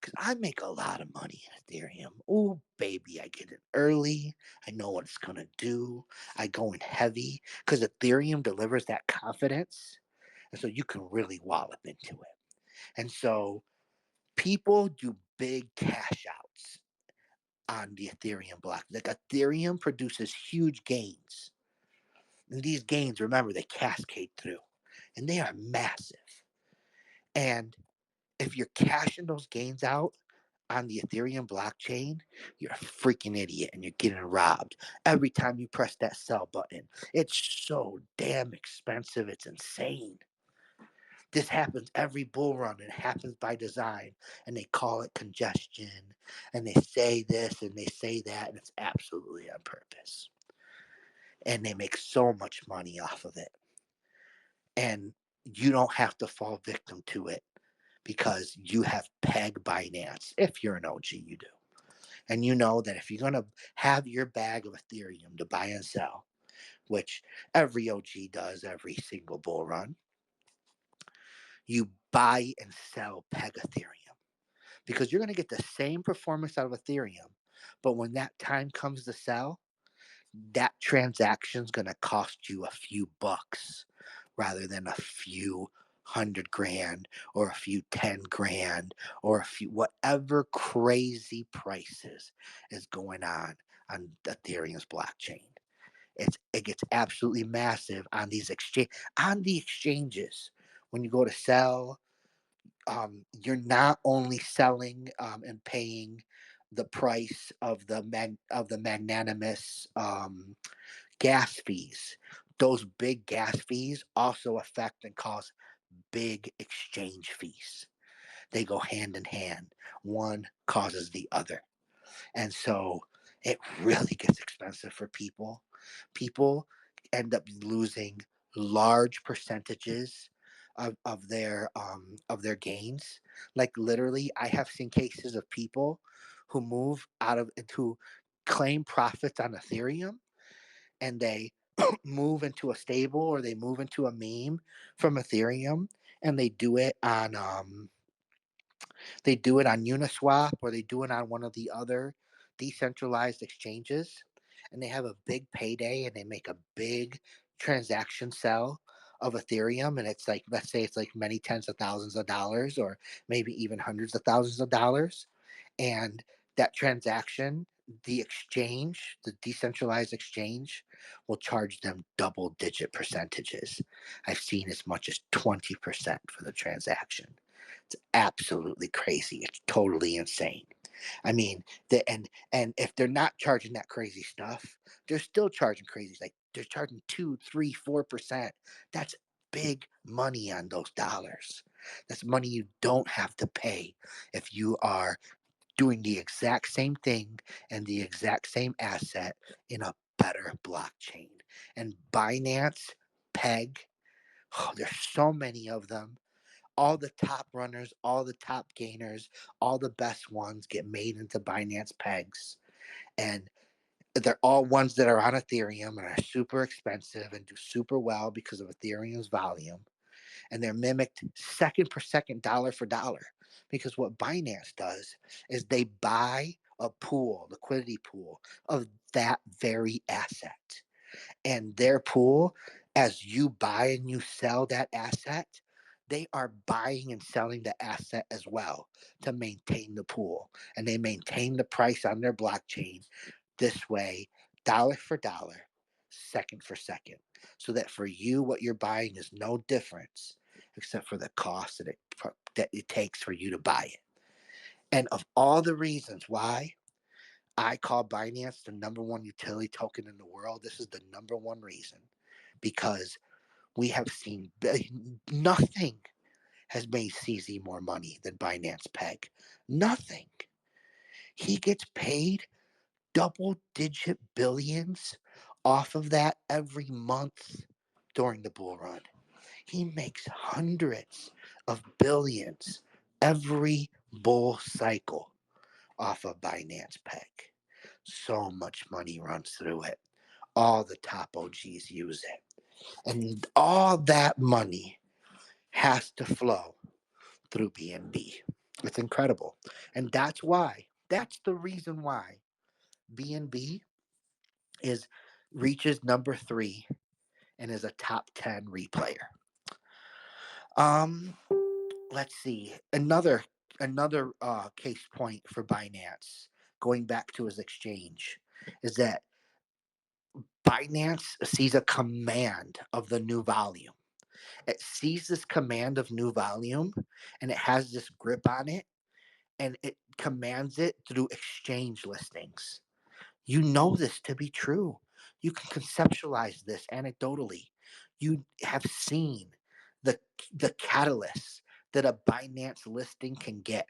because I make a lot of money in Ethereum. Oh baby, I get it early. I know what it's gonna do. I go in heavy because Ethereum delivers that confidence, and so you can really wallop into it. And so people do big cash outs on the Ethereum block. Like Ethereum produces huge gains. And these gains, remember, they cascade through and they are massive. And if you're cashing those gains out on the Ethereum blockchain, you're a freaking idiot and you're getting robbed every time you press that sell button. It's so damn expensive. It's insane. This happens every bull run. It happens by design, and they call it congestion, and they say this and they say that, and it's absolutely on purpose. And they make so much money off of it, and you don't have to fall victim to it because you have Peg Binance. If you're an OG, you do, and you know that if you're gonna have your bag of Ethereum to buy and sell, which every OG does every single bull run, you buy and sell Peg Ethereum because you're going to get the same performance out of Ethereum. But when that time comes to sell, that transaction's going to cost you a few bucks rather than a few 100 grand or a few 10 grand or a few whatever crazy prices is going on Ethereum's blockchain. It gets absolutely massive on the exchanges when you go to sell, you're not only selling and paying the price of the magnanimous gas fees. Those big gas fees also affect and cause big exchange fees. They go hand in hand. One causes the other. And so it really gets expensive for people. People end up losing large percentages of their gains. Like literally, I have seen cases of people who move out of to claim profits on Ethereum, and they move into a stable or they move into a meme from Ethereum, and they do it on Uniswap, or they do it on one of the other decentralized exchanges, and they have a big payday and they make a big transaction sell of Ethereum. And it's like, let's say it's like many tens of thousands of dollars, or maybe even hundreds of thousands of dollars. And that transaction, the exchange, the decentralized exchange, will charge them double digit percentages. I've seen as much as 20% for the transaction. It's absolutely crazy. It's totally insane. I mean, and if they're not charging that crazy stuff, they're still charging crazy. Like they're charging 2, 3, 4%. That's big money on those dollars. That's money you don't have to pay if you are doing the exact same thing and the exact same asset in a better blockchain. And Binance, Peg, oh, there's so many of them. All the top runners, all the top gainers, all the best ones get made into Binance pegs. And they're all ones that are on Ethereum and are super expensive and do super well because of Ethereum's volume. And they're mimicked second per second, dollar for dollar. Because what Binance does is they buy a pool, liquidity pool of that very asset. And their pool, as you buy and you sell that asset, they are buying and selling the asset as well to maintain the pool. And they maintain the price on their blockchain this way, dollar for dollar, second for second. So that for you, what you're buying is no difference except for the cost that it takes for you to buy it. And of all the reasons why I call Binance the number one utility token in the world, this is the number one reason. Because we have seen nothing has made CZ more money than Binance Peg. Nothing. He gets paid double digit billions off of that every month during the bull run. He makes hundreds of billions every bull cycle off of Binance Peg. So much money runs through it. All the top OGs use it. And all that money has to flow through BNB. It's incredible. And that's the reason why BNB is reaches number 3 and is a top 10 replayer. Um let's see. Another case point for Binance, going back to his exchange, is that Binance sees a command of the new volume. It sees this command of new volume, and it has this grip on it, and it commands it through exchange listings. You know this to be true. You can conceptualize this anecdotally. You have seen the the catalyst that a Binance listing can get.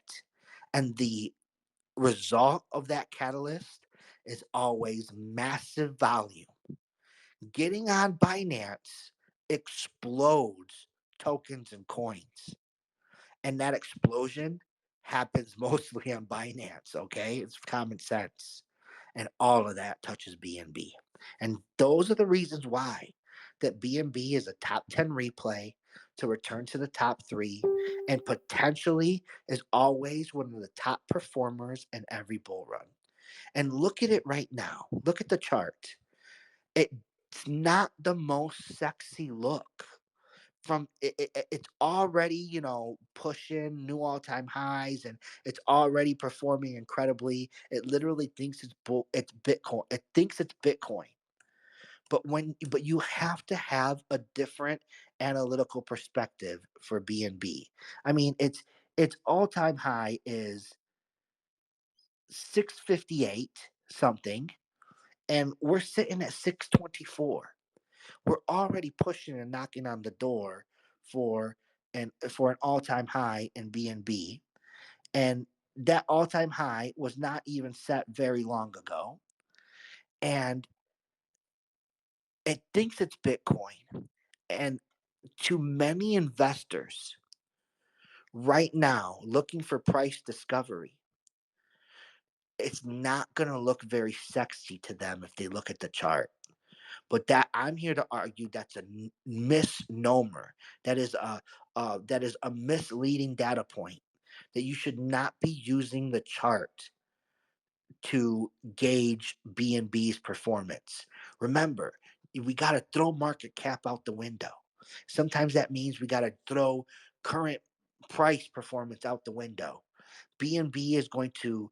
And the result of that catalyst is always massive volume. Getting on Binance explodes tokens and coins. And that explosion happens mostly on Binance, okay? It's common sense. And all of that touches BNB. And those are the reasons why that BNB is a top 10 replay to return to the top 3, and potentially is always one of the top performers in every bull run. And look at it right now. Look at the chart. It's not the most sexy look. It's already, pushing new all-time highs, and it's already performing incredibly. It literally thinks it's Bitcoin. It thinks it's Bitcoin. But you have to have a different analytical perspective for BNB. I mean, its all-time high is 658 something, and we're sitting at 624. We're already pushing and knocking on the door for an all-time high in BNB, and that all-time high was not even set very long ago, and it thinks it's Bitcoin. And to many investors right now looking for price discovery, it's not going to look very sexy to them if they look at the chart. But that I'm here to argue that's a misnomer. That is a misleading data point. That you should not be using the chart to gauge BNB's performance. Remember, we got to throw market cap out the window. Sometimes that means we got to throw current price performance out the window. BNB is going to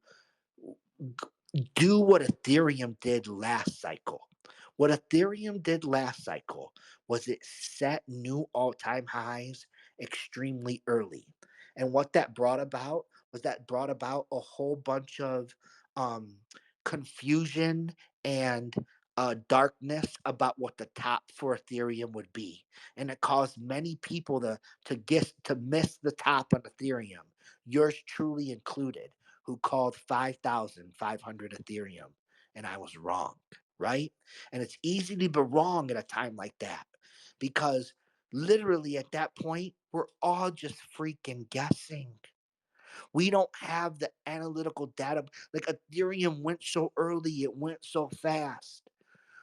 do what Ethereum did last cycle. What Ethereum did last cycle was it set new all time highs extremely early. And what that brought about was that brought about a whole bunch of um, confusion and darkness about what the top for Ethereum would be. And it caused many people to miss the top on Ethereum, yours truly included, who called 5,500 Ethereum, and I was wrong, right? And it's easy to be wrong at a time like that because literally at that point, we're all just freaking guessing. We don't have the analytical data. Like Ethereum went so early, it went so fast.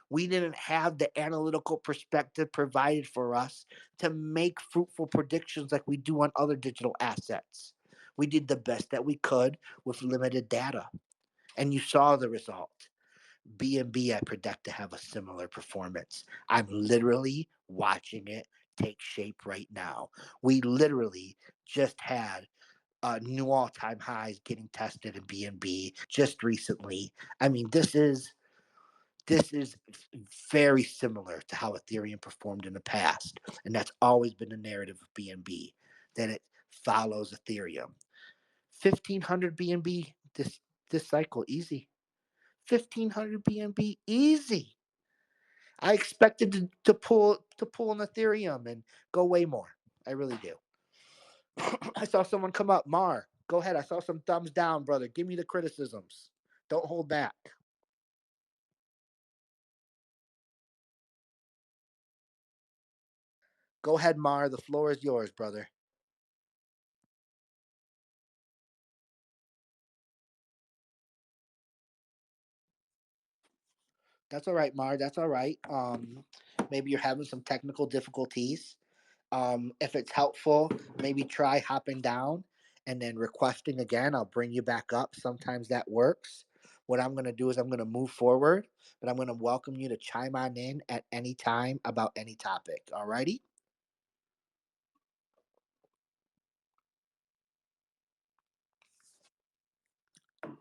We didn't have the analytical perspective provided for us to make fruitful predictions like we do on other digital assets. We did the best that we could with limited data, and you saw the result. BNB, I predict to have a similar performance. I'm literally watching it take shape right now. We literally just had new all-time highs getting tested in BNB just recently. I mean, this is very similar to how Ethereum performed in the past, and that's always been the narrative of BNB, that it follows Ethereum. 1,500 BNB this cycle, easy. 1,500 BNB, easy. I expected to pull an Ethereum and go way more. I really do. I saw someone come up, Mar. Go ahead. I saw some thumbs down, brother. Give me the criticisms. Don't hold back. Go ahead, Mar. The floor is yours, brother. That's all right, Mar. That's all right. Maybe you're having some technical difficulties. If it's helpful, maybe try hopping down and then requesting again. I'll bring you back up. Sometimes that works. What I'm going to do is I'm going to move forward, but I'm going to welcome you to chime on in at any time about any topic. All righty?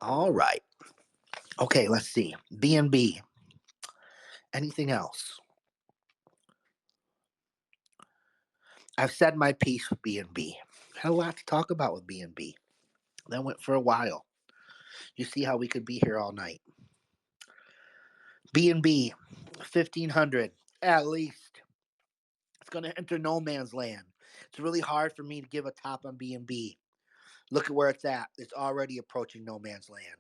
All right. Okay, let's see. BNB. Anything else? I've said my piece with BNB. Had a lot to talk about with BNB. That went for a while. You see how we could be here all night. BNB, 1,500 at least. It's going to enter no man's land. It's really hard for me to give a top on BNB. Look at where it's at. It's already approaching no man's land.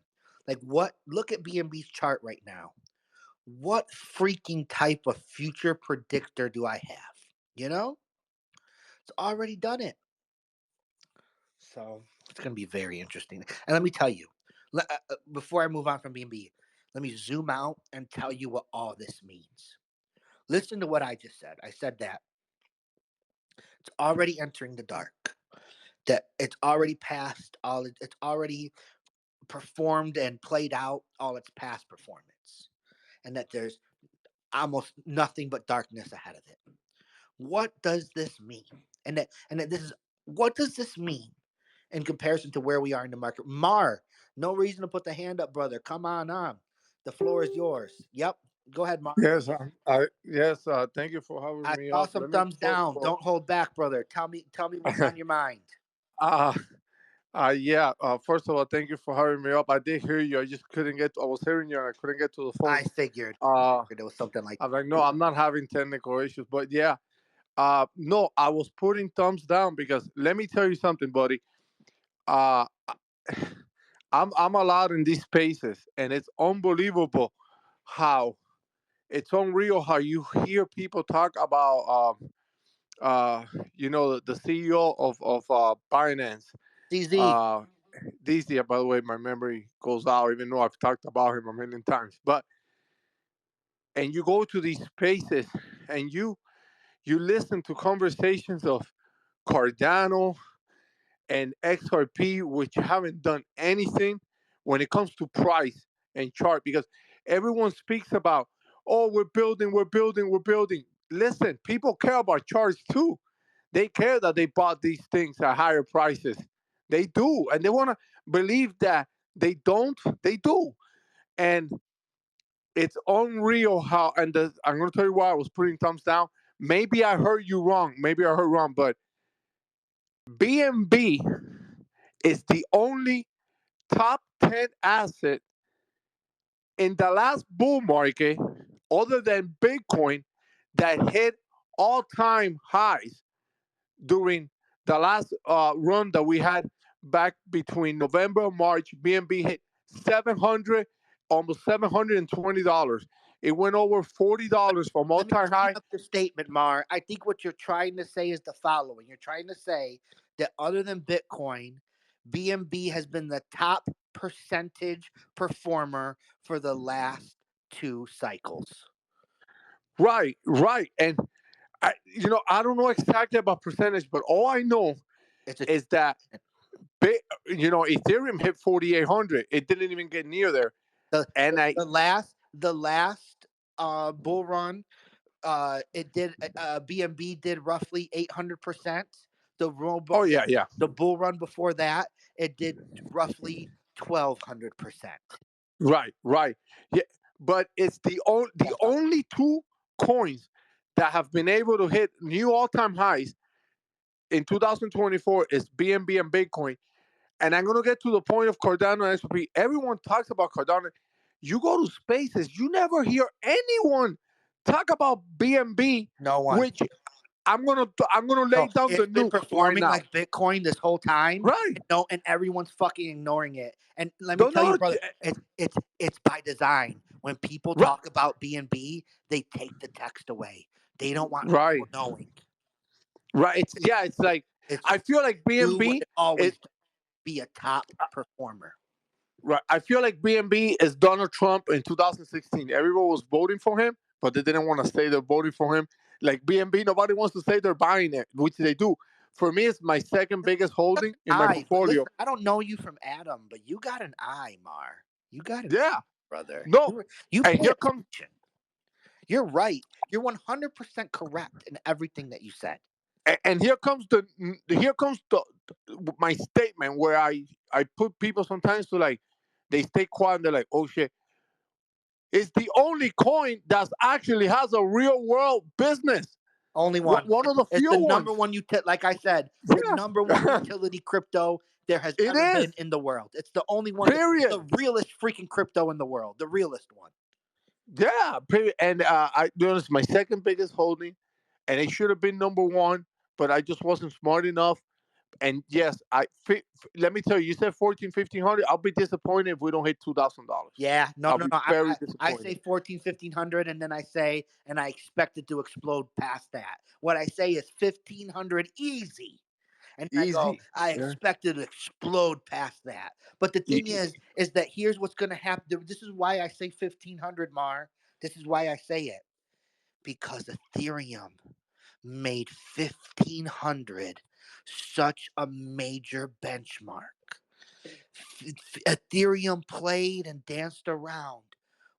Like what? Look at BNB's chart right now. What freaking type of future predictor do I have? You know, it's already done it. So it's going to be very interesting. And let me tell you, before I move on from BNB, let me zoom out and tell you what all this means. Listen to what I just said. I said that it's already entering the dark. That it's already past all. It's already performed and played out all its past performance, and that there's almost nothing but darkness ahead of it. What does this mean? And that this is what does this mean in comparison to where we are in the market? Mar, no reason to put the hand up, brother. Come on. The floor is yours. Yep. Go ahead, Mark. Yes, yes. Thank you for having I me saw up. some Let me thumbs first down. of all, Don't hold back, brother. Tell me what's on your mind. uh, yeah. First of all, thank you for having me up. I did hear you. I just couldn't get. I was hearing you, and I couldn't get to the phone. I figured Uh, there was something like I'm like, no, I'm not having technical issues, but yeah. No, I was putting thumbs down because let me tell you something, buddy. Uh, I'm allowed in these spaces, and it's unbelievable how it's unreal how you hear people talk about the CEO of Binance. CZ. Uh, this year, by the way, my memory goes out, even though I've talked about him a million times. But and you go to these spaces and you listen to conversations of Cardano and XRP, which haven't done anything when it comes to price and chart, because everyone speaks about, oh, we're building, we're building, we're building. Listen, people care about charts too. They care that they bought these things at higher prices. They do. And they want to believe that they don't. They do. And it's unreal how, I'm going to tell you why I was putting thumbs down. Maybe I heard you wrong. Maybe I heard wrong, but BNB is the only top 10 asset in the last bull market, other than Bitcoin, that hit all time highs during the last run that we had back between November and March. BNB hit 700, almost $720. It went over $40 from all Let me time clean high. up your statement, Mar. I think what you're trying to say is the following. You're trying to say that other than Bitcoin, BNB has been the top percentage performer for the last two cycles. Right, right. And I don't know exactly about percentage, but all I know It's a is that Ethereum hit 4,800. It didn't even get near there. the And the last bull run. It did. BNB did roughly 800%. The oh robo, yeah, yeah, the bull run before that, it did roughly 1,200%. right, right. Yeah, but it's the That's up. only two coins that have been able to hit new all-time highs in 2024 is BNB and Bitcoin. And I'm gonna get to the point of Cardano and XP. Everyone talks about Cardano. You go to spaces, you never hear anyone talk about BNB, No one. which I'm gonna lay No, down the it's been nukes right performing now. like Bitcoin this whole time. Right. No, and everyone's fucking ignoring it. And let me Don't tell you, know. brother, it's by design. When people Right. talk about BNB, they take the text away. They don't want Right. people knowing. Right. It's like It's I feel like do what BNB it always is does, be a top performer. right. I feel like BNB is Donald Trump in 2016. Everyone was voting for him, but they didn't want to say they're voting for him. Like BNB, nobody wants to say they're buying it, which they do. For me, it's my second biggest holding in my Eye, but listen, portfolio. I don't know you from Adam, but you got an eye, Mar. You got an eye, Yeah. brother. No. You And pay here comes attention. You're right. You're 100% correct in everything that you said. and here comes the my statement where I put people sometimes to like they stay quiet and they're like, oh shit. It's the only coin that actually has a real world business. Only one. One of the It's few the number ones. one like I said, the number one Yeah. utility crypto there has It ever been is. in the world. It's the only one, Period. the realest freaking crypto in the world, the realest one. Yeah. Period. And I be honest, my second biggest holding, and it should have been number one, but I just wasn't smart enough. And yes, let me tell you, you said 14, 1500. I'll be disappointed if we don't hit $2,000. Yeah, no, I'll no, be no. very I say disappointed. 14, 1500, and then I say, and I expect it to explode past that. What I say is 1500 easy. And then I go, Easy. I Yeah. expect it to explode past that. But the thing E- is that here's what's going to happen. This is why I say 1500, Mar. This is why I say it. Because Ethereum made 1500 such a major benchmark. Ethereum played and danced around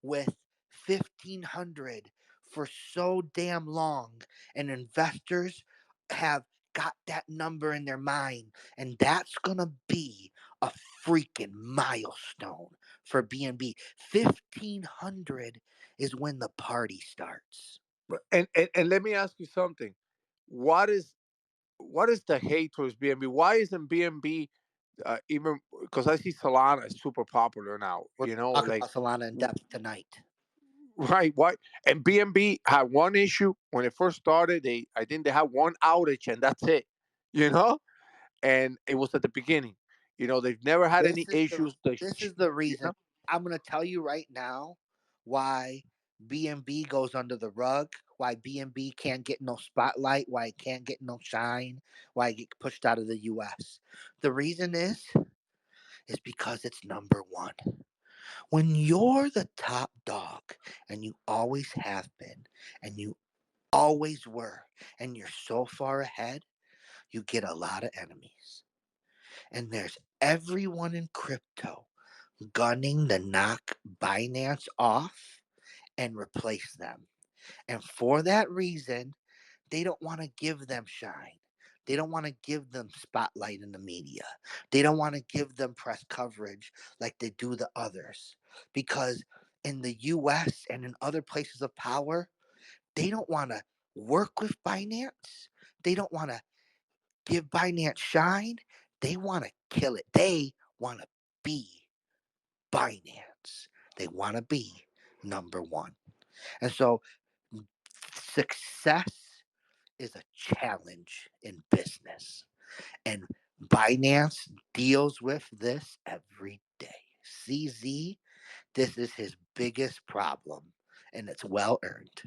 with 1500 for so damn long, and investors have got that number in their mind, and that's gonna be a freaking milestone for BNB. 1,500 is when the party starts. And let me ask you something. What is the hate towards BNB? Why isn't BNB even, because I see Solana is super popular now, We're talking like about Solana in depth tonight. right, why? And BNB had one issue when it first started. I think they had one outage and that's it, you know, and it was at the beginning. They've never had This any is the issues. this is the You reason. know, I'm gonna tell you right now why BNB goes under the rug, why BNB can't get no spotlight, why it can't get no shine, why it get pushed out of the US. The reason is because it's number one. When you're the top dog and you always have been and you always were and you're so far ahead, you get a lot of enemies. And there's everyone in crypto gunning to knock Binance off and replace them. And for that reason, they don't want to give them shine. They don't want to give them spotlight in the media. They don't want to give them press coverage like they do the others. Because in the US and in other places of power, they don't want to work with Binance. They don't want to give Binance shine. They want to kill it. They want to be Binance. They want to be number one. And so success is a challenge in business. And Binance deals with this every day. CZ, this is his biggest problem, and it's well earned.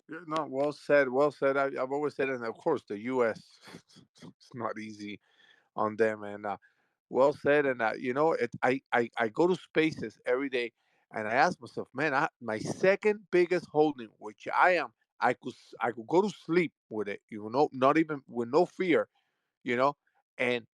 yeah, no, well said, well said. I've always said, and of course, the U.S. it's not easy on them, and well said. And I go to Spaces every day, and I ask myself, man, my second biggest holding, which I could go to sleep with it, not even with no fear, you know, and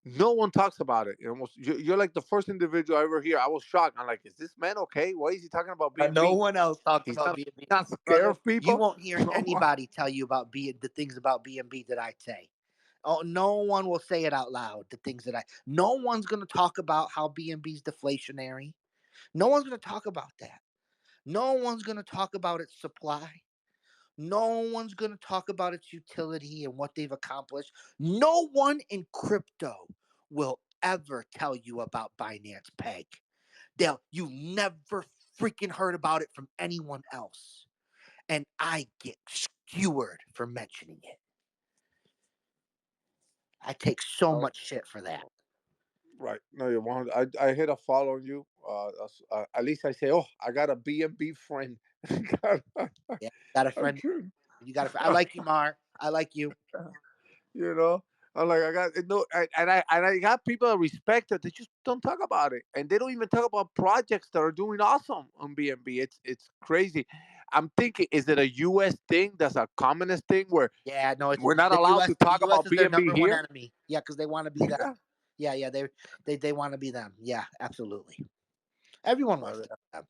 no one talks about it. You're like the first individual I ever hear. I was shocked. I'm like, is this man okay? Why is he talking about No BNB? one else talks He's about not BNB. not scared Brother, of you people. won't hear anybody tell you about the things about BNB that I say. Oh, no one will say it out loud. The things that I. No one's going to talk about how BNB is deflationary. No one's going to talk about that. No one's going to talk about its supply. No one's going to talk about its utility and what they've accomplished. No one in crypto will ever tell you about Binance Peg. You never freaking heard about it from anyone else. And I get skewered for mentioning it. I take so Oh, much shit for that. right. No, you're 100. I hit a follow on you. At least I say, oh, I got a BNB friend. Yeah, got a I'm friend. kidding. You got a friend. I like you, Mar. I like you. you know, I'm like, I got no, and I got people that respect it. They just don't talk about it, and they don't even talk about projects that are doing awesome on BNB. It's crazy. I'm thinking, is it a U.S. thing? That's a communist thing where Yeah, no, it's we're not the allowed U.S. to The talk U.S. about is their BNB number one here? enemy. Yeah, because they want to be them. Yeah, yeah, they want to be them. Yeah, absolutely. Everyone wants to Yeah. be them.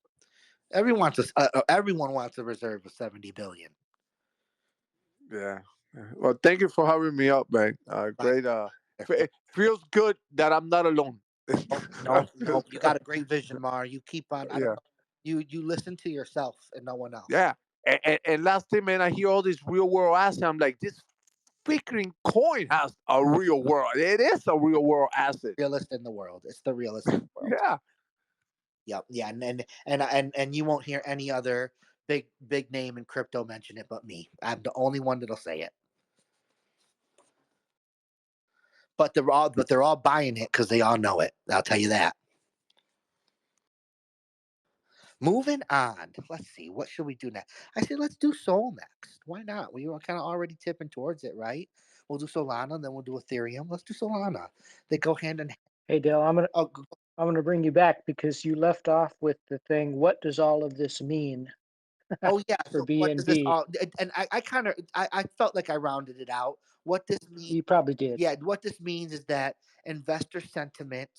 Everyone wants a reserve of 70 billion. Yeah. Well, thank you for having me up, man. My Great. pleasure. It feels good that I'm not alone. Nope, nope, Feels nope. You got good. a great vision, Mar. You keep on. I don't Yeah. know. You listen to yourself and no one else. Yeah. And last thing, man, I hear all this real world asset. I'm like, this freaking coin has a real world. It is a real world asset. Realist in the world. It's the realist in the world. Yeah. Yep. Yeah. And you won't hear any other big name in crypto mention it but me. I'm the only one that'll say it. But they're all buying it because they all know it. I'll tell you that. Moving on. Let's see. What should we do next? I said let's do Soul next. Why not? We were kind of already tipping towards it, right? We'll do Solana, then we'll do Ethereum. Let's do Solana. They go hand in hand. Hey Dale, Oh, I'm gonna bring you back because you left off with the thing. What does all of this mean oh yeah. for So what does this BNB? all? And I kind of I felt like I rounded it out. What this means? You probably did. Yeah. What this means is that investor sentiment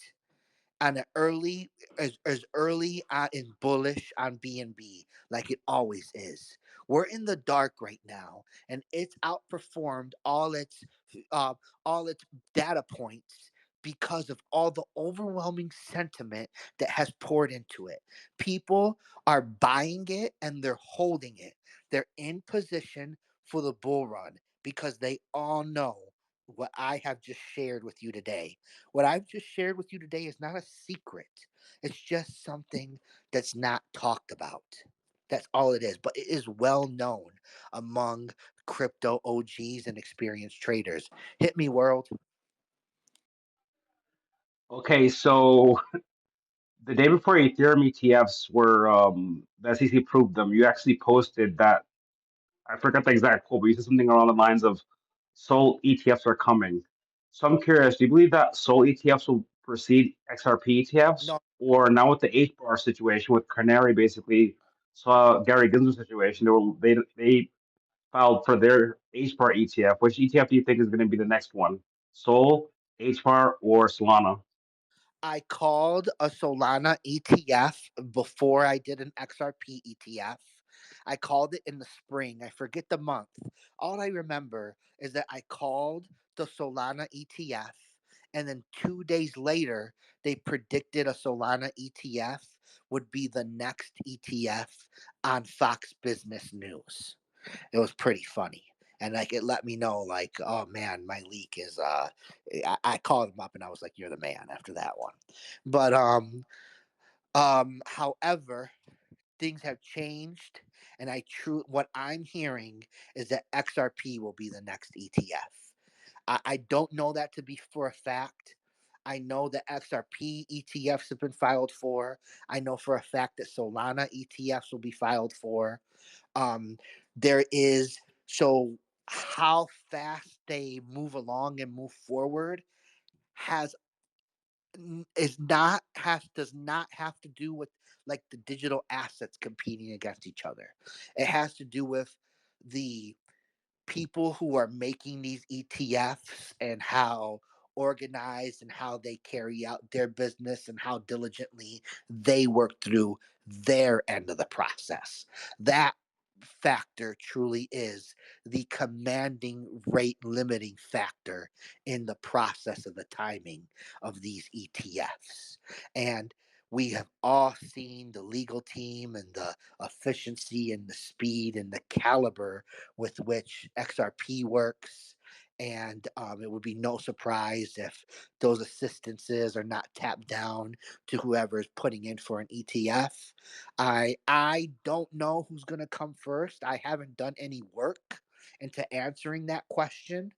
on an early as early and bullish on BNB like it always is. We're in the dark right now, and it's outperformed uh, all its data points because of all the overwhelming sentiment that has poured into it. People are buying it and they're holding it. They're in position for the bull run because they all know what I have just shared with you today. What I've just shared with you today is not a secret. It's just something that's not talked about. That's all it is. But it is well known among crypto OGs and experienced traders. Hit me, world. Okay, so the day before Ethereum ETFs were the SEC approved them, you actually posted that I forgot the exact quote, but you said something along the lines of Sol ETFs are coming. So I'm curious, do you believe that Sol ETFs will precede XRP ETFs? No, Or now with the H bar situation with Canary basically saw Gary Gensler's situation, they filed for their H bar ETF. Which ETF do you think is going to be the next one? Sol, H bar, or Solana? I called a Solana ETF before I did an XRP ETF. I called it in the spring. I forget the month. All I remember is that I called the Solana ETF, and then 2 days later, they predicted a Solana ETF would be the next ETF on Fox Business News. It was pretty funny. And like it let me know, like, oh man, my leak is I called him up and I was like, you're the man after that one. But however, things have changed, and what I'm hearing is that XRP will be the next ETF. I don't know that to be for a fact. I know that XRP ETFs have been filed for. I know for a fact that Solana ETFs will be filed for. Um, there is so how fast they move along and move forward has is not has does not have to do with like the digital assets competing against each other. It has to do with the people who are making these ETFs and how organized and how they carry out their business and how diligently they work through their end of the process. That factor truly is the commanding rate limiting factor in the process of the timing of these ETFs. And we have all seen the legal team and the efficiency and the speed and the caliber with which XRP works. And it would be no surprise if those assistances are not tapped down to whoever is putting in for an ETF. I don't know who's going to come first. I haven't done any work into answering that question.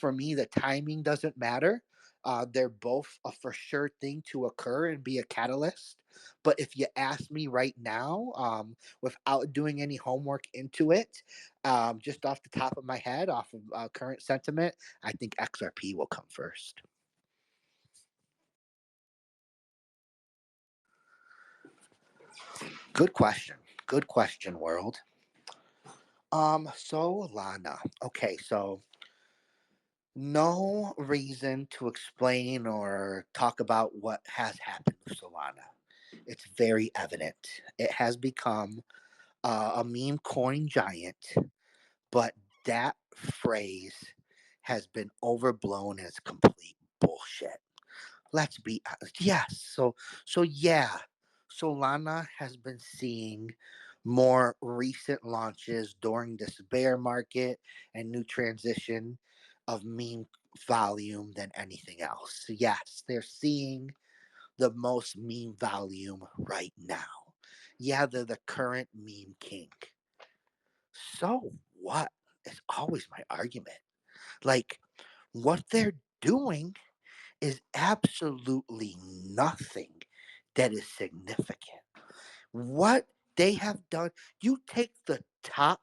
For me, the timing doesn't matter. They're both a for sure thing to occur and be a catalyst. But if you ask me right now, without doing any homework into it, just off the top of my head, off of current sentiment, I think XRP will come first. Good question. Good question, world. So Lana. Okay, so no reason to explain or talk about what has happened with Solana. It's very evident. It has become a meme coin giant, but that phrase has been overblown as complete bullshit. Let's be honest. Yes. So yeah, Solana has been seeing more recent launches during this bear market and new transition of meme volume than anything else. Yes, they're seeing the most meme volume right now. Yeah, they're the current meme king. So what is always my argument. Like what they're doing is absolutely nothing that is significant. What they have done, you take the top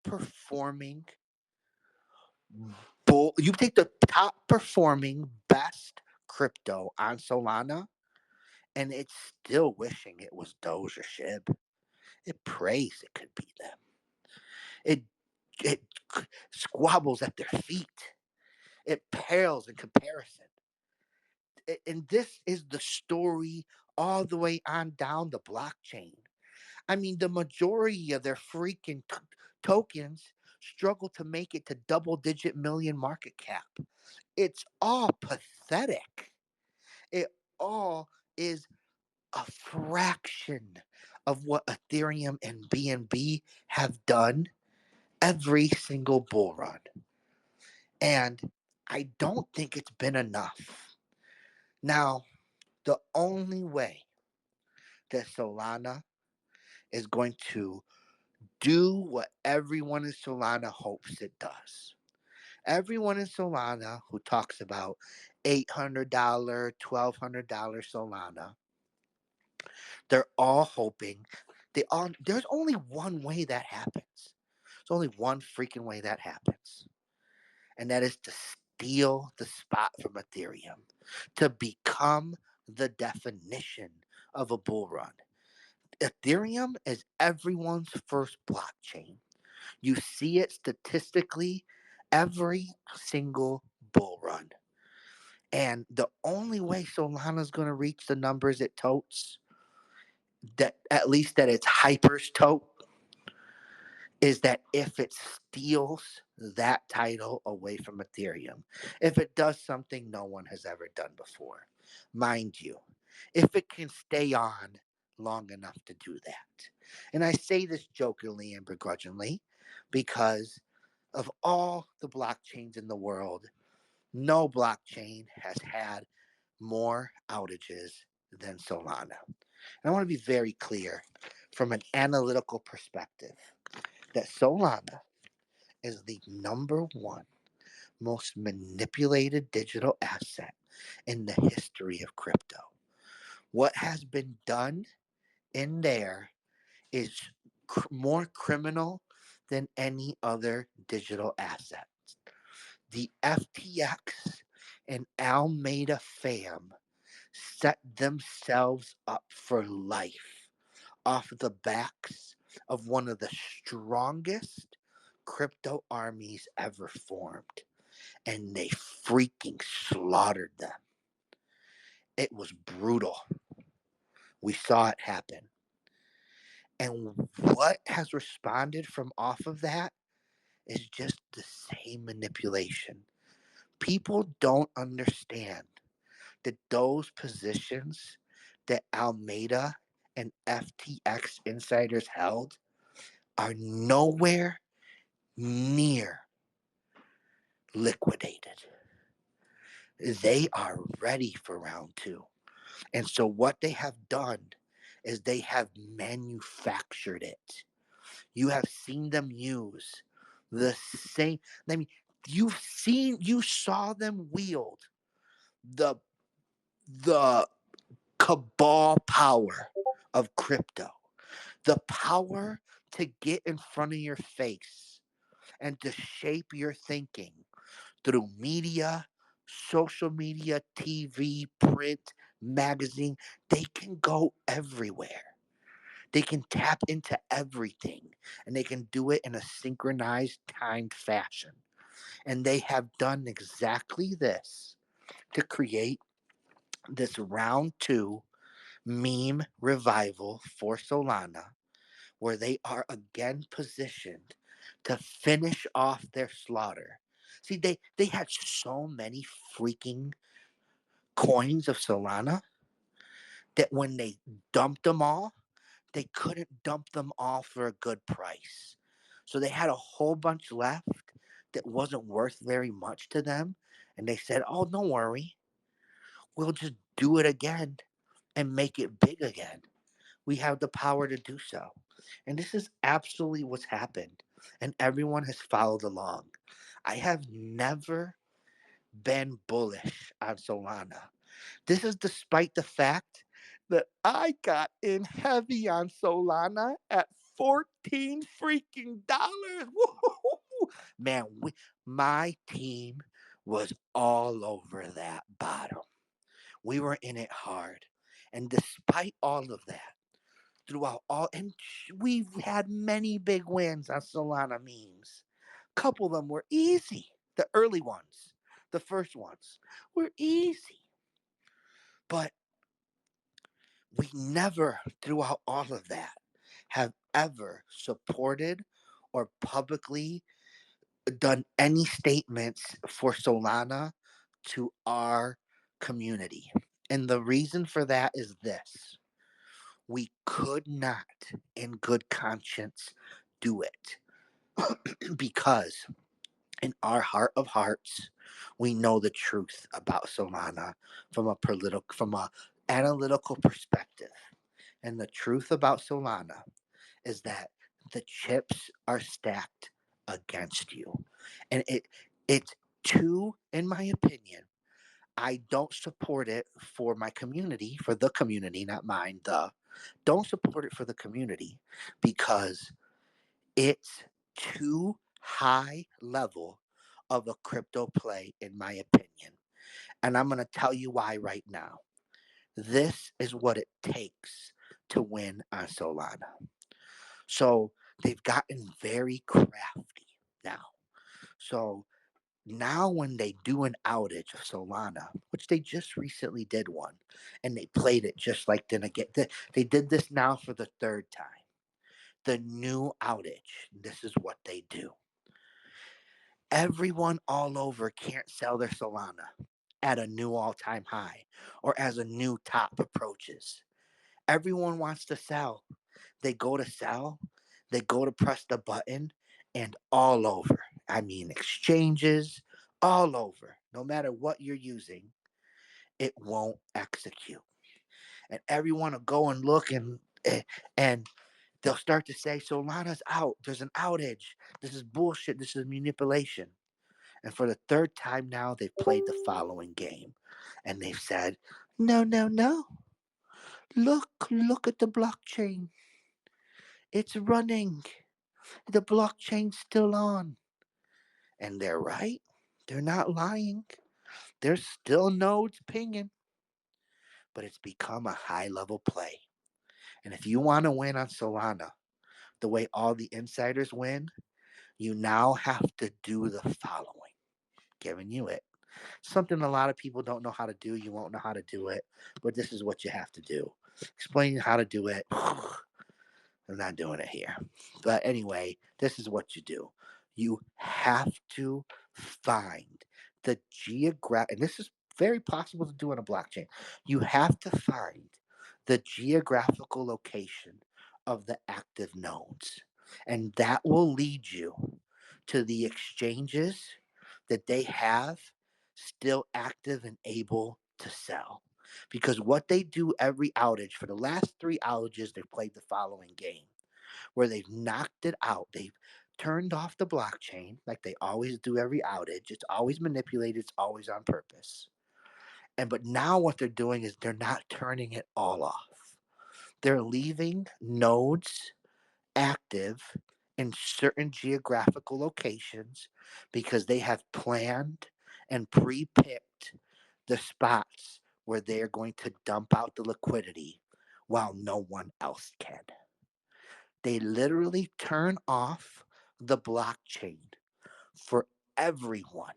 performing you take the top performing best crypto on Solana, and it's still wishing it was Doge or Shib. It prays it could be them. It it squabbles at their feet. It pales in comparison. And this is the story all the way on down the blockchain. I mean, the majority of their freaking tokens struggle to make it to double digit million market cap. It's all pathetic. It all is a fraction of what Ethereum and BNB have done every single bull run. And I don't think it's been enough. Now, the only way that Solana is going to do what everyone in Solana hopes it does. Everyone in Solana who talks about $800, $1,200 Solana, they're all hoping there's only one way that happens. There's only one freaking way that happens. And that is to steal the spot from Ethereum, to become the definition of a bull run. Ethereum is everyone's first blockchain. You see it statistically every single bull run. And the only way Solana's going to reach the numbers it totes, that at least that its hypers tote, is that if it steals that title away from Ethereum, if it does something no one has ever done before, mind you, if it can stay on long enough to do that. And I say this jokingly and begrudgingly because of all the blockchains in the world, no blockchain has had more outages than Solana. And I want to be very clear from an analytical perspective that Solana is the number one most manipulated digital asset in the history of crypto. What has been done in there is more criminal than any other digital asset. The FTX and Almeida fam set themselves up for life off the backs of one of the strongest crypto armies ever formed. And they freaking slaughtered them. It was brutal. We saw it happen. And what has responded from off of that is just the same manipulation. People don't understand that those positions that Almeida and FTX insiders held are nowhere near liquidated. They are ready for round two. And so what they have done is they have manufactured it. You have seen them use the same. I mean, you saw them wield the the cabal power of crypto, the power to get in front of your face and to shape your thinking through media, social media, TV, print, magazine. They can go everywhere. They can tap into everything and they can do it in a synchronized, timed fashion. And they have done exactly this to create this round two meme revival for Solana, where they are again positioned to finish off their slaughter. See, they had so many freaking coins of Solana that when they dumped them all, they couldn't dump them all for a good price. So they had a whole bunch left that wasn't worth very much to them. And they said, oh, don't worry. We'll just do it again and make it big again. We have the power to do so. And this is absolutely what's happened. And everyone has followed along. I have never been bullish on Solana. This is despite the fact that I got in heavy on Solana at 14 freaking dollars. Man, my team was all over that bottom. We were in it hard. And despite all of that, throughout all, and we've had many big wins on Solana memes. A couple of them were easy. The early ones, the first ones, were easy. But we never, throughout all of that, have ever supported or publicly done any statements for Solana to our community. And the reason for that is this: we could not, in good conscience, do it because in our heart of hearts, we know the truth about Solana from a analytical perspective. And the truth about Solana is that the chips are stacked against you. And it's too, in my opinion, I don't support it for my community, for the community, not mine, don't support it for the community because it's too high level of a crypto play, in my opinion. And I'm going to tell you why right now. This is what it takes to win on Solana. So they've gotten very crafty now. So now when they do an outage of Solana, which they just recently did one, and they played it just like then again, they did this now for the third time. The new outage, this is what they do. Everyone all over can't sell their Solana at a new all-time high or as a new top approaches. Everyone wants to sell. They go to sell, they go to press the button, and all over. I mean, exchanges, all over. No matter what you're using, it won't execute. And everyone will go and look and they'll start to say, Solana's out. There's an outage. This is bullshit. This is manipulation. And for the third time now, they've played the following game. And they've said, no, no, no. Look at the blockchain. It's running. The blockchain's still on. And they're right. They're not lying. There's still nodes pinging. But it's become a high level play. And if you want to win on Solana, the way all the insiders win, you now have to do the following. Giving you it. Something a lot of people don't know how to do. You won't know how to do it, but this is what you have to do. Explaining how to do it. I'm not doing it here. But anyway, this is what you do. You have to find the geographic, and this is very possible to do on a blockchain. You have to find the geographical location of the active nodes, and that will lead you to the exchanges that they have still active and able to sell. Because what they do every outage, for the last three outages, they've played the following game where they've knocked it out. They've turned off the blockchain like they always do every outage. It's always manipulated, it's always on purpose. And but now what they're doing is they're not turning it all off. They're leaving nodes active in certain geographical locations because they have planned and pre-picked the spots where they're going to dump out the liquidity while no one else can. They literally turn off the blockchain for everyone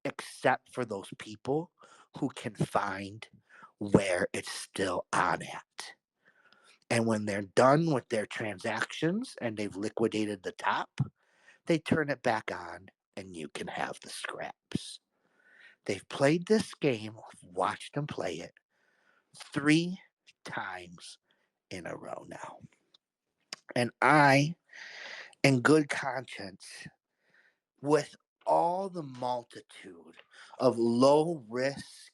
except for those people who can find where it's still on at. And when they're done with their transactions and they've liquidated the top, they turn it back on and you can have the scraps. They've played this game, watched them play it three times in a row now. And I, in good conscience, with all the multitude of low risk,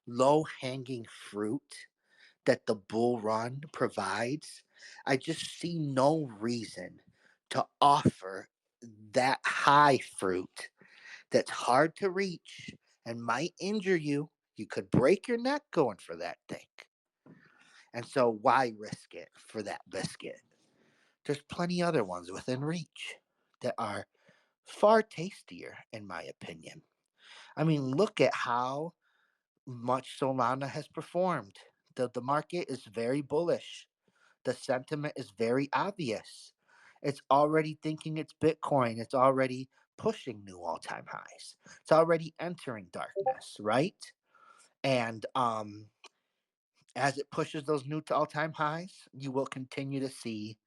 low hanging fruit that the bull run provides, I just see no reason to offer that high fruit that's hard to reach and might injure you. You could break your neck going for that thing. And so, why risk it for that biscuit? There's plenty other ones within reach that are far tastier, in my opinion. I mean, look at how much Solana has performed. The market is very bullish. The sentiment is very obvious. It's already thinking it's Bitcoin. It's already pushing new all-time highs. It's already entering darkness, right? And as it pushes those new to all-time highs, you will continue to see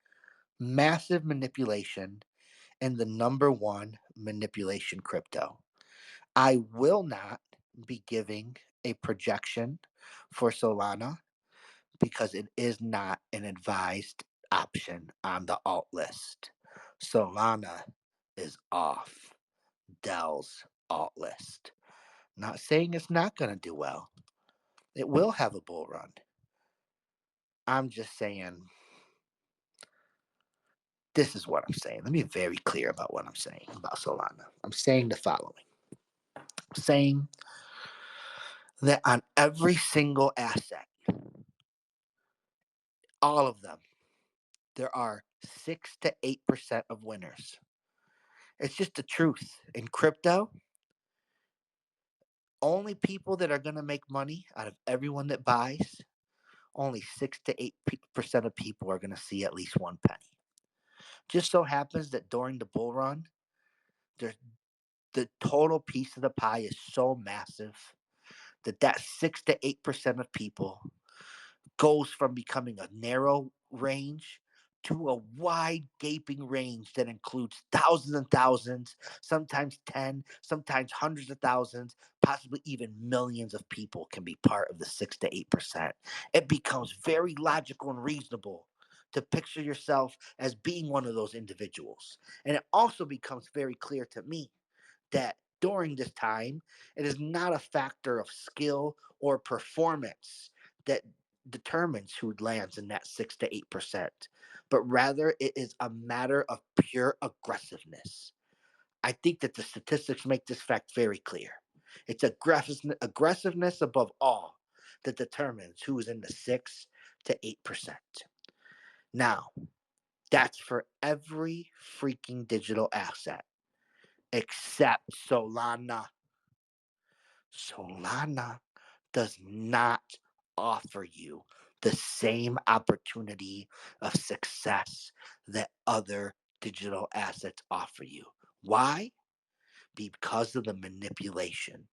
massive manipulation in the number one manipulation crypto. I will not be giving a projection for Solana because it is not an advised option on the alt list. Solana is off Dell's alt list. Not saying it's not going to do well. It will have a bull run. I'm just saying this is what I'm saying. Let me be very clear about what I'm saying about Solana. I'm saying the following. I'm saying that on every single asset, all of them, there are 6 to 8% of winners. It's just the truth. In crypto, only people that are going to make money out of everyone that buys, only 6 to 8% of people are going to see at least one penny. Just so happens that during the bull run, there's the total piece of the pie is so massive that 6 to 8% of people goes from becoming a narrow range to a wide gaping range that includes thousands and thousands, sometimes 10, sometimes hundreds of thousands, possibly even millions of people can be part of the 6 to 8%. It becomes very logical and reasonable to picture yourself as being one of those individuals. And it also becomes very clear to me that during this time, it is not a factor of skill or performance that determines who lands in that 6 to 8%, but rather it is a matter of pure aggressiveness. I think that the statistics make this fact very clear. It's aggressiveness above all that determines who is in the 6 to 8%. Now, that's for every freaking digital asset except Solana. Solana does not offer you the same opportunity of success that other digital assets offer you. Why? Because of the manipulation.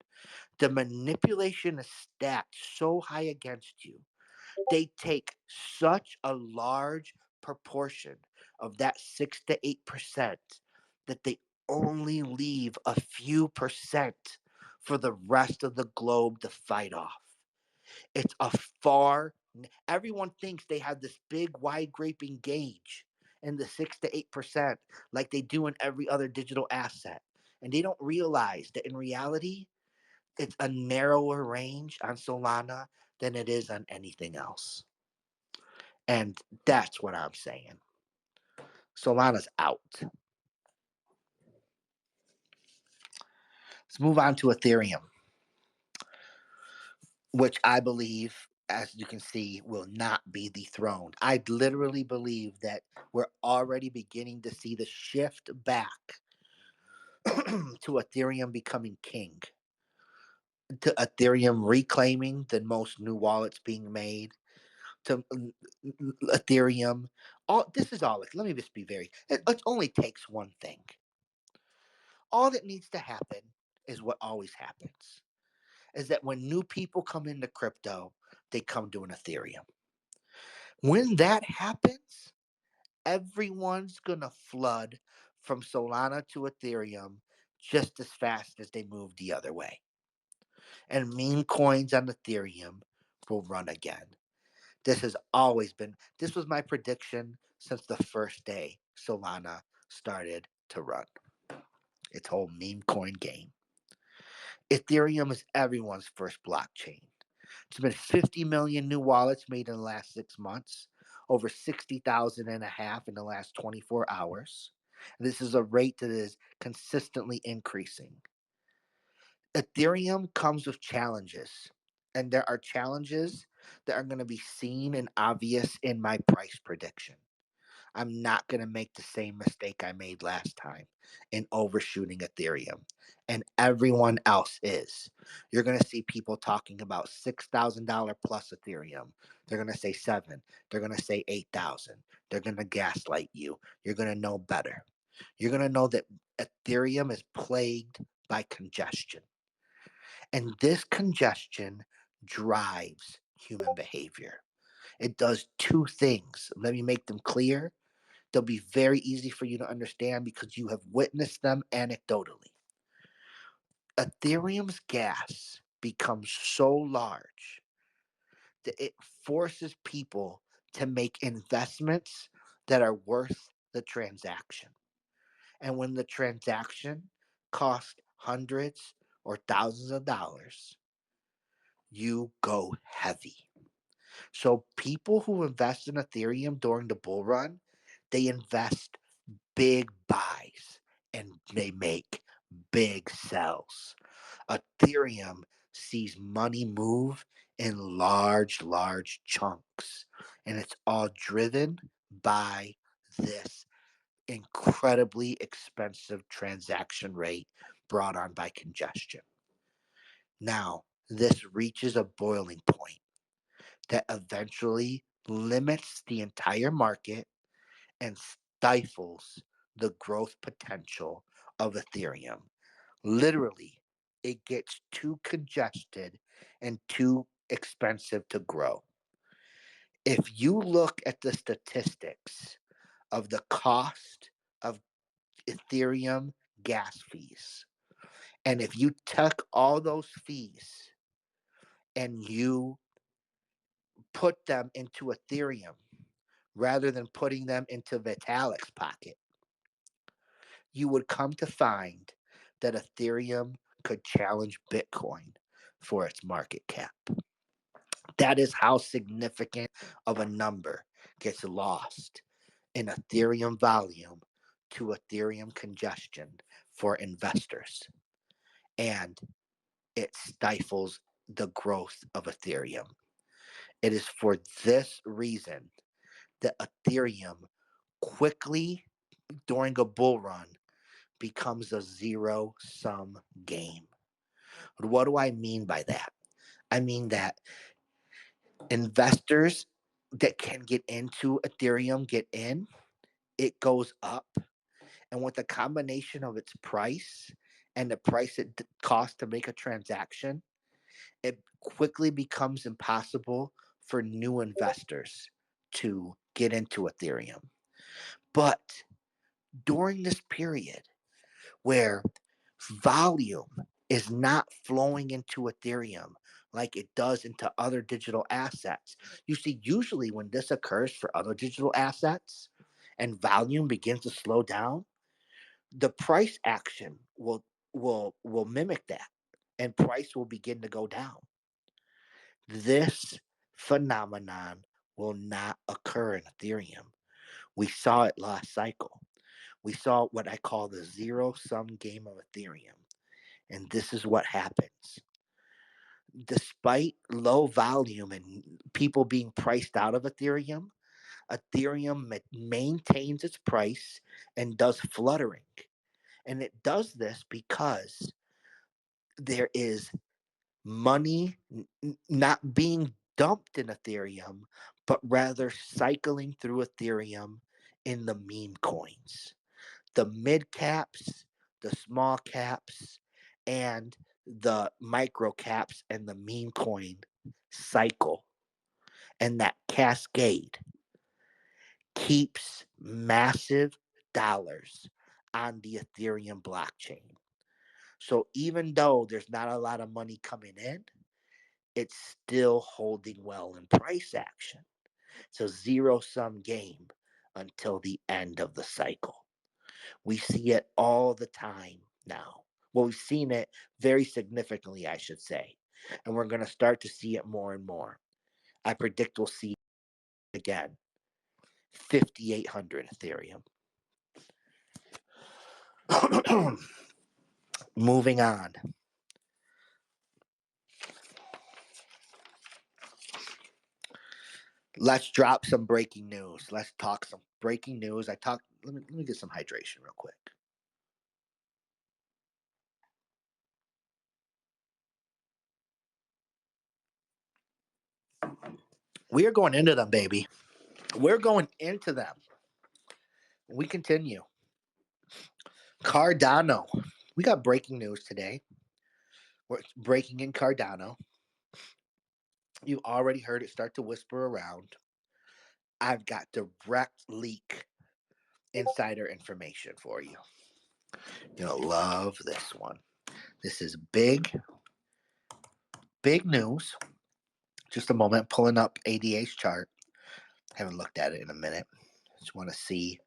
The manipulation is stacked so high against you. They take such a large proportion of that 6 to 8% that they only leave a few percent for the rest of the globe to fight off. It's a far, everyone thinks they have this big, wide graping gauge in the 6 to 8%, like they do in every other digital asset. And they don't realize that in reality, it's a narrower range on Solana than it is on anything else. And that's what I'm saying. Solana's out. Let's move on to Ethereum, which I believe, as you can see, will not be dethroned. I literally believe that we're already beginning to see the shift back to Ethereum becoming king, to Ethereum reclaiming the most new wallets being made, to Ethereum. All this is all. Let me just be very. It only takes one thing. All that needs to happen is what always happens: is that when new people come into crypto, they come to an Ethereum. When that happens, everyone's gonna flood from Solana to Ethereum just as fast as they move the other way. And meme coins on Ethereum will run again. This was my prediction since the first day Solana started to run its whole meme coin game. Ethereum is everyone's first blockchain. There's been 50 million new wallets made in the last 6 months, over 60,000 and a half in the last 24 hours. And this is a rate that is consistently increasing. Ethereum comes with challenges, and there are challenges that are going to be seen and obvious in my price prediction. I'm not going to make the same mistake I made last time in overshooting Ethereum. And everyone else is. You're going to see people talking about $6,000 plus Ethereum. They're going to say 7. They're going to say 8,000. They're going to gaslight you. You're going to know better. You're going to know that Ethereum is plagued by congestion. And this congestion drives human behavior. It does two things. Let me make them clear. They'll be very easy for you to understand because you have witnessed them anecdotally. Ethereum's gas becomes so large It forces people to make investments that are worth the transaction. And when the transaction costs hundreds or thousands of dollars, you go heavy. So people who invest in Ethereum during the bull run, they invest big buys and they make big sells. Ethereum sees money move in large chunks, and it's all driven by this incredibly expensive transaction rate brought on by congestion. Now, this reaches a boiling point that eventually limits the entire market and stifles the growth potential of Ethereum. Literally, it gets too congested and too expensive to grow. If you look at the statistics of the cost of Ethereum gas fees, and if you took all those fees and you put them into Ethereum rather than putting them into Vitalik's pocket, you would come to find that Ethereum could challenge Bitcoin for its market cap. That is how significant of a number gets lost in Ethereum volume to Ethereum congestion for investors. And it stifles the growth of Ethereum. It is for this reason that Ethereum quickly, during a bull run, becomes a zero sum game. What do I mean by that? I mean that investors that can get into Ethereum get in, it goes up. And with the combination of its price and the price it costs to make a transaction, it quickly becomes impossible for new investors to get into Ethereum. But during this period where volume is not flowing into Ethereum like it does into other digital assets. You see, usually when this occurs for other digital assets and volume begins to slow down, the price action will mimic that and price will begin to go down. This phenomenon will not occur in Ethereum. We saw it last cycle. We saw what I call the zero sum game of Ethereum. And this is what happens. Despite low volume and people being priced out of Ethereum, Ethereum maintains its price and does fluttering. And it does this because there is money not being dumped in Ethereum, but rather cycling through Ethereum in the meme coins. The mid caps, the small caps, and the micro caps and the meme coin cycle. And that cascade keeps massive dollars on the Ethereum blockchain. So even though there's not a lot of money coming in, it's still holding well in price action. It's a zero sum game until the end of the cycle. We see it all the time now. Well, we've seen it very significantly, I should say. And we're going to start to see it more and more. I predict we'll see it again. 5,800 Ethereum. Moving on. Let's drop some breaking news. Let's talk some breaking news. Let me get some hydration real quick. We are going into them, baby. We're going into them. We continue. Cardano. We got breaking news today. We're breaking in Cardano. You already heard it start to whisper around. I've got direct leak insider information for you. You'll love this one. This is big news. Just a moment, pulling up ADA's chart. Haven't looked at it in a minute. Just want to see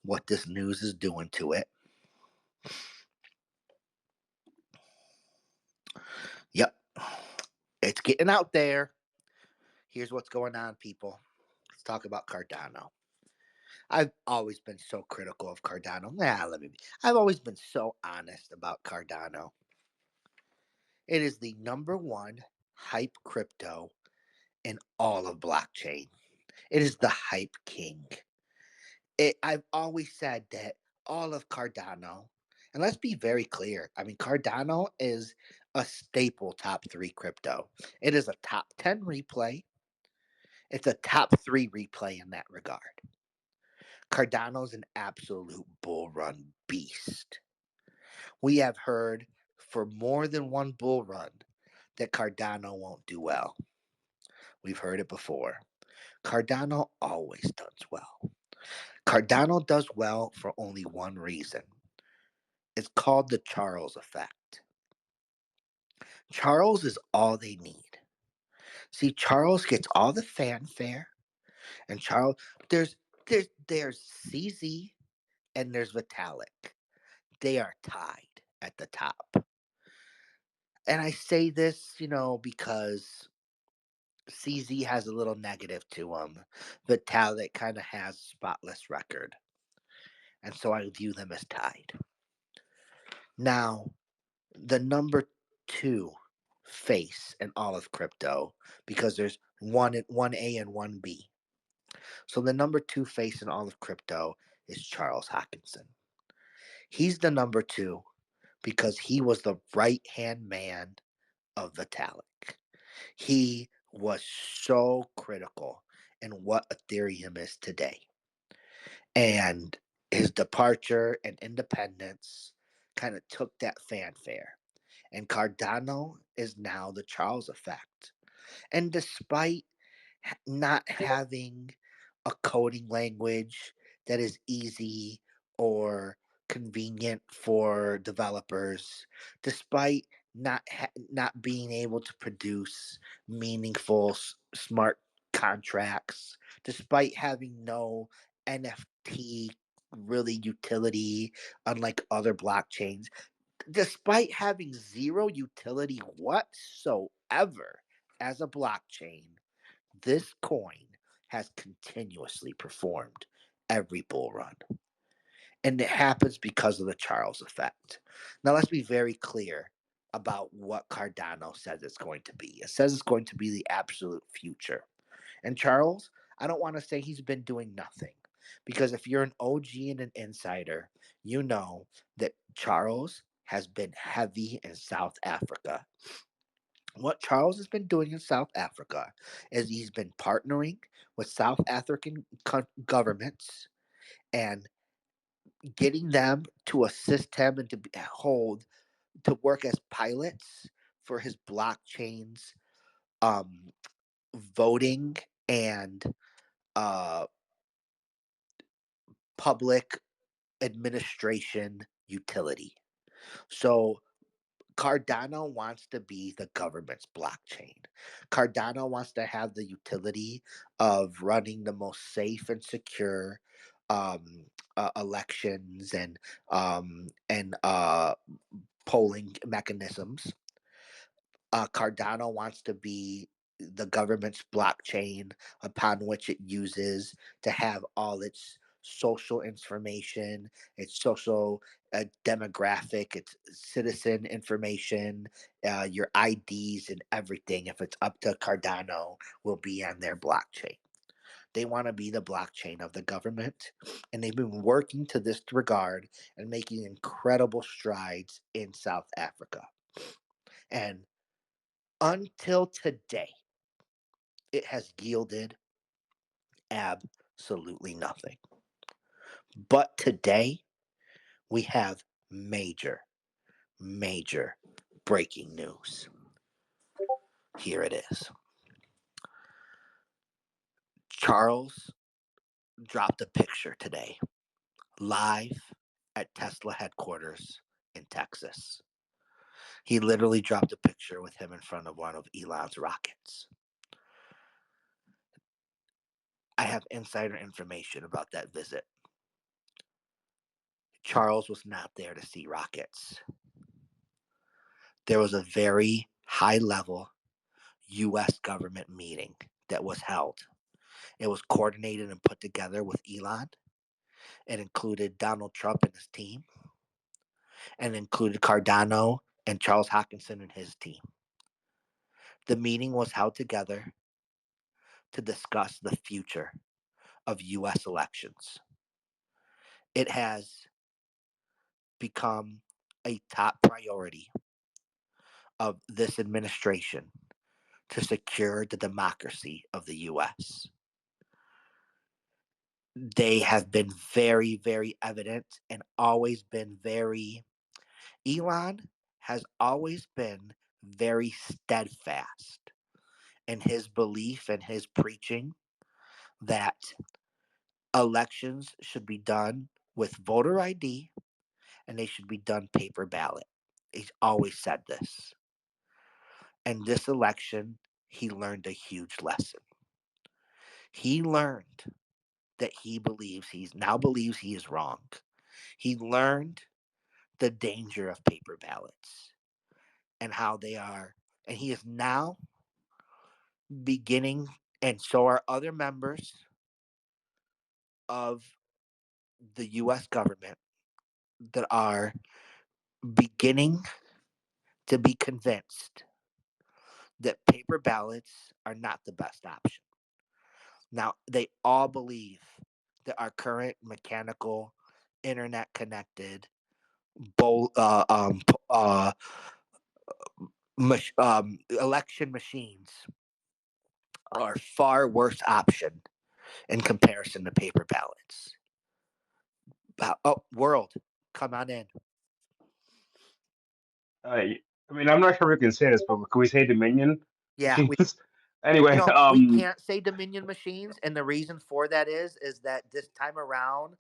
what this news is doing to it. Yep. It's getting out there. Here's what's going on, people. Let's talk about Cardano. I've always been so critical of Cardano. I've always been so honest about Cardano. It is the number one hype crypto in all of blockchain. It is the hype king. I've always said that all of Cardano, and let's be very clear. I mean, Cardano is a staple top three crypto. It is a top 10 replay. It's a top three replay in that regard. Cardano's an absolute bull run beast. We have heard for more than one bull run that Cardano won't do well. We've heard it before. Cardano always does well. Cardano does well for only one reason. It's called the Charles effect. Charles is all they need. See, Charles gets all the fanfare, and Charles there's CZ and there's Vitalik. They are tied at the top. And I say this, because CZ has a little negative to him. Vitalik kind of has spotless record. And so I view them as tied. Now, the number two face in all of crypto, because there's one A and one B. So the number two face in all of crypto is Charles Hoskinson. He's the number two because he was the right hand man of Vitalik. He was so critical in what Ethereum is today. And his departure and independence kind of took that fanfare. And Cardano is now the Charles effect. And despite not having a coding language that is easy or convenient for developers, despite not being able to produce meaningful smart contracts, despite having no NFT really utility, unlike other blockchains, despite having zero utility whatsoever as a blockchain, this coin has continuously performed every bull run. And it happens because of the Charles effect. Now, let's be very clear about what Cardano says it's going to be. It says it's going to be the absolute future. And Charles, I don't want to say he's been doing nothing, because if you're an OG and an insider, you know that Charles has been heavy in South Africa. What Charles has been doing in South Africa is he's been partnering with South African governments and getting them to assist him and to work as pilots for his blockchains, um, voting and uh, public administration utility. So Cardano wants to be the government's blockchain. Cardano wants to have the utility of running the most safe and secure elections and polling mechanisms. Cardano wants to be the government's blockchain upon which it uses to have all its social information, its social demographic, its citizen information, your IDs and everything. If it's up to Cardano, will be on their blockchain. They want to be the blockchain of the government, and they've been working to this regard and making incredible strides in South Africa. And until today, it has yielded absolutely nothing. But today, we have major, major breaking news. Here it is. Charles dropped a picture today, live at Tesla headquarters in Texas. He literally dropped a picture with him in front of one of Elon's rockets. I have insider information about that visit. Charles was not there to see rockets. There was a very high level US government meeting that was held. It was coordinated and put together with Elon. It included Donald Trump and his team, and it included Cardano and Charles Hawkinson and his team. The meeting was held together to discuss the future of US elections. It has become a top priority of this administration to secure the democracy of the US. They have been very, very evident and always been very, Elon has always been very steadfast in his belief and his preaching that elections should be done with voter ID and they should be done paper ballot. He's always said this. And this election, he learned a huge lesson. He learned that he believes he is wrong. He learned the danger of paper ballots and how they are, and he is now beginning, and so are other members of the US government that are beginning to be convinced that paper ballots are not the best option. Now, they all believe that our current mechanical, internet connected, bowl, election machines are a far worse option in comparison to paper ballots. Oh, world, come on in. I mean, I'm not sure if we can say this, but can we say Dominion Yeah, machines? Anyway, we can't say Dominion machines, and the reason for that is that this time around,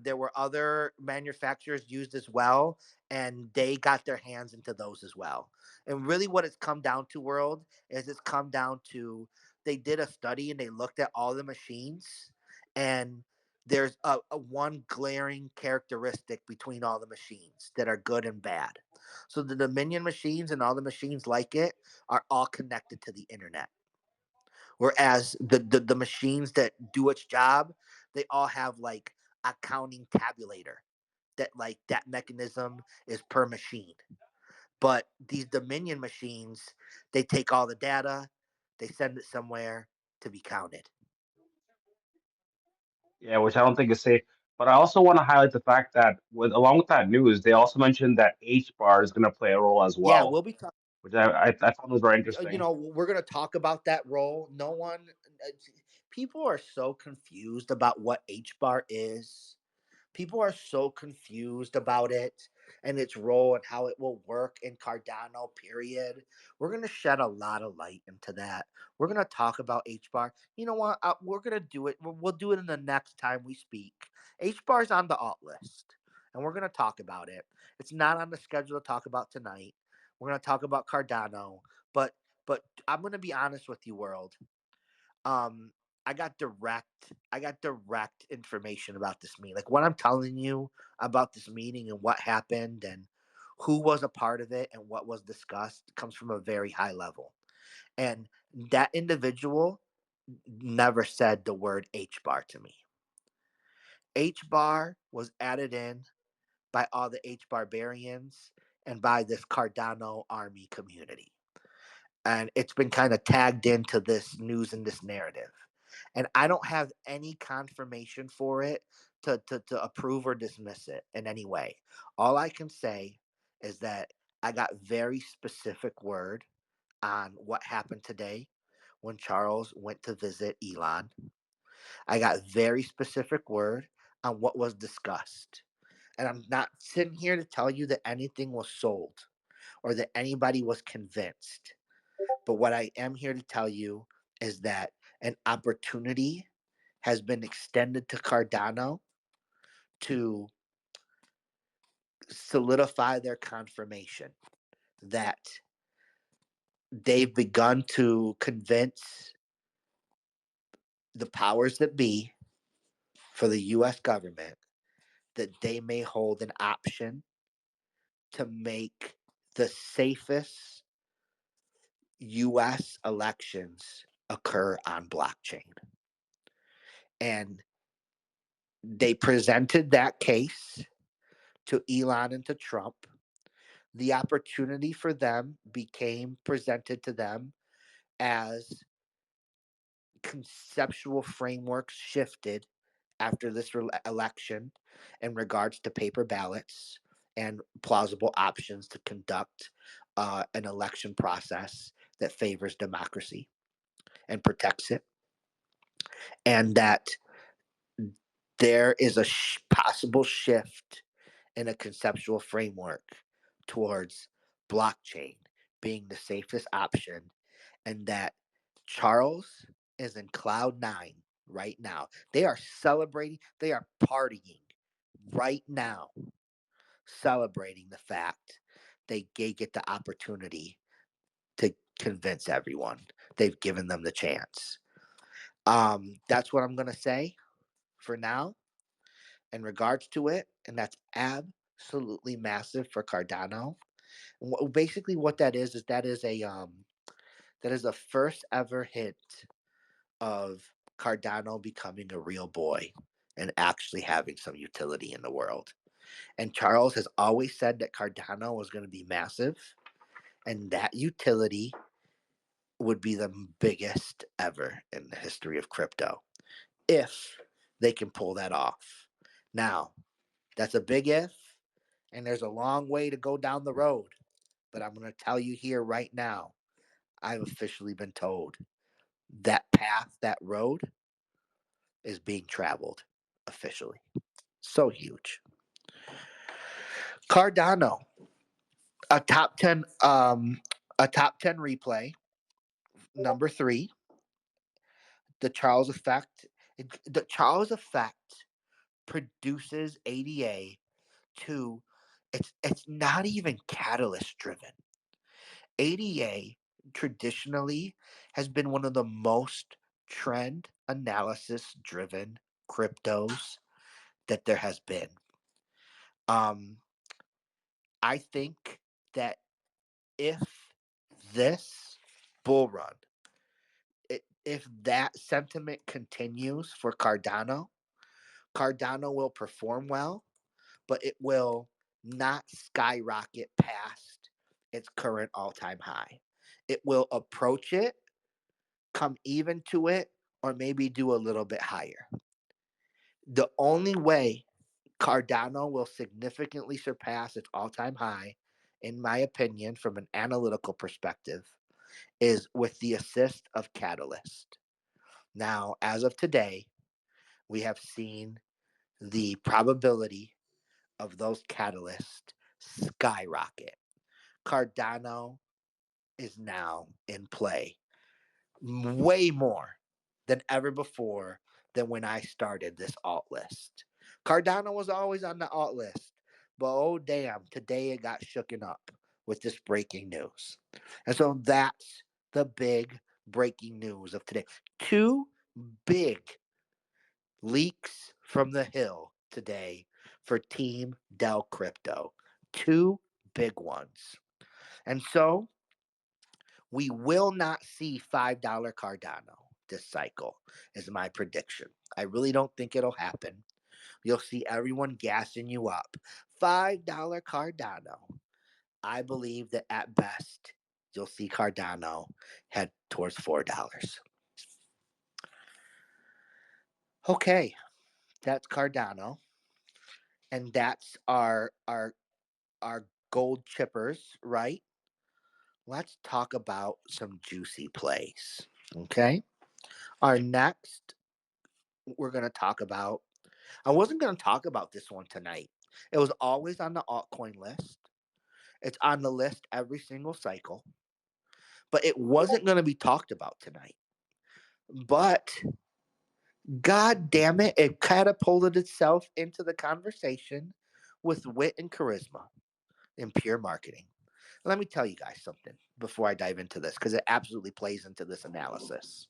there were other manufacturers used as well, and they got their hands into those as well. And really, what it's come down to, world, is it's come down to they did a study and they looked at all the machines, and there's a one glaring characteristic between all the machines that are good and bad. So the Dominion machines and all the machines like it are all connected to the internet. Whereas the machines that do its job, they all have like a counting tabulator that like that mechanism is per machine. But these Dominion machines, they take all the data, they send it somewhere to be counted. yeah, which I don't think is safe. But I also want to highlight the fact that with along with that news, they also mentioned that H bar is going to play a role as Yeah, well, we'll be talking. which I found was very interesting. We're going to talk about that role. No one, people are so confused about what H bar is. People are so confused about it and its role and how it will work in Cardano, period. We're going to shed a lot of light into that. We're going to talk about H bar. You know what? We're going to do it. We'll do it in the next time we speak. H bar is on the alt list and we're going to talk about it. It's not on the schedule to talk about tonight. We're going to talk about Cardano, but I'm going to be honest with you, world. um I got direct information about this meeting. Like what I'm telling you about this meeting and what happened and who was a part of it and what was discussed comes from a very high level. And that individual never said the word H bar to me. H bar was added in by all the H barbarians and by this Cardano army community. And it's been kind of tagged into this news and this narrative. And I don't have any confirmation for it to approve or dismiss it in any way. All I can say is that I got very specific word on what happened today when Charles went to visit Elon. I got very specific word on what was discussed. And I'm not sitting here to tell you that anything was sold or that anybody was convinced. But what I am here to tell you is that an opportunity has been extended to Cardano to solidify their confirmation that they've begun to convince the powers that be for the US government that they may hold an option to make the safest US elections occur on blockchain. And they presented that case to Elon and to Trump. The opportunity for them became presented to them as conceptual frameworks shifted after this election in regards to paper ballots and plausible options to conduct an election process that favors democracy and protects it, and that there is a possible shift in a conceptual framework towards blockchain being the safest option, and that Charles is in cloud nine right now. They are celebrating, they are partying right now, celebrating the fact they get the opportunity to convince everyone. They've given them the chance. That's what I'm going to say for now in regards to it, and that's absolutely massive for Cardano. And basically, what that is a first ever hint of Cardano becoming a real boy and actually having some utility in the world. And Charles has always said that Cardano was going to be massive, and that utility would be the biggest ever in the history of crypto if they can pull that off. Now, that's a big if, and there's a long way to go down the road. But I'm going to tell you here right now, I've officially been told that path, that road is being traveled officially. So huge. Cardano, a top 10 replay, number 3, the Charles effect. The Charles effect produces ADA to it's not even catalyst driven. ADA traditionally has been one of the most trend analysis driven cryptos that there has been. Um, I think that if this bull run, if that sentiment continues for Cardano, Cardano will perform well, but it will not skyrocket past its current all time high. It will approach it, come even to it, or maybe do a little bit higher. The only way Cardano will significantly surpass its all time high, in my opinion, from an analytical perspective, is with the assist of Catalyst. Now, as of today, we have seen the probability of those catalysts skyrocket. Cardano is now in play way more than ever before than when I started this alt list. Cardano was always on the alt list, but oh damn, today it got shooken up with this breaking news. And so that's the big breaking news of today. Two big leaks from the hill today for Team Del Crypto. Two big ones. And so we will not see $5 Cardano this cycle, is my prediction. I really don't think it'll happen. You'll see everyone gassing you up. $5 Cardano. I believe that at best, you'll see Cardano head towards $4. Okay, that's Cardano. And that's our gold chippers, right? Let's talk about some juicy plays. Okay. Our next, we're going to talk about, I wasn't going to talk about this one tonight. It was always on the altcoin list. It's on the list every single cycle, but it wasn't going to be talked about tonight. But God damn it, it catapulted itself into the conversation with wit and charisma and pure marketing. Let me tell you guys something before I dive into this because it absolutely plays into this analysis.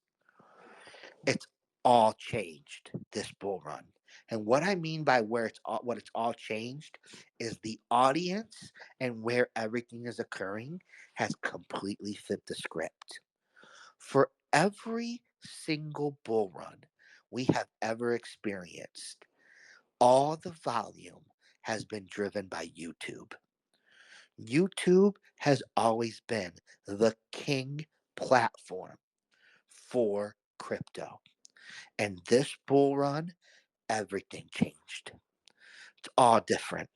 It's all changed this bull run. And what I mean by what it's all changed is the audience and where everything is occurring has completely flipped the script. For every single bull run we have ever experienced, all the volume has been driven by YouTube. YouTube has always been the king platform for crypto. And this bull run, everything changed. It's all different.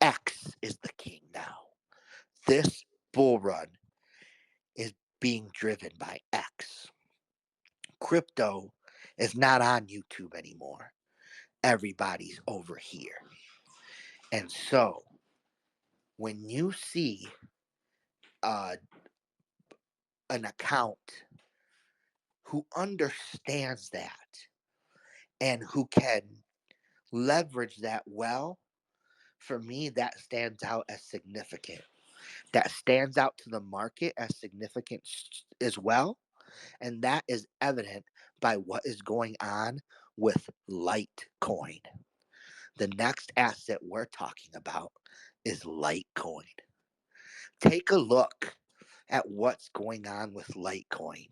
X is the king now. This bull run is being driven by X. Crypto is not on YouTube anymore. Everybody's over here. And so when you see uh, an account who understands that and who can leverage that well, for me, that stands out as significant. That stands out to the market as significant as well. And that is evident by what is going on with Litecoin. The next asset we're talking about is Litecoin. Take a look at what's going on with Litecoin.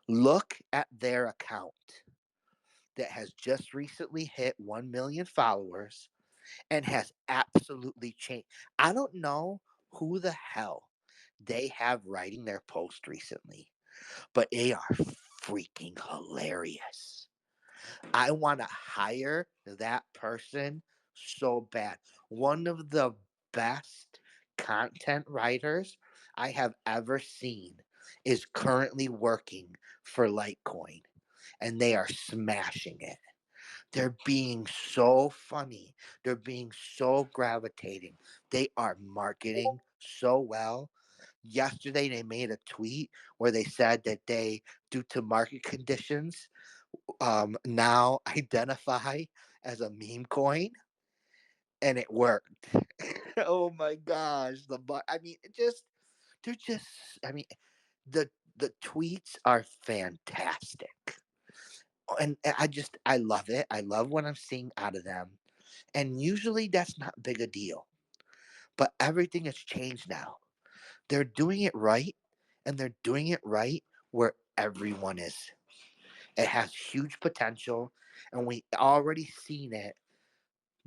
Look at their account that has just recently hit 1 million followers and has absolutely changed. I don't know who the hell they have writing their post recently, but they are freaking hilarious. I want to hire that person so bad. One of the best content writers I have ever seen is currently working for Litecoin, and they are smashing it. They're being so funny. They're being so gravitating. They are marketing so well. Yesterday, they made a tweet where they said that they, due to market conditions, now identify as a meme coin, and it worked. Oh my gosh, I mean, they're just, I mean, the tweets are fantastic, and I love it. I love what I'm seeing out of them, and usually that's not big a deal, but everything has changed now. They're doing it right, and they're doing it right where everyone is. It has huge potential, and we already seen it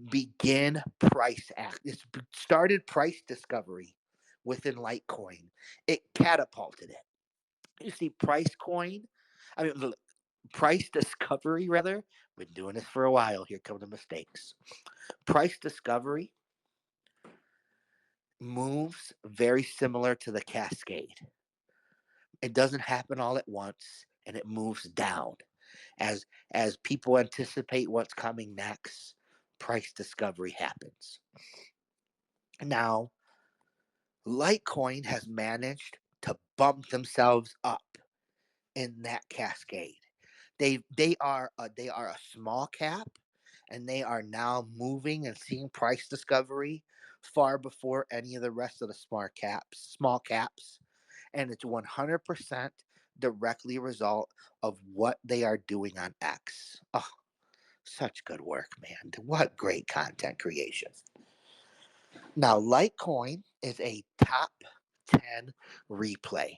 begin price act. It started price discovery within Litecoin. It catapulted it. You see, price coin, I mean, price discovery rather. Been doing this for a while. Here come the mistakes. Price discovery moves very similar to the cascade. It doesn't happen all at once, and it moves down as as people anticipate what's coming next. Price discovery happens. Now, Litecoin has managed to bump themselves up in that cascade. They are a small cap, and they are now moving and seeing price discovery far before any of the rest of the small caps, and it's 100% directly a result of what they are doing on X. Oh, such good work, man! What great content creation. Now, Litecoin is a top 10 replay,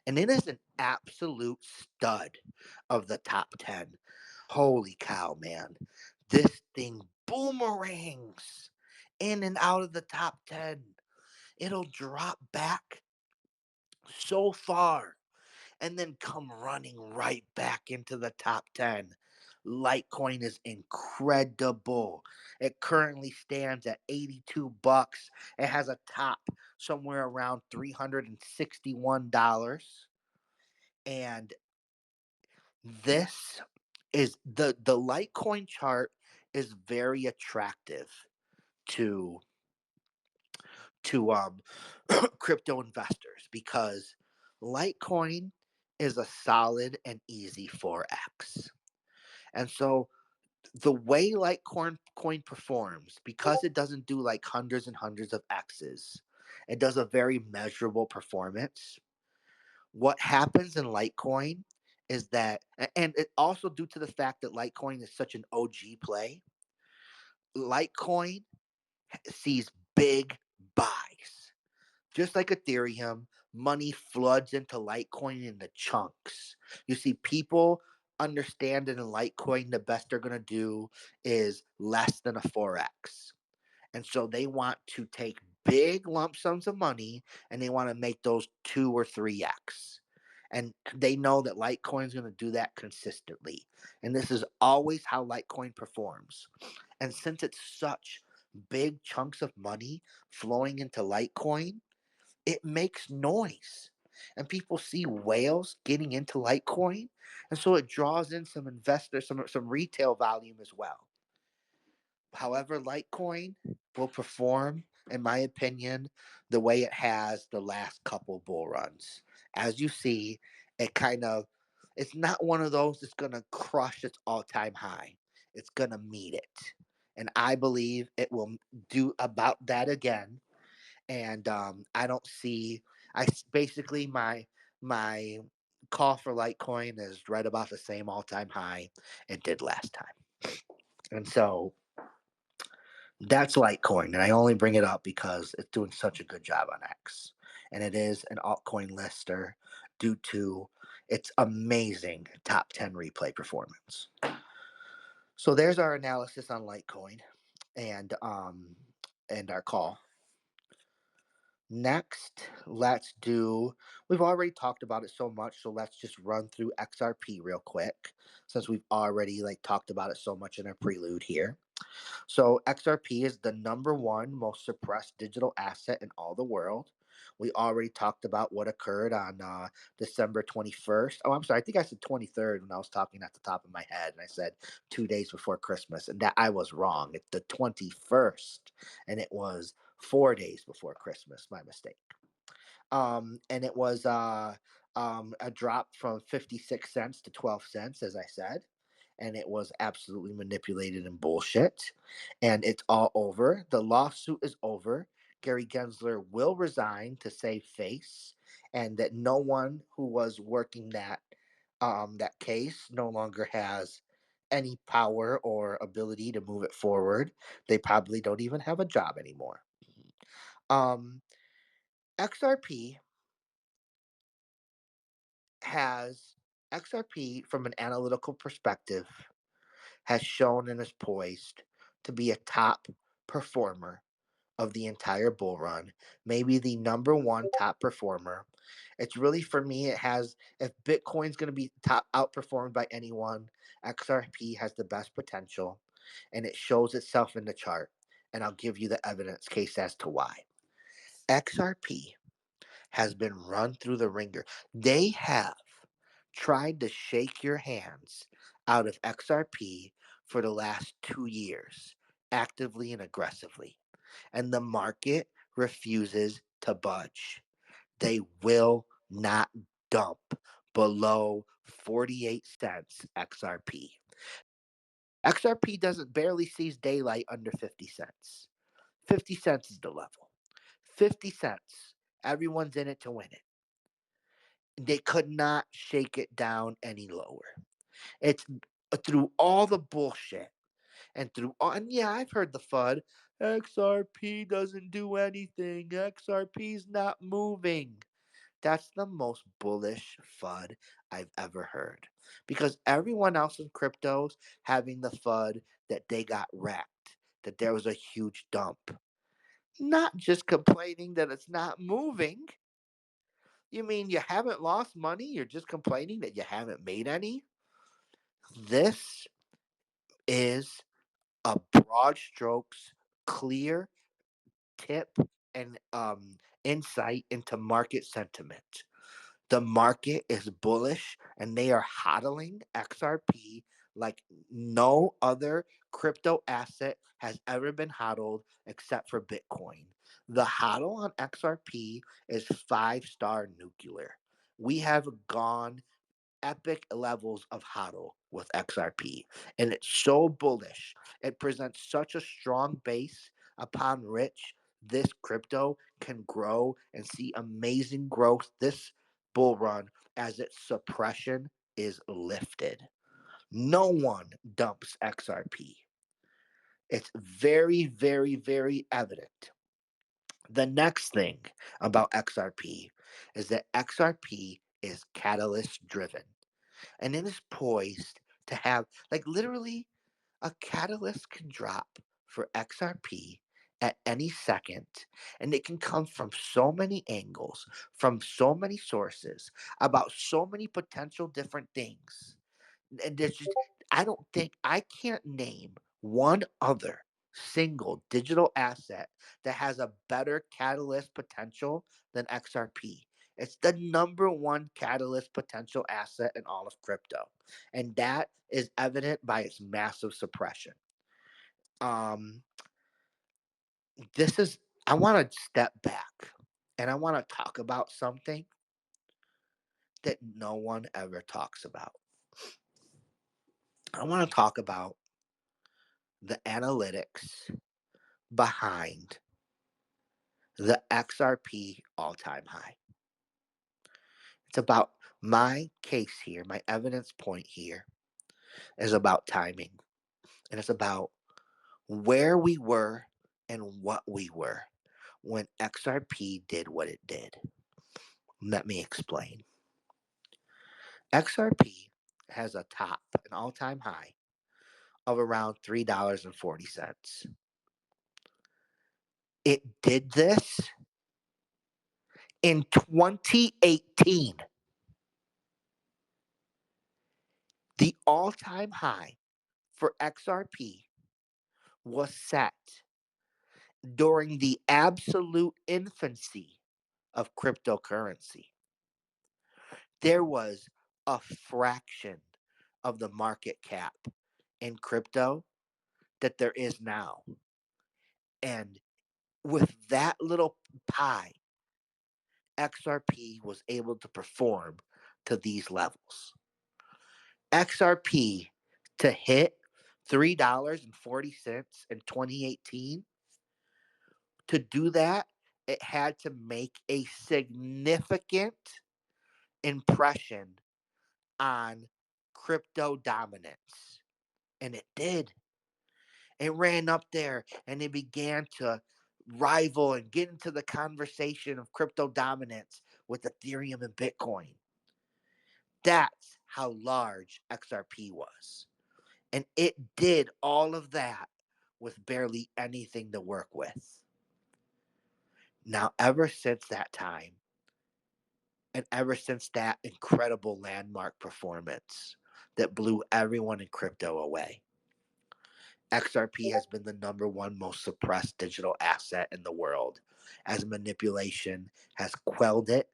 and it is an absolute stud of the top 10. Holy cow, man. This thing boomerangs in and out of the top 10. It'll drop back so far and then come running right back into the top 10. Litecoin is incredible. It currently stands at 82 bucks. It has a top somewhere around $361. And this is the Litecoin chart is very attractive to to crypto investors because Litecoin is a solid and easy 4x. And so the way Litecoin performs, because it doesn't do like hundreds and hundreds of X's, it does a very measurable performance. What happens in Litecoin is that, and it also due to the fact that Litecoin is such an OG play, Litecoin sees big buys. Just like Ethereum, money floods into Litecoin in the chunks. You see, people understand that in Litecoin, the best they're going to do is less than a 4x. And so they want to take big lump sums of money and they want to make those 2 or 3x. And they know that Litecoin is going to do that consistently. And this is always how Litecoin performs. And since it's such big chunks of money flowing into Litecoin, it makes noise. And people see whales getting into Litecoin. And so it draws in some investors, some retail volume as well. However, Litecoin will perform, in my opinion, the way it has the last couple bull runs. As you see, it kind of, it's not one of those that's going to crush its all time high. It's going to meet it. And I believe it will do about that again. And I don't see, basically my call for Litecoin is right about the same all time high it did last time. And so that's Litecoin, and I only bring it up because it's doing such a good job on X. And it is an altcoin lister due to its amazing top 10 replay performance. So there's our analysis on Litecoin and our call. Next, let's do, we've already talked about it so much, so let's just run through XRP real quick since we've already talked about it so much in our prelude here. So XRP is the number one most suppressed digital asset in all the world. We already talked about what occurred on December 21st. Oh, I'm sorry. I think I said 23rd when I was talking at the top of my head, and I said 2 days before Christmas, and that I was wrong. It's the 21st, and it was 4 days before Christmas. My mistake. And it was a drop from 56 cents to 12 cents, as I said. And it was absolutely manipulated and bullshit. And it's all over. The lawsuit is over. Gary Gensler will resign to save face, and that no one who was working that case no longer has any power or ability to move it forward. They probably don't even have a job anymore. Um, XRP has XRP from an analytical perspective has shown and is poised to be a top performer of the entire bull run, maybe the number one top performer. It's really, for me, it has, if Bitcoin's going to be top outperformed by anyone, XRP has the best potential, and it shows itself in the chart. And I'll give you the evidence case as to why. XRP has been run through the ringer. They have tried to shake your hands out of XRP for the last 2 years, actively and aggressively. And the market refuses to budge. They will not dump below 48 cents XRP. XRP doesn't barely sees daylight under 50 cents. 50 cents is the level. 50 cents. Everyone's in it to win it. They could not shake it down any lower. It's through all the bullshit and through all, and yeah, I've heard the FUD. XRP doesn't do anything. XRP's not moving. That's the most bullish FUD I've ever heard. Because everyone else in cryptos having the FUD that they got wrecked, that there was a huge dump. Not just complaining that it's not moving. You mean you haven't lost money? You're just complaining that you haven't made any? This is a broad strokes, clear tip and insight into market sentiment. The market is bullish and they are hodling XRP like no other crypto asset has ever been hodled except for Bitcoin. The hodl on XRP is 5-star nuclear. We have gone epic levels of hodl with XRP. And it's so bullish. It presents such a strong base upon which this crypto can grow and see amazing growth this bull run as its suppression is lifted. No one dumps XRP. It's very, very, very evident. The next thing about XRP is that XRP is catalyst driven, and it is poised to have, like, literally, a catalyst can drop for XRP at any second, and it can come from so many angles, from so many sources, about so many potential different things. And there's just, I can't name one other single digital asset that has a better catalyst potential than XRP. It's the number one catalyst potential asset in all of crypto. And that is evident by its massive suppression. Um, this is, I want to step back and I want to talk about something that no one ever talks about. I want to talk about the analytics behind the XRP all time high. It's about my case here, my evidence point here is about timing. And it's about where we were and what we were when XRP did what it did. Let me explain. XRP has a top, an all time high of around $3.40. It did this in 2018. The all time high for XRP was set during the absolute infancy of cryptocurrency. There was a fraction of the market cap in crypto that there is now. And with that little pie, XRP was able to perform to these levels. XRP to hit $3.40 in 2018, to do that, it had to make a significant impression on crypto dominance. And it did. It ran up there and it began to rival and get into the conversation of crypto dominance with Ethereum and Bitcoin. That's how large XRP was. And it did all of that with barely anything to work with. Now, ever since that time, and ever since that incredible landmark performance that blew everyone in crypto away, XRP has been the number one most suppressed digital asset in the world, as manipulation has quelled it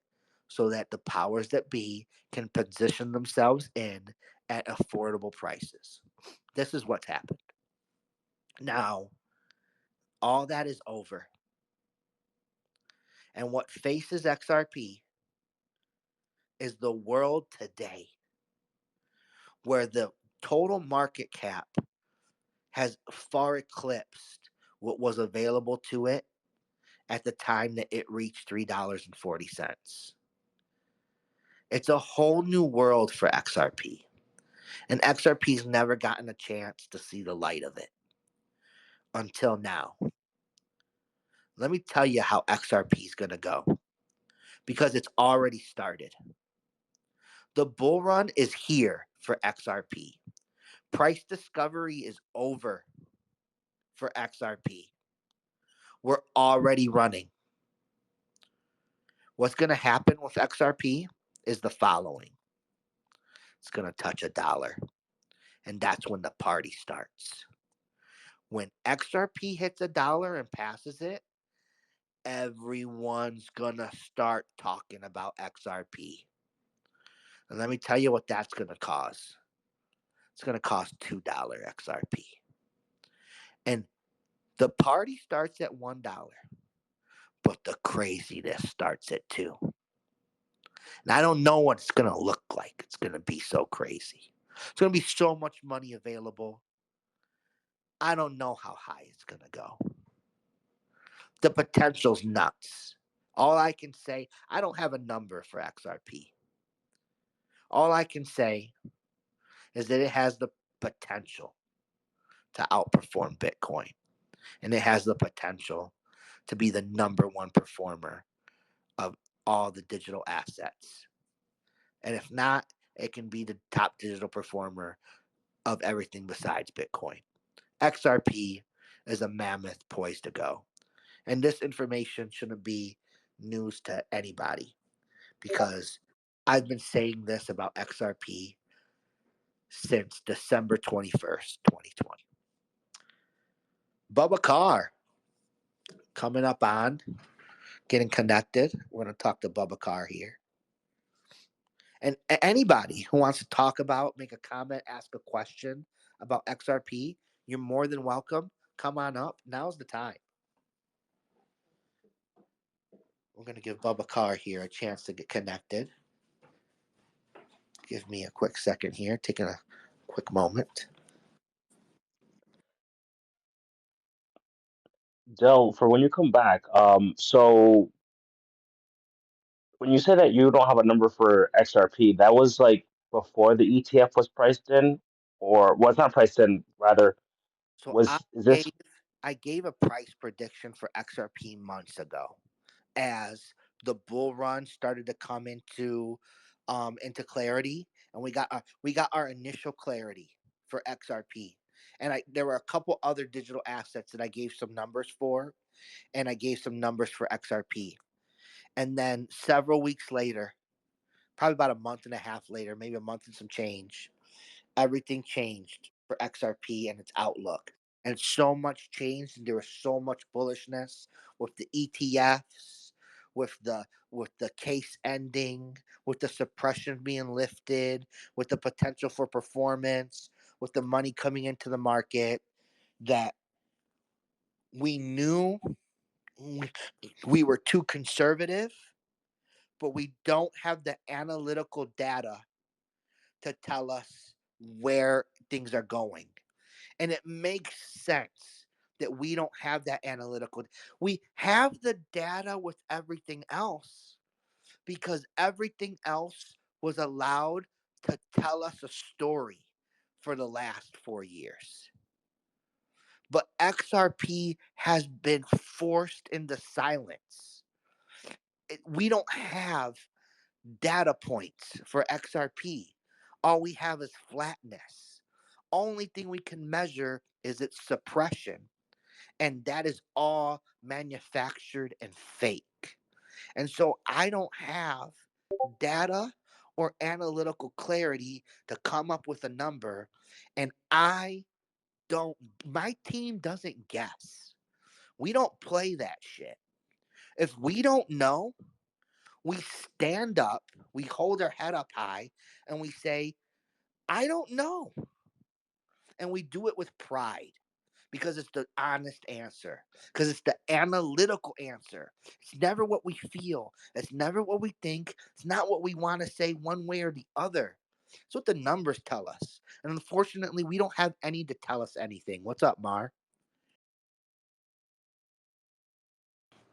so that the powers that be can position themselves in at affordable prices. This is what's happened. Now, all that is over. And what faces XRP is the world today, where the total market cap has far eclipsed what was available to it at the time that it reached $3.40. It's a whole new world for XRP. And XRP's never gotten a chance to see the light of it until now. Let me tell you how XRP is going to go, because it's already started. The bull run is here for XRP. Price discovery is over for XRP. We're already running. What's going to happen with XRP is the following: it's going to touch $1. And that's when the party starts. When XRP hits $1 and passes it, everyone's going to start talking about XRP. And let me tell you what that's going to cause. It's going to cost $2 XRP. And the party starts at $1, but the craziness starts at 2. And I don't know what it's going to look like. It's going to be so crazy. It's going to be so much money available. I don't know how high it's going to go. The potential's nuts. All I can say, I don't have a number for XRP. All I can say is that it has the potential to outperform Bitcoin, and it has the potential to be the number one performer of all the digital assets. And if not, it can be the top digital performer of everything besides Bitcoin. XRP is a mammoth poised to go. And this information shouldn't be news to anybody because I've been saying this about XRP since December 21st, 2020. Bubba Carr coming up on getting connected. We're going to talk to Bubba Carr here. And anybody who wants to talk about, make a comment, ask a question about XRP, you're more than welcome. Come on up. Now's the time. We're going to give Bubba Carr here a chance to get connected. Give me a quick second here, taking a quick moment. Del, for when you come back, so when you say that you don't have a number for XRP, that was like before the ETF was priced in, or well, it's not priced in, rather, So is this I gave a price prediction for XRP months ago as the bull run started to come into clarity, and we got our initial clarity for XRP. And there were a couple other digital assets that I gave some numbers for, and I gave some numbers for XRP. And then several weeks later, probably about a month and a half later, maybe a month and some change, everything changed for XRP and its outlook. And so much changed, and there was so much bullishness with the ETFs, with the case ending, with the suppression being lifted, with the potential for performance, with the money coming into the market, that we knew we were too conservative, but we don't have the analytical data to tell us where things are going. And it makes sense that we don't have that analytical. We have the data with everything else because everything else was allowed to tell us a story for the last 4 years. But XRP has been forced into silence. We don't have data points for XRP. All we have is flatness. Only thing we can measure is its suppression, and that is all manufactured and fake. And so I don't have data or analytical clarity to come up with a number, and my team doesn't guess. We don't play that shit. If we don't know, we stand up, we hold our head up high, and we say, I don't know. And we do it with pride because it's the honest answer, because it's the analytical answer. It's never what we feel, it's never what we think, it's not what we want to say one way or the other. It's what the numbers tell us. And unfortunately, we don't have any to tell us anything. What's up, Mar?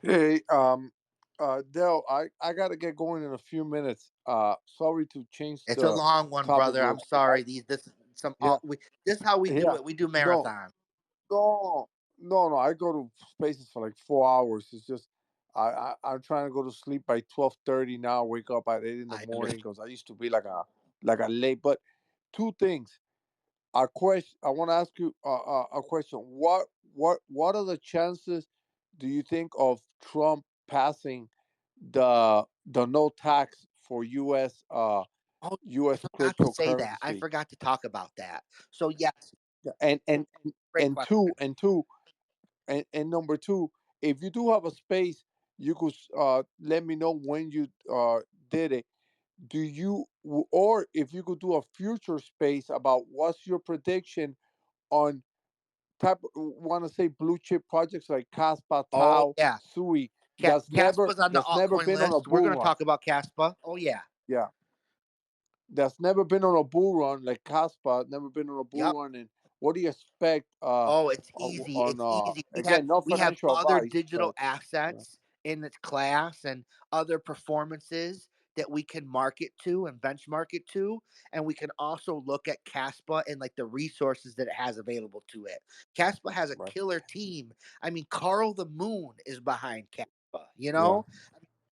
Hey, Dell, I gotta get going in a few minutes. Sorry to change It's a the long one, topic brother. real I'm quick. sorry. Yeah, This is how we do yeah. it. We do No, marathon. no, no. I go to spaces for like 4 hours. It's just I'm trying to go to sleep by 12:30 now. Wake up at 8 in the I morning understand. because I used to be like a late. But two things. A question. I want to ask you a question. What are the chances? Do you think of Trump passing the no tax for Oh, I U.S. forgot to say that. I cryptocurrency? forgot to talk about that. So yes, Yeah, and great question. and number two, if you do have a space, you could let me know when you did it. Or if you could do a future space about what's your prediction on type want to say blue chip projects like Caspa, Oh Tau, yeah, Sui Caspa's on the that's never altcoin been on a list. We're bull going to run. talk about Caspa. Oh yeah. Yeah, that's never been on a bull run like Caspa, never been on a bull Yep. run. And what do you expect Oh, it's on, easy. on It's easy. again, no We have financial other advice, digital but yeah. assets in its class and other performances that we can market to and benchmark it to, and we can also look at Caspa and like the resources that it has available to it. Caspa has a Right. killer team. I mean, Carl the Moon is behind Caspa, you Yeah. know?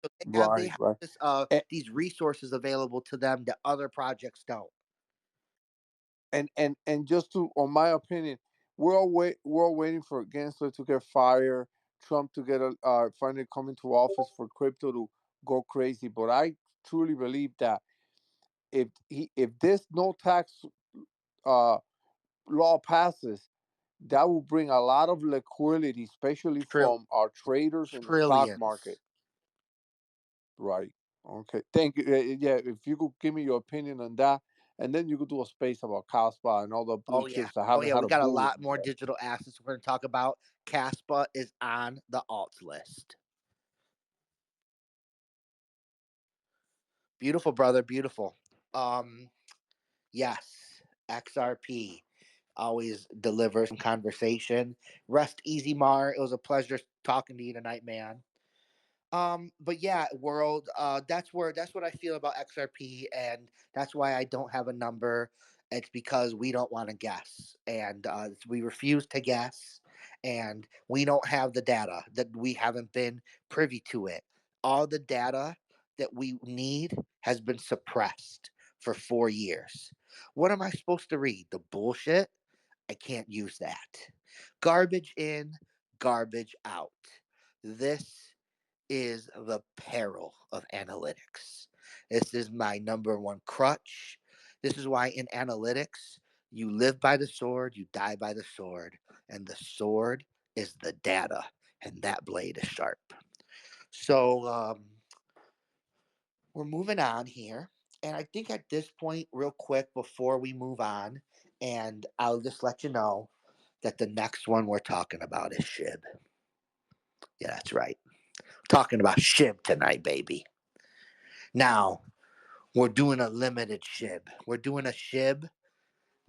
So they Right. have Right. this And these resources available to them that other projects don't. and just to, on my opinion, we're all waiting for Gensler to get fired, Trump to get finally come into office for crypto to go crazy. But I truly believe that if this no tax uh, law passes, that will bring a lot of liquidity, especially Trill from our traders in the stock market. trillions. Right. Okay. Thank you. Yeah. If you could give me your opinion on that, and then you could do a space about Caspa and all the blue Oh yeah. chips that Oh haven't yeah, had we a got a bullish lot more yet. digital assets we're going to talk about. Caspa is on the alts list. Beautiful, brother, beautiful. Um yes, XRP always delivers some conversation. Rest easy, Mar. It was a pleasure talking to you tonight, man. But yeah, world, that's what I feel about XRP, and that's why I don't have a number. It's because we don't want to guess, and we refuse to guess, and we don't have the data that we haven't been privy to it. All the data that we need has been suppressed for 4 years. What am I supposed to read? The bullshit? I can't use that. Garbage in, garbage out. This is the peril of analytics. This is my number one crutch. This is why in analytics, you live by the sword, you die by the sword, and the sword is the data, and that blade is sharp. So we're moving on here. And I think at this point, real quick, before we move on, and I'll just let you know that the next one we're talking about is SHIB. Yeah, that's right. Talking about SHIB tonight, baby. Now, we're doing a limited SHIB. We're doing a SHIB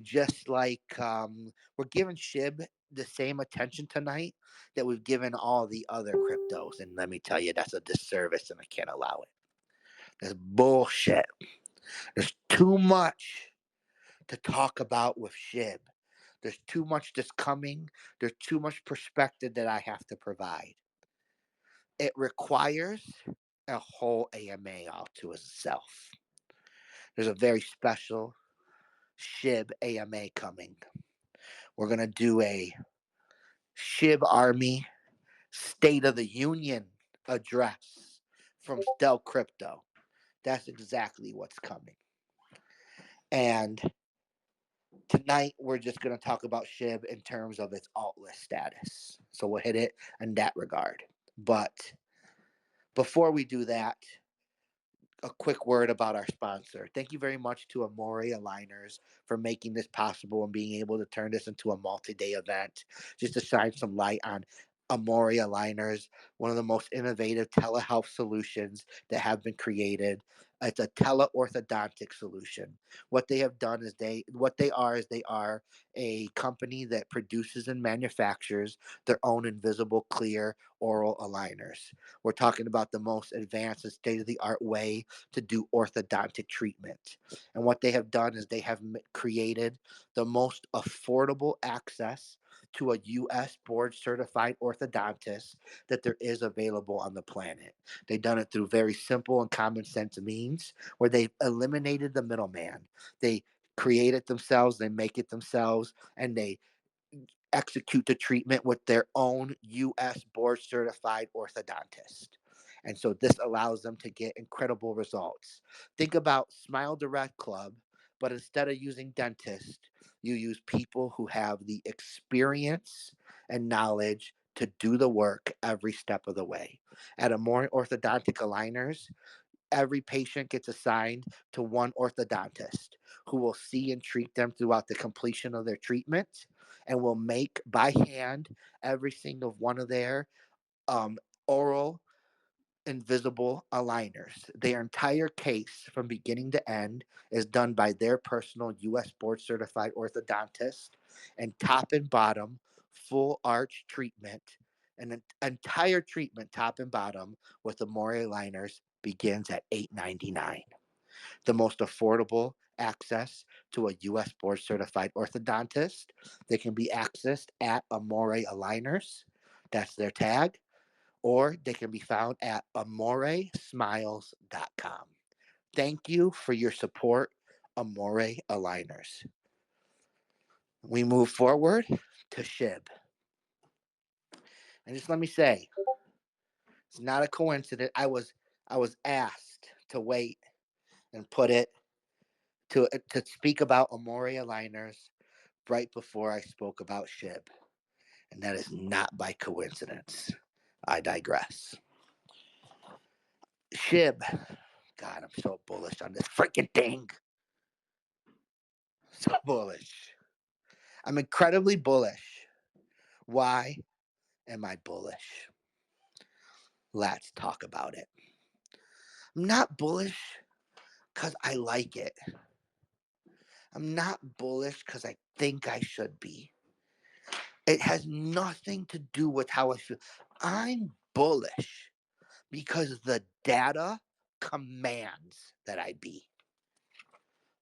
just like we're giving SHIB the same attention tonight that we've given all the other cryptos. And let me tell you, that's a disservice and I can't allow it. That's bullshit. There's too much to talk about with SHIB. There's too much that's coming. There's too much perspective that I have to provide. It requires a whole AMA all to itself. There's a very special SHIB AMA coming. We're going to do a SHIB Army State of the Union address from Stel Crypto. That's exactly what's coming. And tonight, we're just going to talk about SHIB in terms of its alt list status. So we'll hit it in that regard. But before we do that, a quick word about our sponsor. Thank you very much to Amore Aligners for making this possible and being able to turn this into a multi-day event. Just to shine some light on Amore Aligners, one of the most innovative telehealth solutions that have been created. It's a teleorthodontic solution. What they have done is they are a company that produces and manufactures their own invisible clear oral aligners. We're talking about the most advanced and state of the art way to do orthodontic treatment. And what they have done is they have created the most affordable access to a U.S. board certified orthodontist that there is available on the planet. They've done it through very simple and common sense means where they eliminated the middleman. They create it themselves, they make it themselves, and they execute the treatment with their own U.S. board certified orthodontist. And so this allows them to get incredible results. Think about Smile Direct Club, but instead of using dentists, you use people who have the experience and knowledge to do the work every step of the way. At a more orthodontic aligners, every patient gets assigned to one orthodontist who will see and treat them throughout the completion of their treatment and will make by hand every single one of their oral invisible aligners. Their entire case from beginning to end is done by their personal US board certified orthodontist, and top and bottom full arch treatment, an entire treatment top and bottom with the Amore aligners begins at $8.99. The most affordable access to a U.S. board certified orthodontist. They can be accessed at Amore Aligners. That's their tag. Or they can be found at amoresmiles.com. Thank you for your support, Amore Aligners. We move forward to SHIB. And just let me say, it's not a coincidence. I was asked to wait and put it to speak about Amore Aligners right before I spoke about SHIB. And that is not by coincidence. I digress. SHIB. God, I'm so bullish on this freaking thing. So bullish. I'm incredibly bullish. Why am I bullish? Let's talk about it. I'm not bullish because I like it. I'm not bullish because I think I should be. It has nothing to do with how I feel. I'm bullish because the data commands that I be.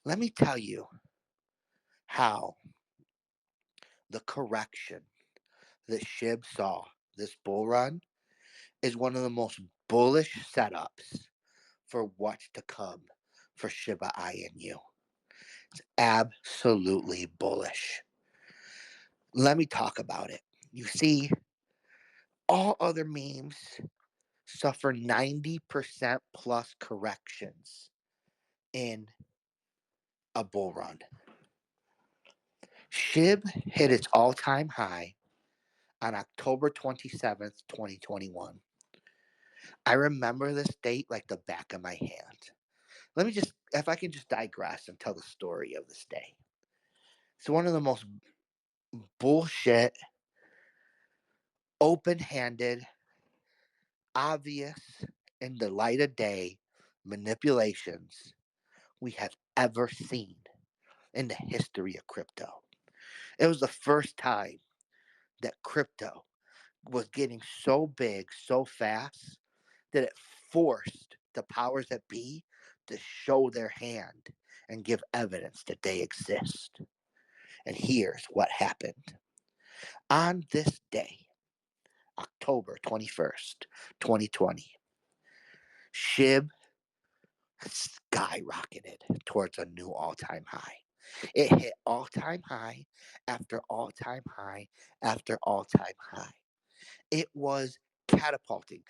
Let me tell you how the correction that SHIB saw this bull run is one of the most bullish setups for what's to come for Shiba Inu. It's absolutely bullish. Let me talk about it. You see, all other memes suffer 90% plus corrections in a bull run. SHIB hit its all time high on October 27th, 2021. I remember this date like the back of my hand. Let me just, if I can just digress and tell the story of this day. It's one of the most bullshit, open handed, obvious, in the light of day manipulations we have ever seen in the history of crypto. It was the first time that crypto was getting so big so fast that it forced the powers that be to show their hand and give evidence that they exist. And here's what happened. On this day, October 21st, 2020, SHIB skyrocketed towards a new all time high. It hit all time high after all time high after all time high. It was catapulting.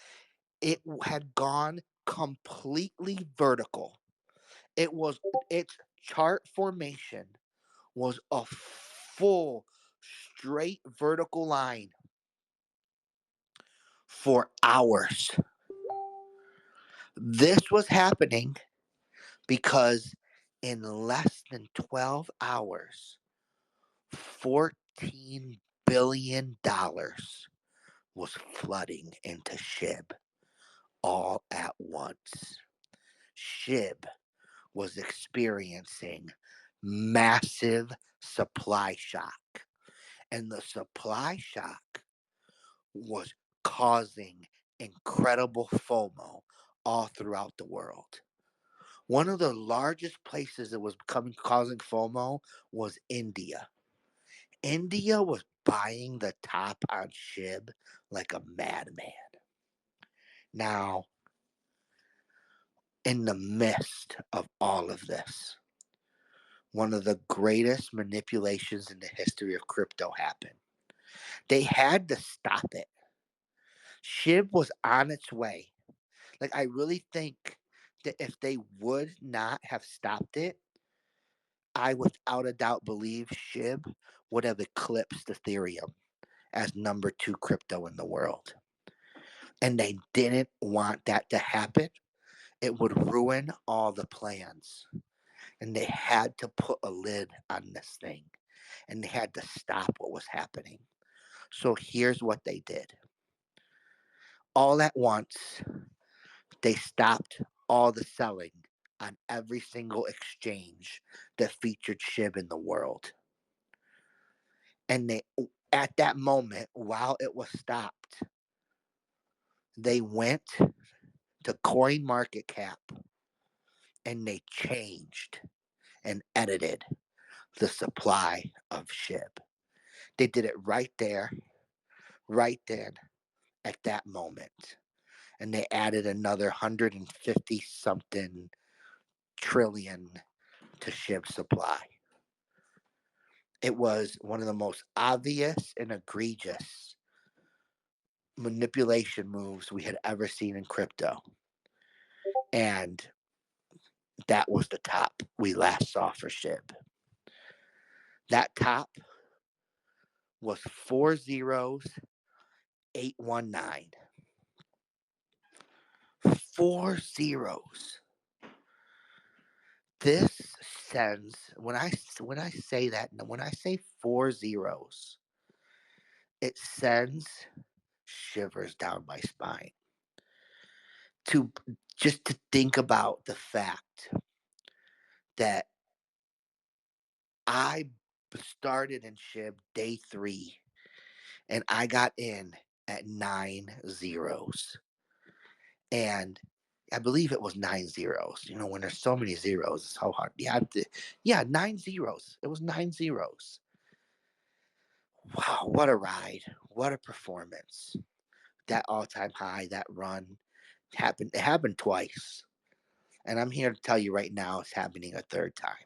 It had gone completely vertical. It was its chart formation was a full straight vertical line for hours. This was happening because in less than 12 hours, $14 billion was flooding into SHIB all at once. SHIB was experiencing massive supply shock, and the supply shock was causing incredible FOMO all throughout the world. One of the largest places that was causing FOMO was India. India was buying the top on SHIB like a madman. Now, in the midst of all of this, one of the greatest manipulations in the history of crypto happened. They had to stop it. SHIB was on its way. Like, I really think that if they would not have stopped it, I without a doubt believe SHIB would have eclipsed Ethereum as number two crypto in the world. And they didn't want that to happen. It would ruin all the plans. And they had to put a lid on this thing. And they had to stop what was happening. So here's what they did. All at once, they stopped all the selling on every single exchange that featured SHIB in the world. And they, at that moment, while it was stopped, they went to Coin Market Cap, and they changed and edited the supply of SHIB. They did it right there, right then, at that moment. And they added another 150 something trillion to SHIB supply. It was one of the most obvious and egregious manipulation moves we had ever seen in crypto. And that was the top we last saw for SHIB. That top was 40819. Four zeros. This sends when I say that when I say four zeros, it sends shivers down my spine. To just to think about the fact that I started in SHIB day 3 and I got in at 9 zeros. And I believe it was 9 zeros. You know, when there's so many zeros, it's so hard. Yeah, 9 zeros. It was 9 zeros. Wow, what a ride. What a performance. That all-time high, that run happened. It happened twice. And I'm here to tell you right now it's happening a third time.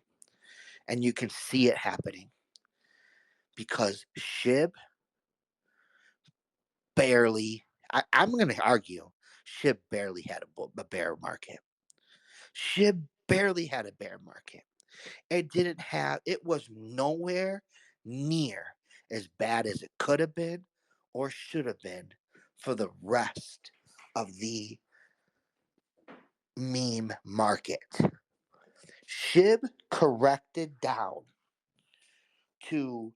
And you can see it happening because SHIB barely, I'm going to argue, SHIB barely had a bear market. SHIB barely had a bear market. It was nowhere near as bad as it could have been or should have been for the rest of the meme market. SHIB corrected down to,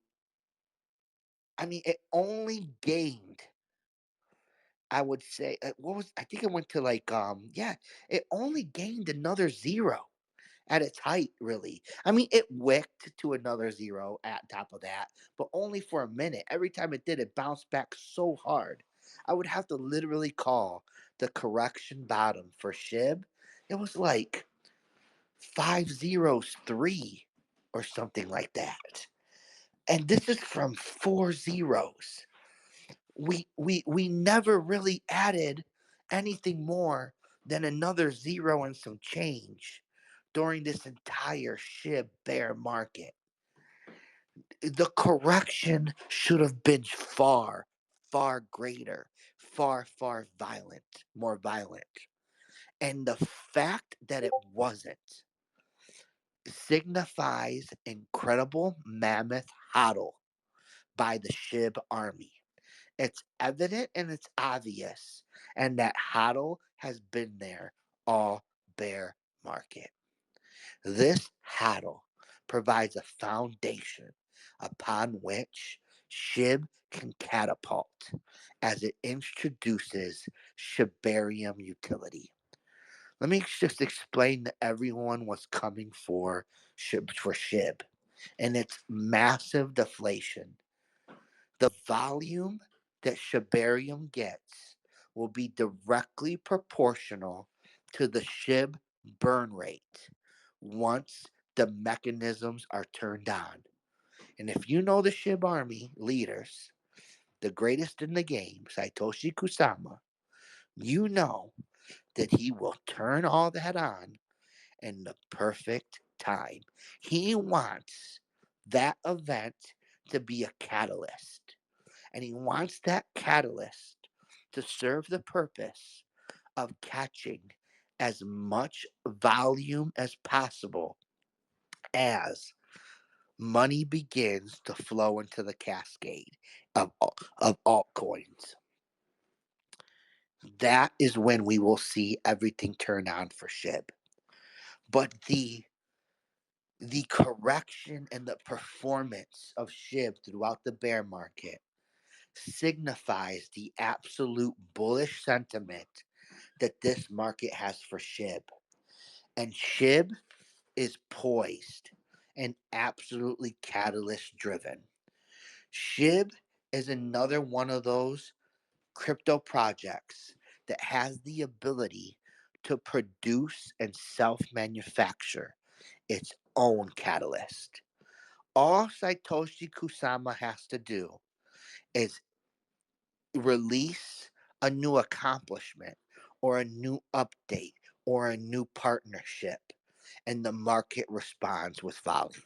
it only gained, I would say, I think it went to it only gained another zero at its height, really. It wicked to another zero at top of that, but only for a minute. Every time it did, it bounced back so hard. I would have to literally call the correction bottom for SHIB. It was like 5 zeros 3 or something like that. And this is from 4 zeros. We never really added anything more than another zero and some change during this entire SHIB bear market. The correction should have been far, far greater, far more violent. And the fact that it wasn't signifies incredible mammoth hodl by the SHIB army. It's evident and it's obvious, and that hodl has been there all bear market. This hodl provides a foundation upon which SHIB can catapult as it introduces Shibarium utility. Let me just explain to everyone what's coming for SHIB and its massive deflation. The volume that Shibarium gets will be directly proportional to the SHIB burn rate once the mechanisms are turned on. And if you know the SHIB army leaders, the greatest in the game, Satoshi Kusama, you know that he will turn all that on in the perfect time. He wants that event to be a catalyst. And he wants that catalyst to serve the purpose of catching as much volume as possible as money begins to flow into the cascade of altcoins. That is when we will see everything turn on for SHIB. But the correction and the performance of SHIB throughout the bear market signifies the absolute bullish sentiment that this market has for SHIB. And SHIB is poised and absolutely catalyst driven. SHIB is another one of those crypto projects that has the ability to produce and self manufacture its own catalyst. All Satoshi Kusama has to do is release a new accomplishment or a new update or a new partnership, and the market responds with volume.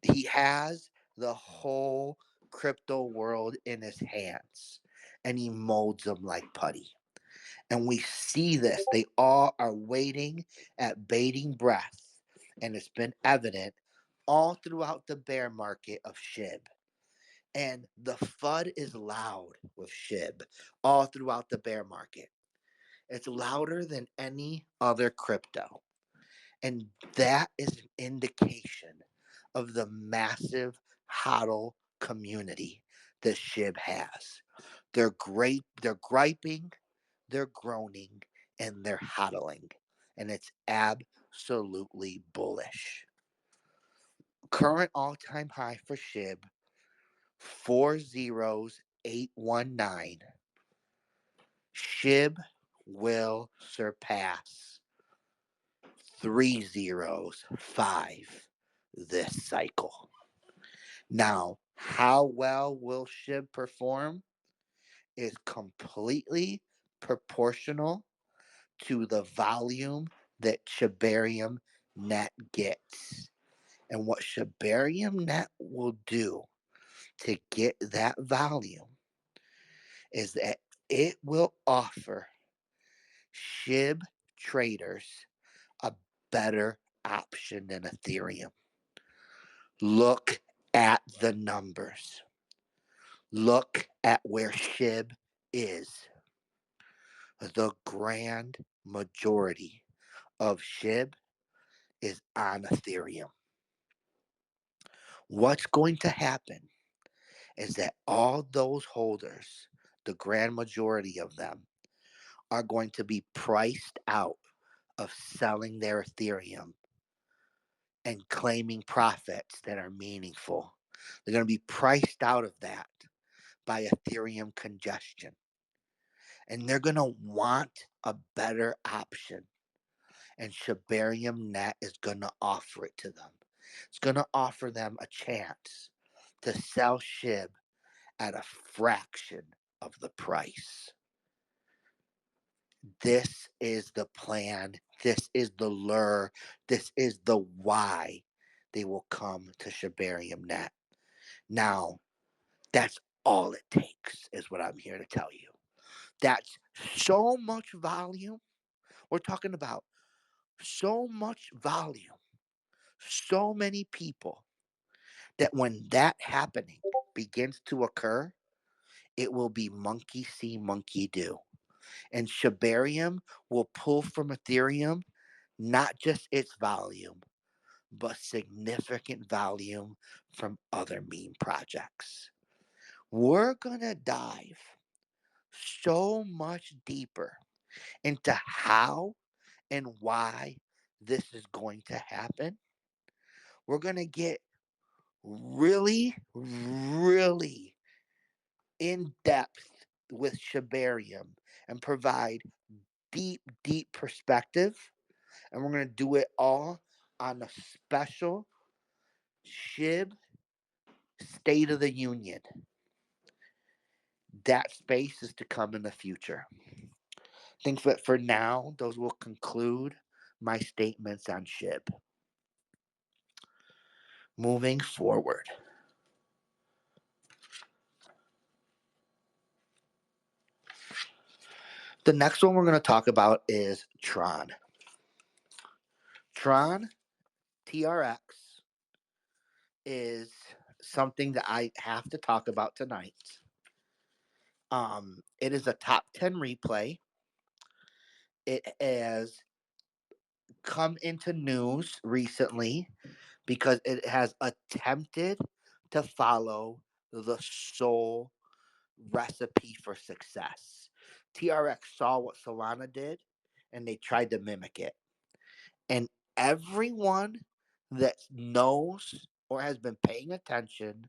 He has the whole crypto world in his hands, and he molds them like putty. And we see this. They all are waiting at bating breath, and it's been evident all throughout the bear market of SHIB. And the FUD is loud with SHIB all throughout the bear market. It's louder than any other crypto. And that is an indication of the massive HODL community that SHIB has. They're griping, they're groaning, and they're hodling. And it's absolutely bullish. Current all-time high for SHIB, 40819. SHIB will surpass 305 this cycle. Now, how well will SHIB perform is completely proportional to the volume that Shibarium Net gets. And what Shibarium Net will do to get that volume is that it will offer SHIB traders a better option than Ethereum. Look at the numbers. Look at where SHIB is. The grand majority of SHIB is on Ethereum. What's going to happen is that all those holders, the grand majority of them, are going to be priced out of selling their Ethereum and claiming profits that are meaningful. They're going to be priced out of that by Ethereum congestion. And they're going to want a better option. And Shibarium Net is going to offer it to them. It's going to offer them a chance to sell SHIB at a fraction of the price. This is the plan. This is the lure. This is the why they will come to Shibarium Net. Now, that's all it takes, is what I'm here to tell you. That's so much volume. We're talking about so much volume, so many people, that when that happening begins to occur, it will be monkey see, monkey do. And Shibarium will pull from Ethereum not just its volume, but significant volume from other meme projects. We're going to dive so much deeper into how and why this is going to happen. We're going to get really, really in depth with Shibarium and provide deep, deep perspective. And we're going to do it all on a special SHIB State of the Union. That space is to come in the future. I think that for now, those will conclude my statements on SHIB. Moving forward. The next one we're going to talk about is Tron. Tron TRX is something that I have to talk about tonight. It is a top 10 replay. It has come into news recently because it has attempted to follow the soul recipe for success. TRX saw what Solana did and they tried to mimic it. And everyone that knows or has been paying attention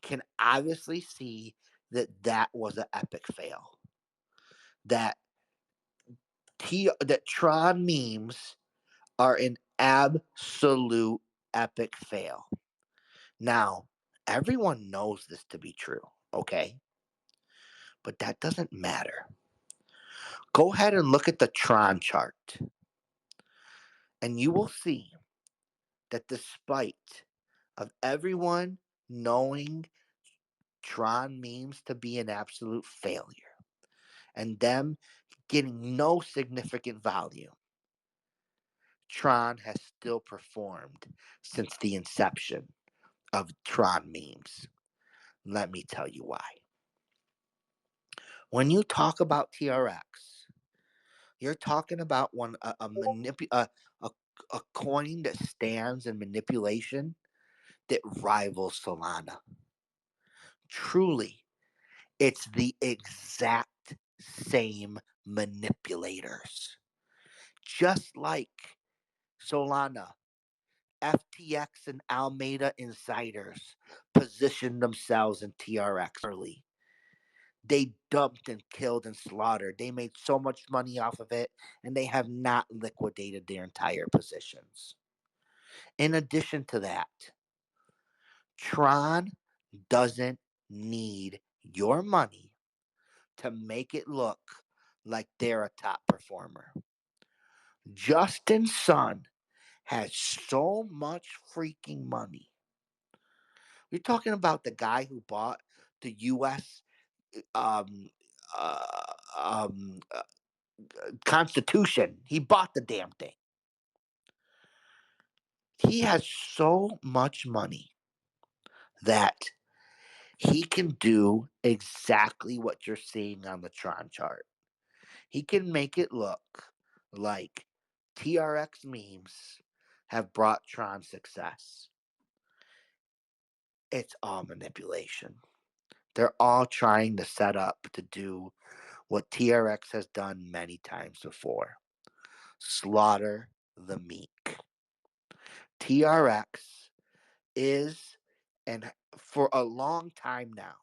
can obviously see that that was an epic fail. That that Tron memes are an absolute epic fail. Now, everyone knows this to be true, okay? But that doesn't matter. Go ahead and look at the Tron chart, and you will see that despite of everyone knowing Tron memes to be an absolute failure and them getting no significant value, Tron has still performed since the inception of Tron memes. Let me tell you why. When you talk about TRX, you're talking about a, a coin that stands in manipulation that rivals Solana. Truly, it's the exact same manipulators. Just like Solana, FTX and Alameda insiders positioned themselves in TRX early. They dumped and killed and slaughtered. They made so much money off of it, and they have not liquidated their entire positions. In addition to that, Tron doesn't need your money to make it look like they're a top performer. Justin Sun has so much freaking money. You're talking about the guy who bought the U.S. Um, uh, um, uh, Constitution. He bought the damn thing. He has so much money that he can do exactly what you're seeing on the Tron chart. He can make it look like TRX memes have brought Tron success. It's all manipulation. They're all trying to set up to do what TRX has done many times before: slaughter the meek. TRX is, and for a long time now,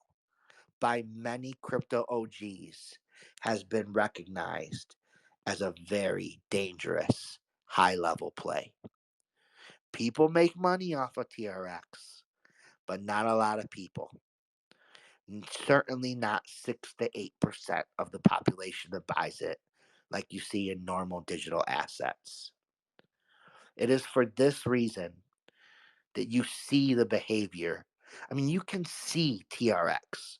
by many crypto OGs, has been recognized as a very dangerous high level play. People make money off of TRX, but not a lot of people. Certainly not 6 to 8% of the population that buys it, like you see in normal digital assets. It is for this reason that you see the behavior. I mean, you can see TRX.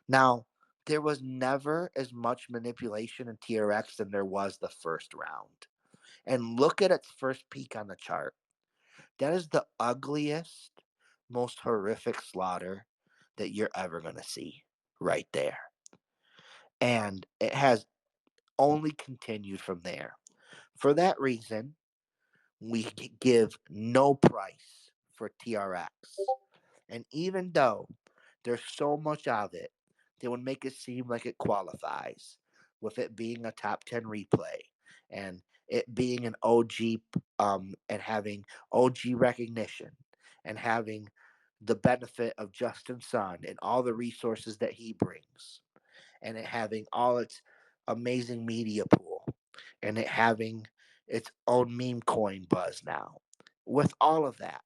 Now, there was never as much manipulation in TRX than there was the first round. And look at its first peak on the chart. That is the ugliest, most horrific slaughter that you're ever going to see right there. And it has only continued from there. For that reason, we give no price for TRX. And even though there's so much of it, they would make it seem like it qualifies, with it being a top 10 replay and it being an OG, and having OG recognition and having the benefit of Justin Sun and all the resources that he brings, and it having all its amazing media pool, and it having its own meme coin buzz now. With all of that,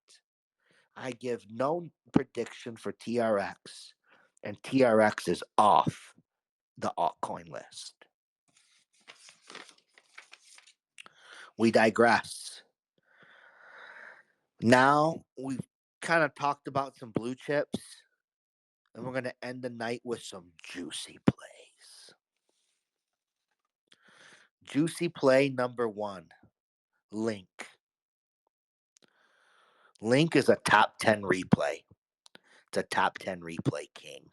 I give no prediction for TRX, and TRX is off the altcoin list. We digress. Now we've kind of talked about some blue chips, and we're going to end the night with some juicy plays. Juicy play number one: Link. Link is a top 10 replay. It's a top 10 replay king.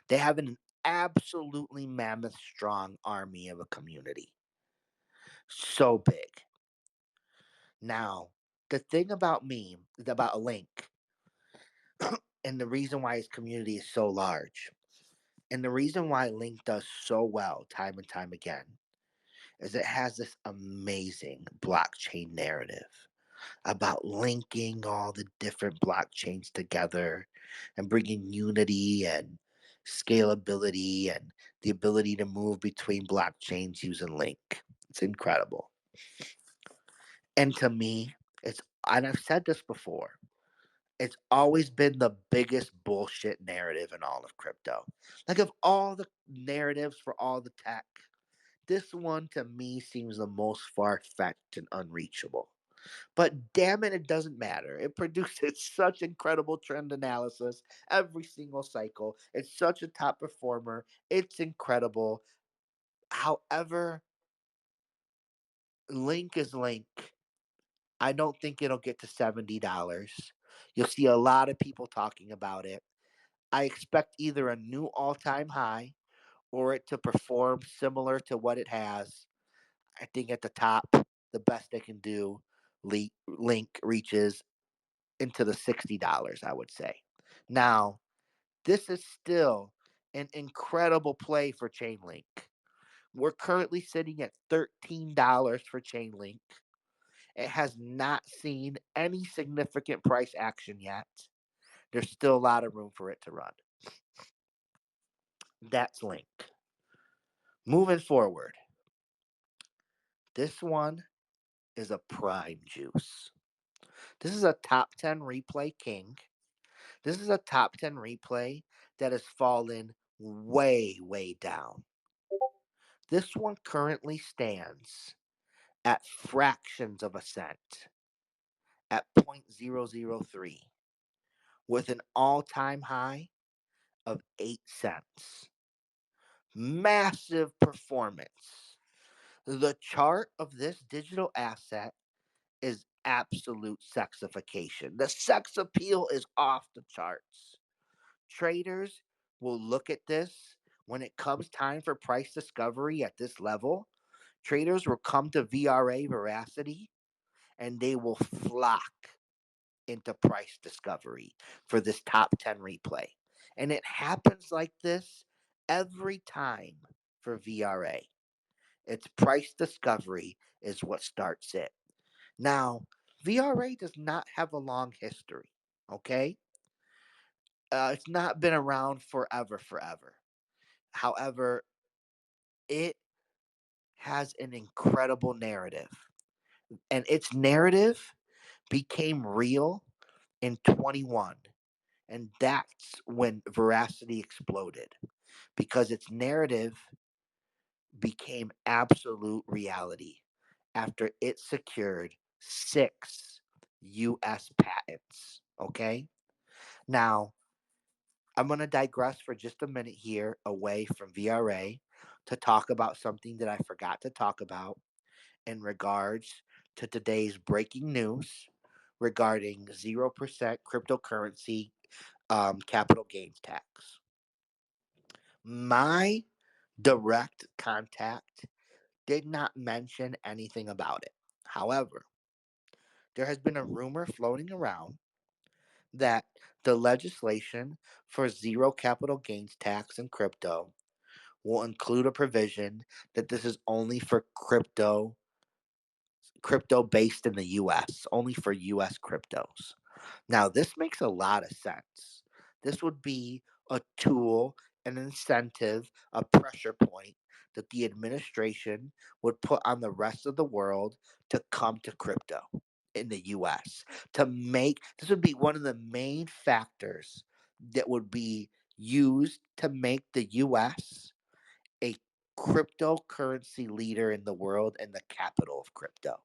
They have an absolutely mammoth strong army of a community. So big. Now, the thing about about a Link, and the reason why his community is so large, and the reason why Link does so well time and time again, is it has this amazing blockchain narrative about linking all the different blockchains together and bringing unity and scalability and the ability to move between blockchains using Link. It's incredible. And to me, it's, and I've said this before, it's always been the biggest bullshit narrative in all of crypto. Like, of all the narratives for all the tech, this one to me seems the most far fetched and unreachable. But damn it, it doesn't matter. It produces such incredible trend analysis every single cycle. It's such a top performer. It's incredible. However, Link is Link. I don't think it'll get to $70. You'll see a lot of people talking about it. I expect either a new all time high or it to perform similar to what it has. I think at the top, the best they can do, Link reaches into the $60, I would say. Now, this is still an incredible play for Chainlink. We're currently sitting at $13 for Chainlink. It has not seen any significant price action yet. There's still a lot of room for it to run. That's Link. Moving forward, this one is a prime juice. This is a top 10 replay king. This is a top 10 replay that has fallen way, way down. This one currently stands at fractions of a cent at 0.003 with an all time high of 8 cents. Massive performance. The chart of this digital asset is absolute sexification. The sex appeal is off the charts. Traders will look at this when it comes time for price discovery at this level. Traders will come to VRA Veracity and they will flock into price discovery for this top 10 replay. And it happens like this every time for VRA. It's price discovery is what starts it. Now, VRA does not have a long history, okay? It's not been around forever, forever. However, it has an incredible narrative. And its narrative became real in 21. And that's when Veracity exploded because its narrative became absolute reality after it secured 6 US patents. Okay? Now, I'm going to digress for just a minute here away from VRA to talk about something that I forgot to talk about in regards to today's breaking news regarding 0% cryptocurrency capital gains tax. My direct contact did not mention anything about it. However, there has been a rumor floating around that the legislation for zero capital gains tax in crypto will include a provision that this is only for crypto based in the US, only for US cryptos. Now, this makes a lot of sense. This would be a tool, an incentive, a pressure point that the administration would put on the rest of the world to come to crypto in the US. To make this would be one of the main factors that would be used to make the US a cryptocurrency leader in the world and the capital of crypto.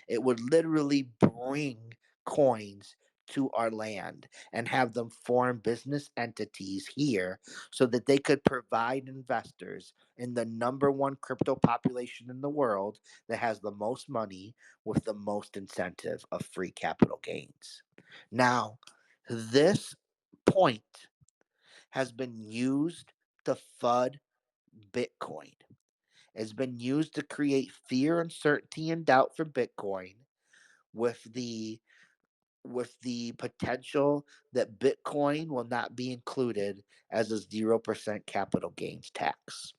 It would literally bring coins to our land and have them form business entities here so that they could provide investors in the number one crypto population in the world that has the most money with the most incentive of free capital gains. Now, this point has been used to FUD Bitcoin. It's been used to create fear, uncertainty, and doubt for Bitcoin with the potential that Bitcoin will not be included as a 0% capital gains tax.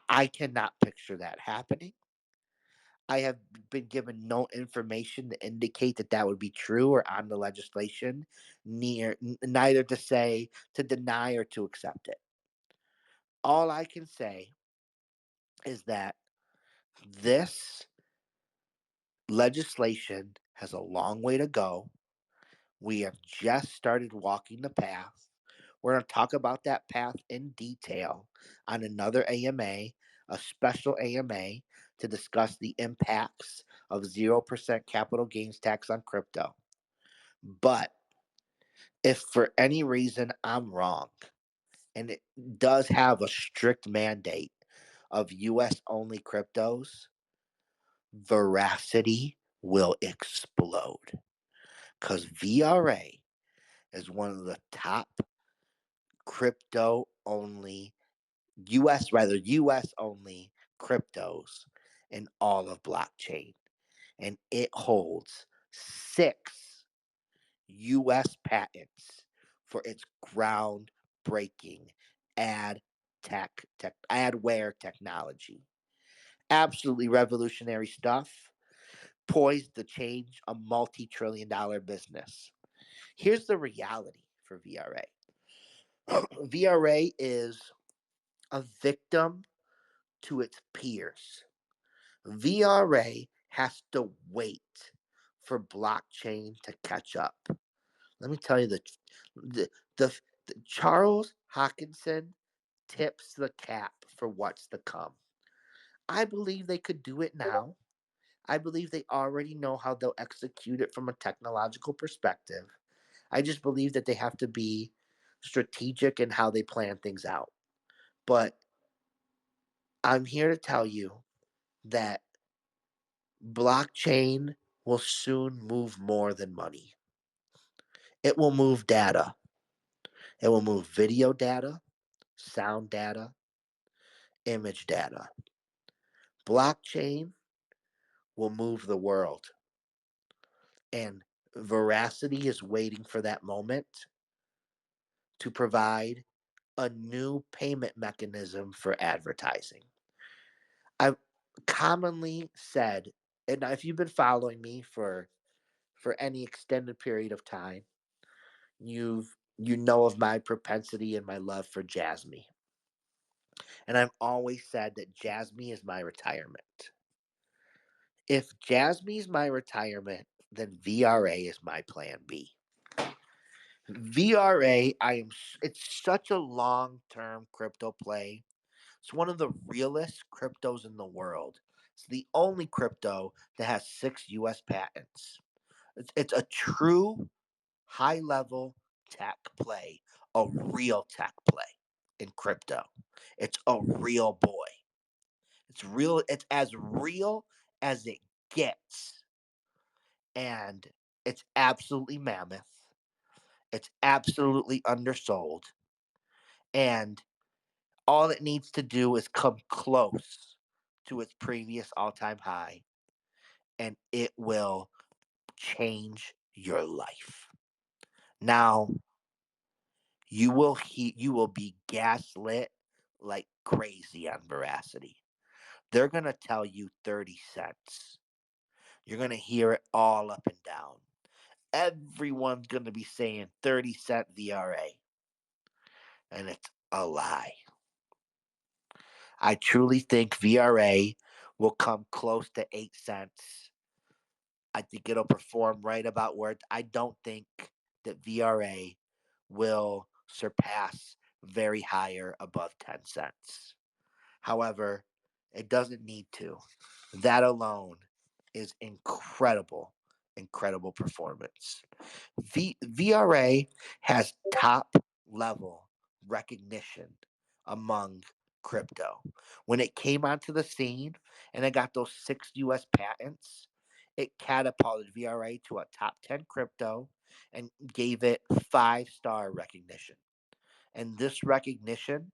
I cannot picture that happening. I have been given no information to indicate that that would be true or on the legislation, neither to say to deny or to accept it. All I can say is that This legislation has a long way to go. We have just started walking the path. We're going to talk about that path in detail on another AMA, a special AMA, to discuss the impacts of 0% capital gains tax on crypto. But if for any reason I'm wrong, and it does have a strict mandate of US only cryptos, veracity will explode. Because VRA is one of the top crypto only US only cryptos in all of blockchain. And it holds 6 US patents for its groundbreaking adware technology. Absolutely revolutionary stuff, poised to change a multi-trillion-dollar business. Here's the reality for VRA. VRA is a victim to its peers. VRA has to wait for blockchain to catch up. Let me tell you the, the, the Charles Hawkinson tips the cap for what's to come. I believe they could do it now. I believe they already know how they'll execute it from a technological perspective. I just believe that they have to be strategic in how they plan things out. But I'm here to tell you that blockchain will soon move more than money. It will move data. It will move video data, sound data, image data. Blockchain will move the world. And Veracity is waiting for that moment to provide a new payment mechanism for advertising. I've commonly said, and if you've been following me for any extended period of time, you know of my propensity and my love for Jasmy. And I've always said that Jasmy is my retirement. If Jasmy is my retirement, then VRA is my plan B. VRA, it's such a long-term crypto play. It's one of the realest cryptos in the world. It's the only crypto that has 6 US patents. It's a true high level tech play, a real tech play in crypto. It's a real boy. It's real. It's as real as it gets. And it's absolutely mammoth. It's absolutely undersold. And all it needs to do is come close to its previous all time high, and it will change your life. Now, you will be gaslit like crazy on Veracity. They're going to tell you 30 cents. You're going to hear it all up and down. Everyone's going to be saying 30-cent VRA, and it's a lie. I truly think VRA will come close to 8 cents. I think it'll perform right about where I don't think that VRA will surpass very higher above 10 cents. However, it doesn't need to. That alone is incredible, incredible performance. VRA has top level recognition among crypto. When it came onto the scene and it got those 6 US patents, it catapulted VRA to a top 10 crypto and gave it 5-star recognition. And this recognition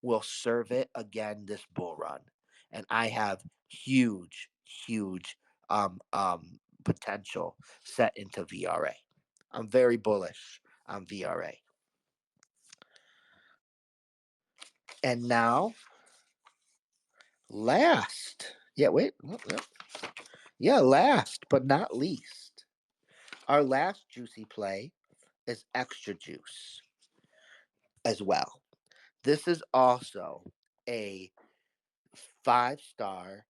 will serve it again this bull run. And I have huge, huge potential set into VRA. I'm very bullish on VRA. And now, last, yeah, wait, yeah, last but not least, our last juicy play is Extra Juice as well. This is also a 5-star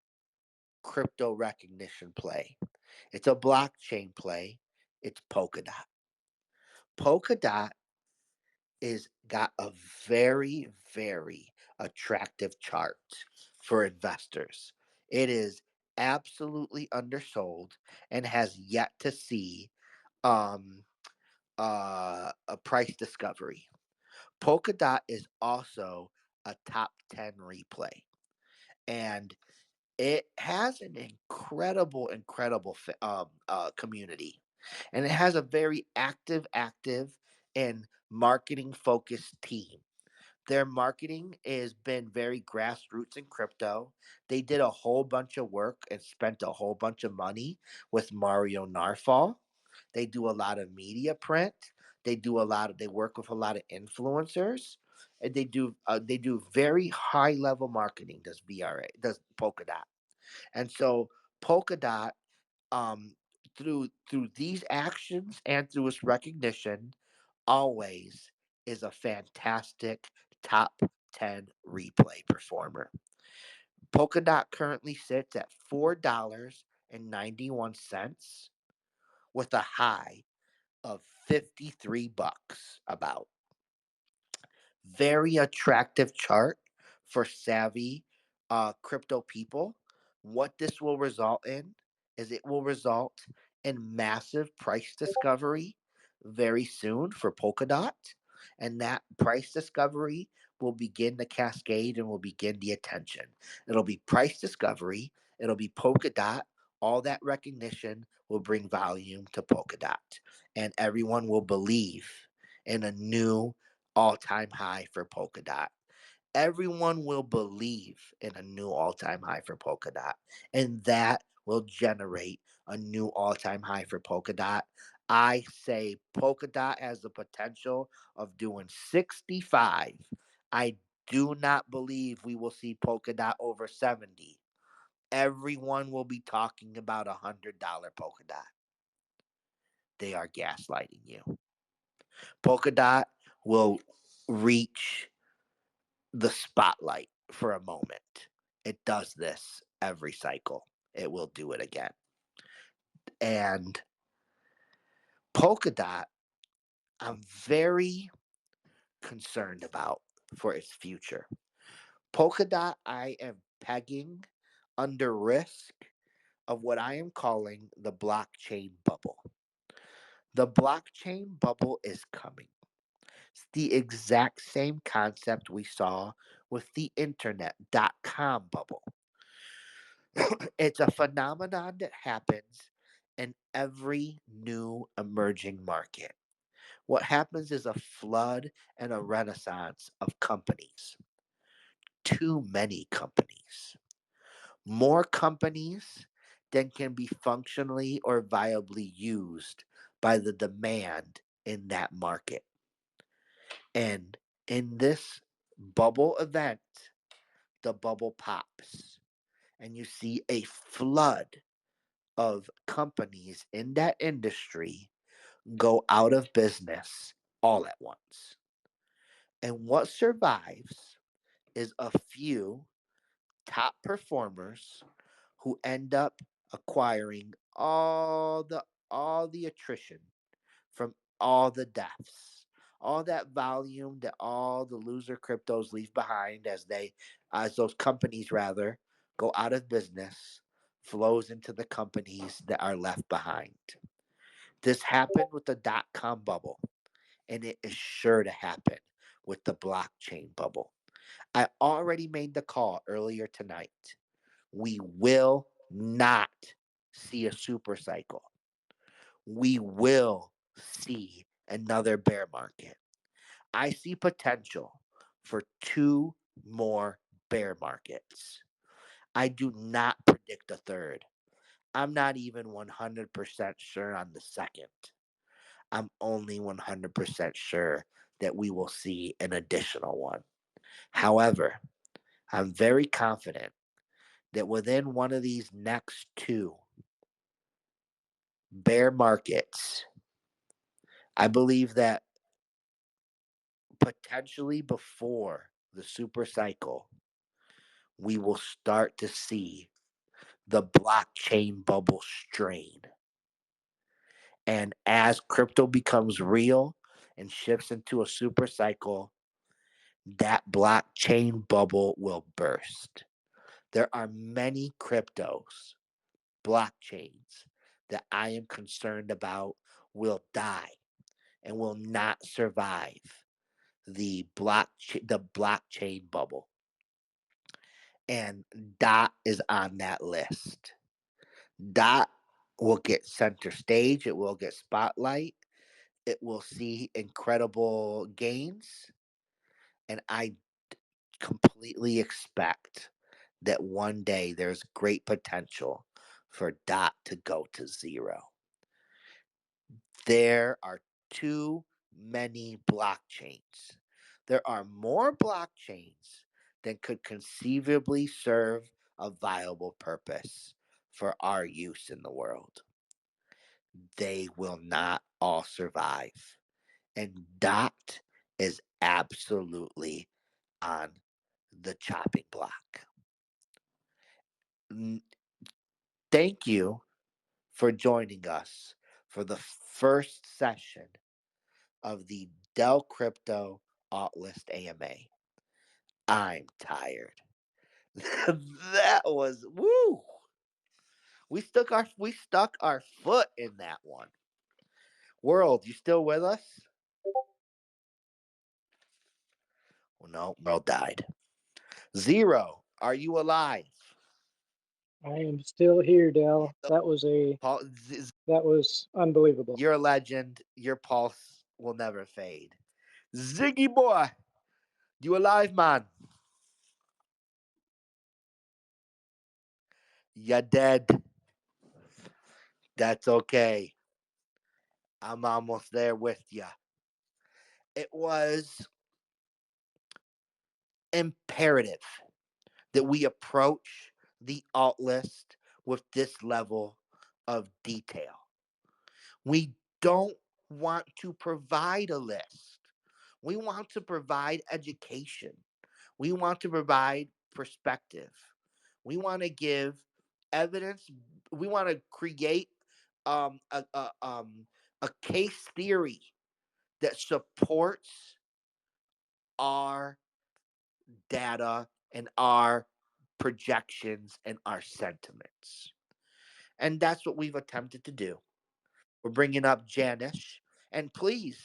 crypto recognition play. It's a blockchain play. It's Polkadot. Polkadot is got a very, very attractive chart for investors. It is absolutely undersold and has yet to see um, a price discovery. Polkadot is also a top 10 replay, and it has an incredible community, and it has a very active and marketing focused team. Their marketing has been very grassroots in crypto. They did a whole bunch of work and spent a whole bunch of money with Mario Narfall. They do a lot of media print. They work with a lot of influencers. And they do very high level marketing. Does Polkadot. And so Polkadot, um, through these actions and through its recognition, always is a fantastic top 10 replay performer. Polkadot currently sits at $4.91 with a high of 53 bucks about. Very attractive chart for savvy crypto people. What this will result in is it will result in massive price discovery very soon for Polkadot. And that price discovery will begin to cascade and will begin the attention. It'll be price discovery, it'll be Polkadot. All that recognition will bring volume to Polkadot, and everyone will believe in a new all-time high for Polkadot. Everyone will believe in a new all-time high for Polkadot, and that will generate a new all-time high for Polkadot. I say Polkadot has the potential of doing 65. I do not believe we will see Polkadot over 70. Everyone will be talking about $100 Polkadot. They are gaslighting you. Polkadot will reach the spotlight for a moment. It does this every cycle. It will do it again. And Polkadot, I'm very concerned about for its future. Polkadot, I am pegging under risk of what I am calling the blockchain bubble. The blockchain bubble is coming. It's the exact same concept we saw with the internet.com bubble. It's a phenomenon that happens in every new emerging market. What happens is a flood and a renaissance of companies. Too many companies. More companies than can be functionally or viably used by the demand in that market. And in this bubble event, the bubble pops, and you see a flood of companies in that industry go out of business all at once. And what survives is a few top performers who end up acquiring all the attrition from all the deaths, all that volume that all the loser cryptos leave behind as those companies rather go out of business, flows into the companies that are left behind. This happened with the dot com bubble, and it is sure to happen with the blockchain bubble. I already made the call earlier tonight. We will not see a super cycle. We will see another bear market. I see potential for two more bear markets. I do not predict a third. I'm not even 100% sure on the second. I'm only 100% sure that we will see an additional one. However, I'm very confident that within one of these next two bear markets, I believe that potentially before the super cycle, we will start to see the blockchain bubble strain. And as crypto becomes real and shifts into a super cycle, that blockchain bubble will burst. There are many cryptos, blockchains that I am concerned about will die and will not survive the blockchain bubble. And Dot is on that list. Dot will get center stage, it will get spotlight, it will see incredible gains, and I completely expect that one day there's great potential for Dot to go to zero. There are too many blockchains. There are more blockchains than could conceivably serve a viable purpose for our use in the world. They will not all survive. And Dot is absolutely on the chopping block. N- Thank you for joining us for the first session of the Dell Crypto Alt List AMA. I'm tired. That was woo. We stuck our foot in that one. World, you still with us? Well, no, world died. Zero, are you alive? I am still here, Dell. So, Paul, That was unbelievable. you're a legend. Your pulse will never fade. Ziggy boy, you alive, man? You dead? That's okay. I'm almost there with you. It was imperative that we approach the alt list with this level of detail. We don't want to provide a list. We want to provide education. We want to provide perspective. We want to give evidence. We want to create um, a, a, um, a case theory that supports our data and our projections and our sentiments. And that's what we've attempted to do. We're bringing up Janish. And please,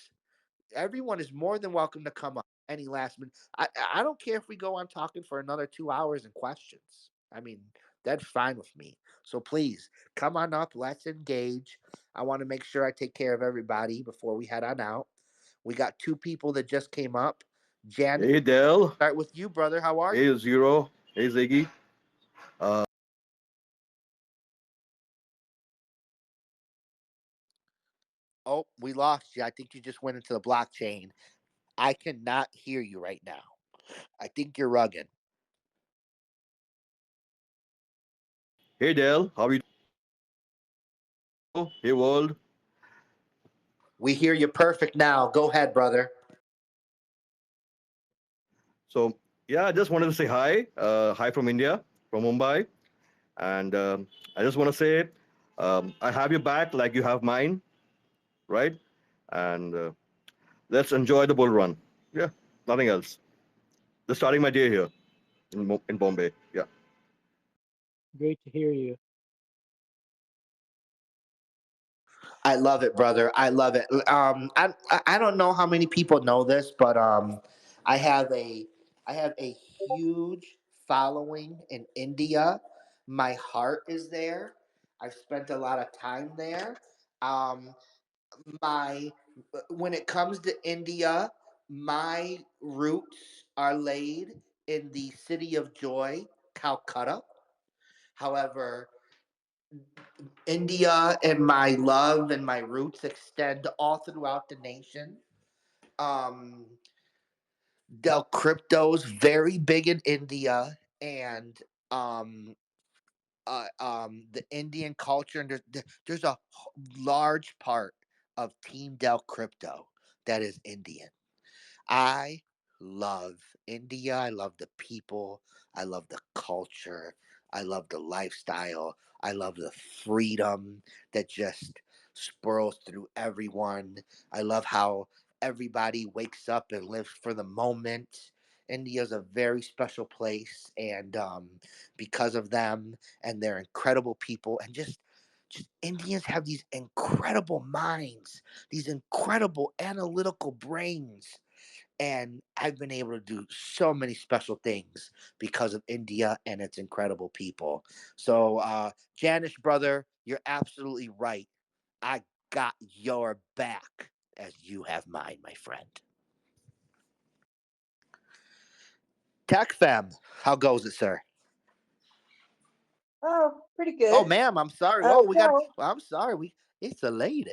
everyone is more than welcome to come up any last minute. I don't care if we go on talking for another 2 hours and questions. I mean, that's fine with me. So please come on up. Let's engage. I want to make sure I take care of everybody before we head on out. We got two people that just came up. Jan, Hey Dell, start with you, brother. How are you? hey Zero, hey Ziggy. Uh, Oh, we lost you. I think you just went into the blockchain. I cannot hear you right now. I think you're rugged. hey Dell, how are you? Hey world. We hear you perfect now. Go ahead, brother. So yeah, I just wanted to say hi. Hi from India, from Mumbai, and I just want to say I have your back like you have mine, right? And let's enjoy the bull run. Yeah, nothing else. Just starting my day here in Bombay. Yeah. Great to hear you. I love it, brother. I love it. I don't know how many people know this, but I have a I have a huge following in India. My heart is there. I've spent a lot of time there. Um, my when it comes to India, my roots are laid in the city of joy, Calcutta. However, India and my love and my roots extend all throughout the nation. Um, Del Crypto's very big in India, and um, the Indian culture, and there's a large part of Team Del Crypto that is Indian. I love India. I love the people. I love the culture. I love the lifestyle. I love the freedom that just swirls through everyone. I love how everybody wakes up and lives for the moment. India is a very special place, and because of them and their incredible people, and just Indians have these incredible minds, these incredible analytical brains, and I've been able to do so many special things because of India and its incredible people. So, Janish, brother, you're absolutely right. I got your back as you have mine, my friend. Tech Fem, how goes it, sir? Oh, pretty Oh, good. ma'am, I'm sorry. Oh, we got. So, Well, I'm sorry. It's a lady.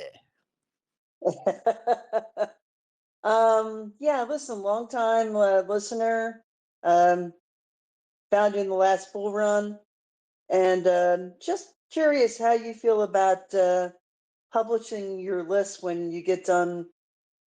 yeah, listen, long time listener. Um, Found you in the last bull run, and just curious how you feel about publishing your list when you get done,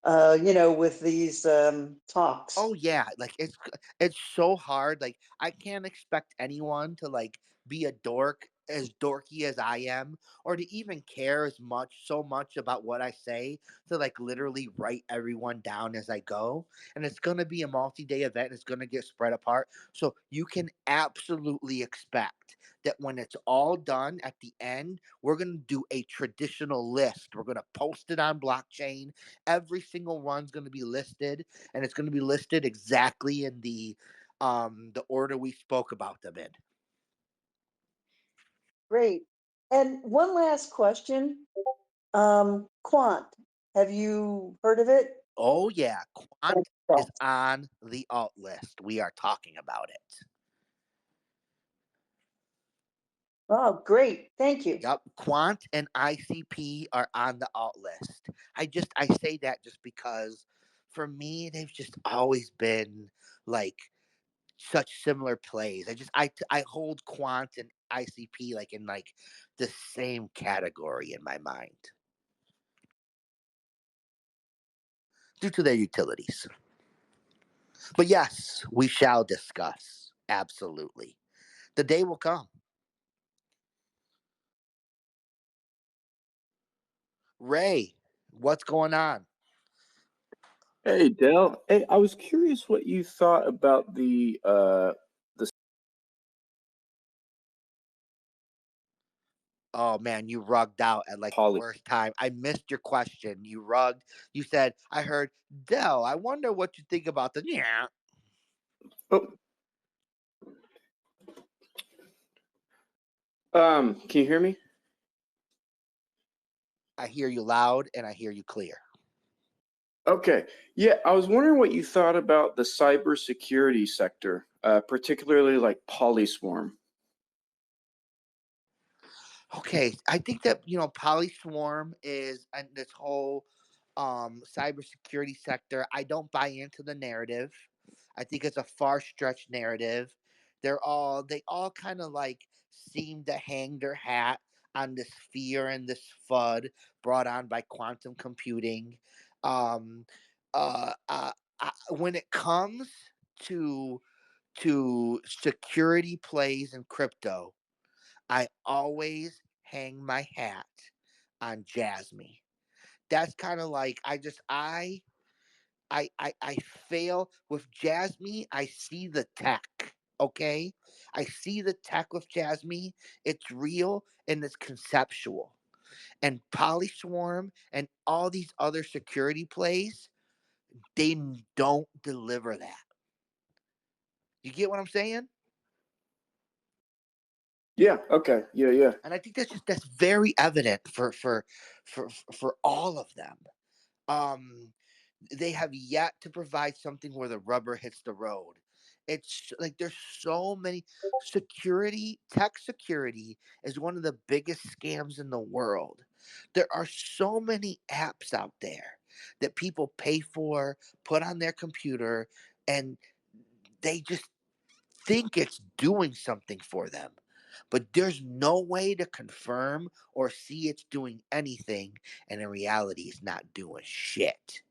with these talks. Oh yeah, like it's so hard. Like I can't expect anyone to like be a dork as dorky as I am, or to even care as much so much about what I say, to like literally write everyone down as I go. And it's gonna be a multi-day event. It's gonna get spread apart. So you can absolutely expect that when it's all done at the end, we're gonna do a traditional list. We're gonna post it on blockchain. Every single one's gonna be listed, and it's going to be listed exactly in the order we spoke about them in. Great. And one last question. Quant, have you heard of it? Oh yeah, And Quant is thoughts? on the alt list. We are talking about it. Oh, great. Thank you. Yep, Quant and ICP are on the alt list. I say that just because for me they've just always been like such similar plays. I hold Quant and ICP like in like the same category in my mind due to their utilities. But yes, we shall discuss. Absolutely. The day will come. Ray, what's going on? Hey Dell. Hey, I was curious what you thought about the Oh man, you rugged out at like the poly. worst time. I missed your question. You rugged. You said, I heard, Dell, I wonder what you think about the. Yeah. Oh, can you hear me? I hear you loud and I hear you clear. Okay. Yeah, I was wondering what you thought about the cybersecurity sector, particularly like Polyswarm. Okay, I think that Polyswarm is and this whole cybersecurity sector. I don't buy into the narrative. I think it's a far stretched narrative. They all kind of like seem to hang their hat on this fear and this FUD brought on by quantum computing. Um, uh, uh, when it comes to security plays in crypto, I always hang my hat on Jasmine. That's kind of like I fail with Jasmine. I see the tech. Okay, I see the tech with Jasmine. It's real and it's conceptual. And Polyswarm and all these other security plays, they don't deliver that. You get what I'm saying? Yeah, okay. Yeah, yeah. And I think that's very evident for all of them. Um, they have yet to provide something where the rubber hits the road. It's like there's so many tech security is one of the biggest scams in the world. There are so many apps out there that people pay for, put on their computer, and they just think it's doing something for them. But there's no way to confirm or see it's doing anything, and in reality, it's not doing shit.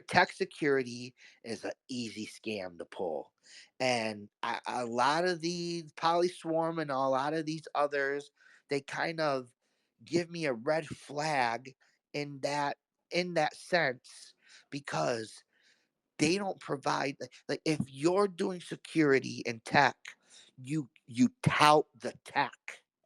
tech security is an easy scam to pull, and a lot of these Polyswarm and a lot of these others, they kind of give me a red flag in that sense, because they don't provide, like if you're doing security in tech, you tout the tech.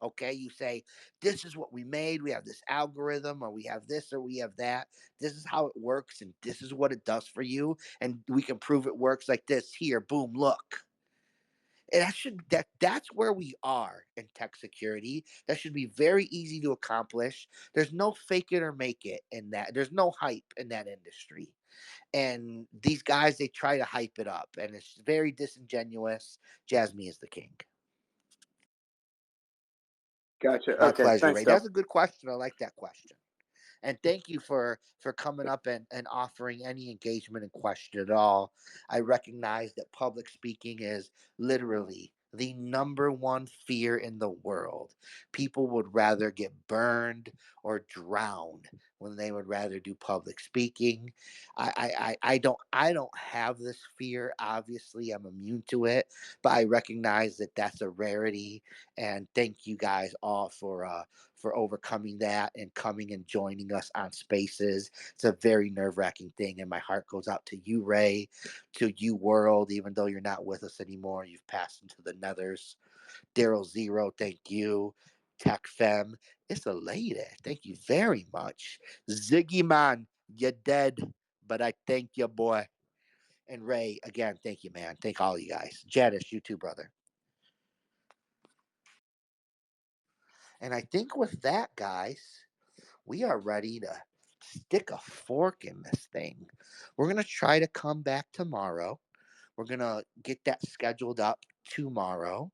Okay, you say, this is what we made, we have this algorithm, or we have this, or we have that, this is how it works, and this is what it does for you, and we can prove it works like this, here, boom, look. And that's where we are in tech security. That should be very easy to accomplish. There's no fake it or make it in that. There's no hype in that industry. And these guys, they try to hype it up, and it's very disingenuous. Jasmine is the king. Gotcha. My Okay. pleasure, Thanks, Ray. Phil. That's a good question. I like that question. And thank you for coming up and offering any engagement and question at all. I recognize that public speaking is literally the number one fear in the world. People would rather get burned or drowned when they would rather do public speaking. I don't have this fear. Obviously, I'm immune to it, but I recognize that that's a rarity. And thank you guys all for overcoming that and coming and joining us on Spaces. It's a very nerve wracking thing, and my heart goes out to you, Ray, to you, World. Even though you're not with us anymore, you've passed into the nethers. Daryl Zero, thank you. Tech Fem, it's a lady. Thank you very much. Ziggy Man, you're dead, but I thank you, boy. And Ray, again, thank you, man. Thank all you guys. Janice, you too, brother. And I think with that, guys, we are ready to stick a fork in this thing. We're going to try to come back tomorrow. We're going to get that scheduled up tomorrow.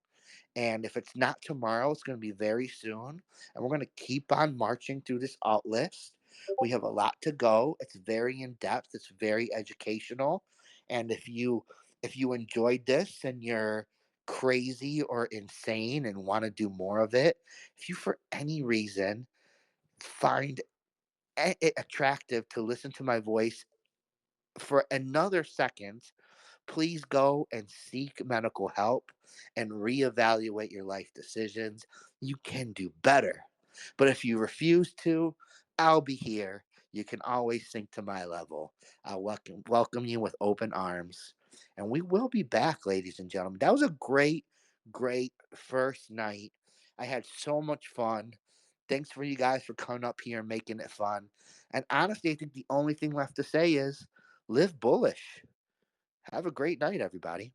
And if it's not tomorrow, it's going to be very soon. And we're going to keep on marching through this alt list. We have a lot to go. It's very in depth. It's very educational. And if you enjoyed this and you're crazy or insane and want to do more of it, if you for any reason find it attractive to listen to my voice for another second, please go and seek medical help and reevaluate your life decisions. You can do better. But if you refuse to, I'll be here. You can always sink to my level. I'll welcome you with open arms. And we will be back, ladies and gentlemen. That was a great first night. I had so much fun. Thanks for you guys for coming up here and making it fun. And honestly, I think the only thing left to say is live bullish. Have a great night, everybody.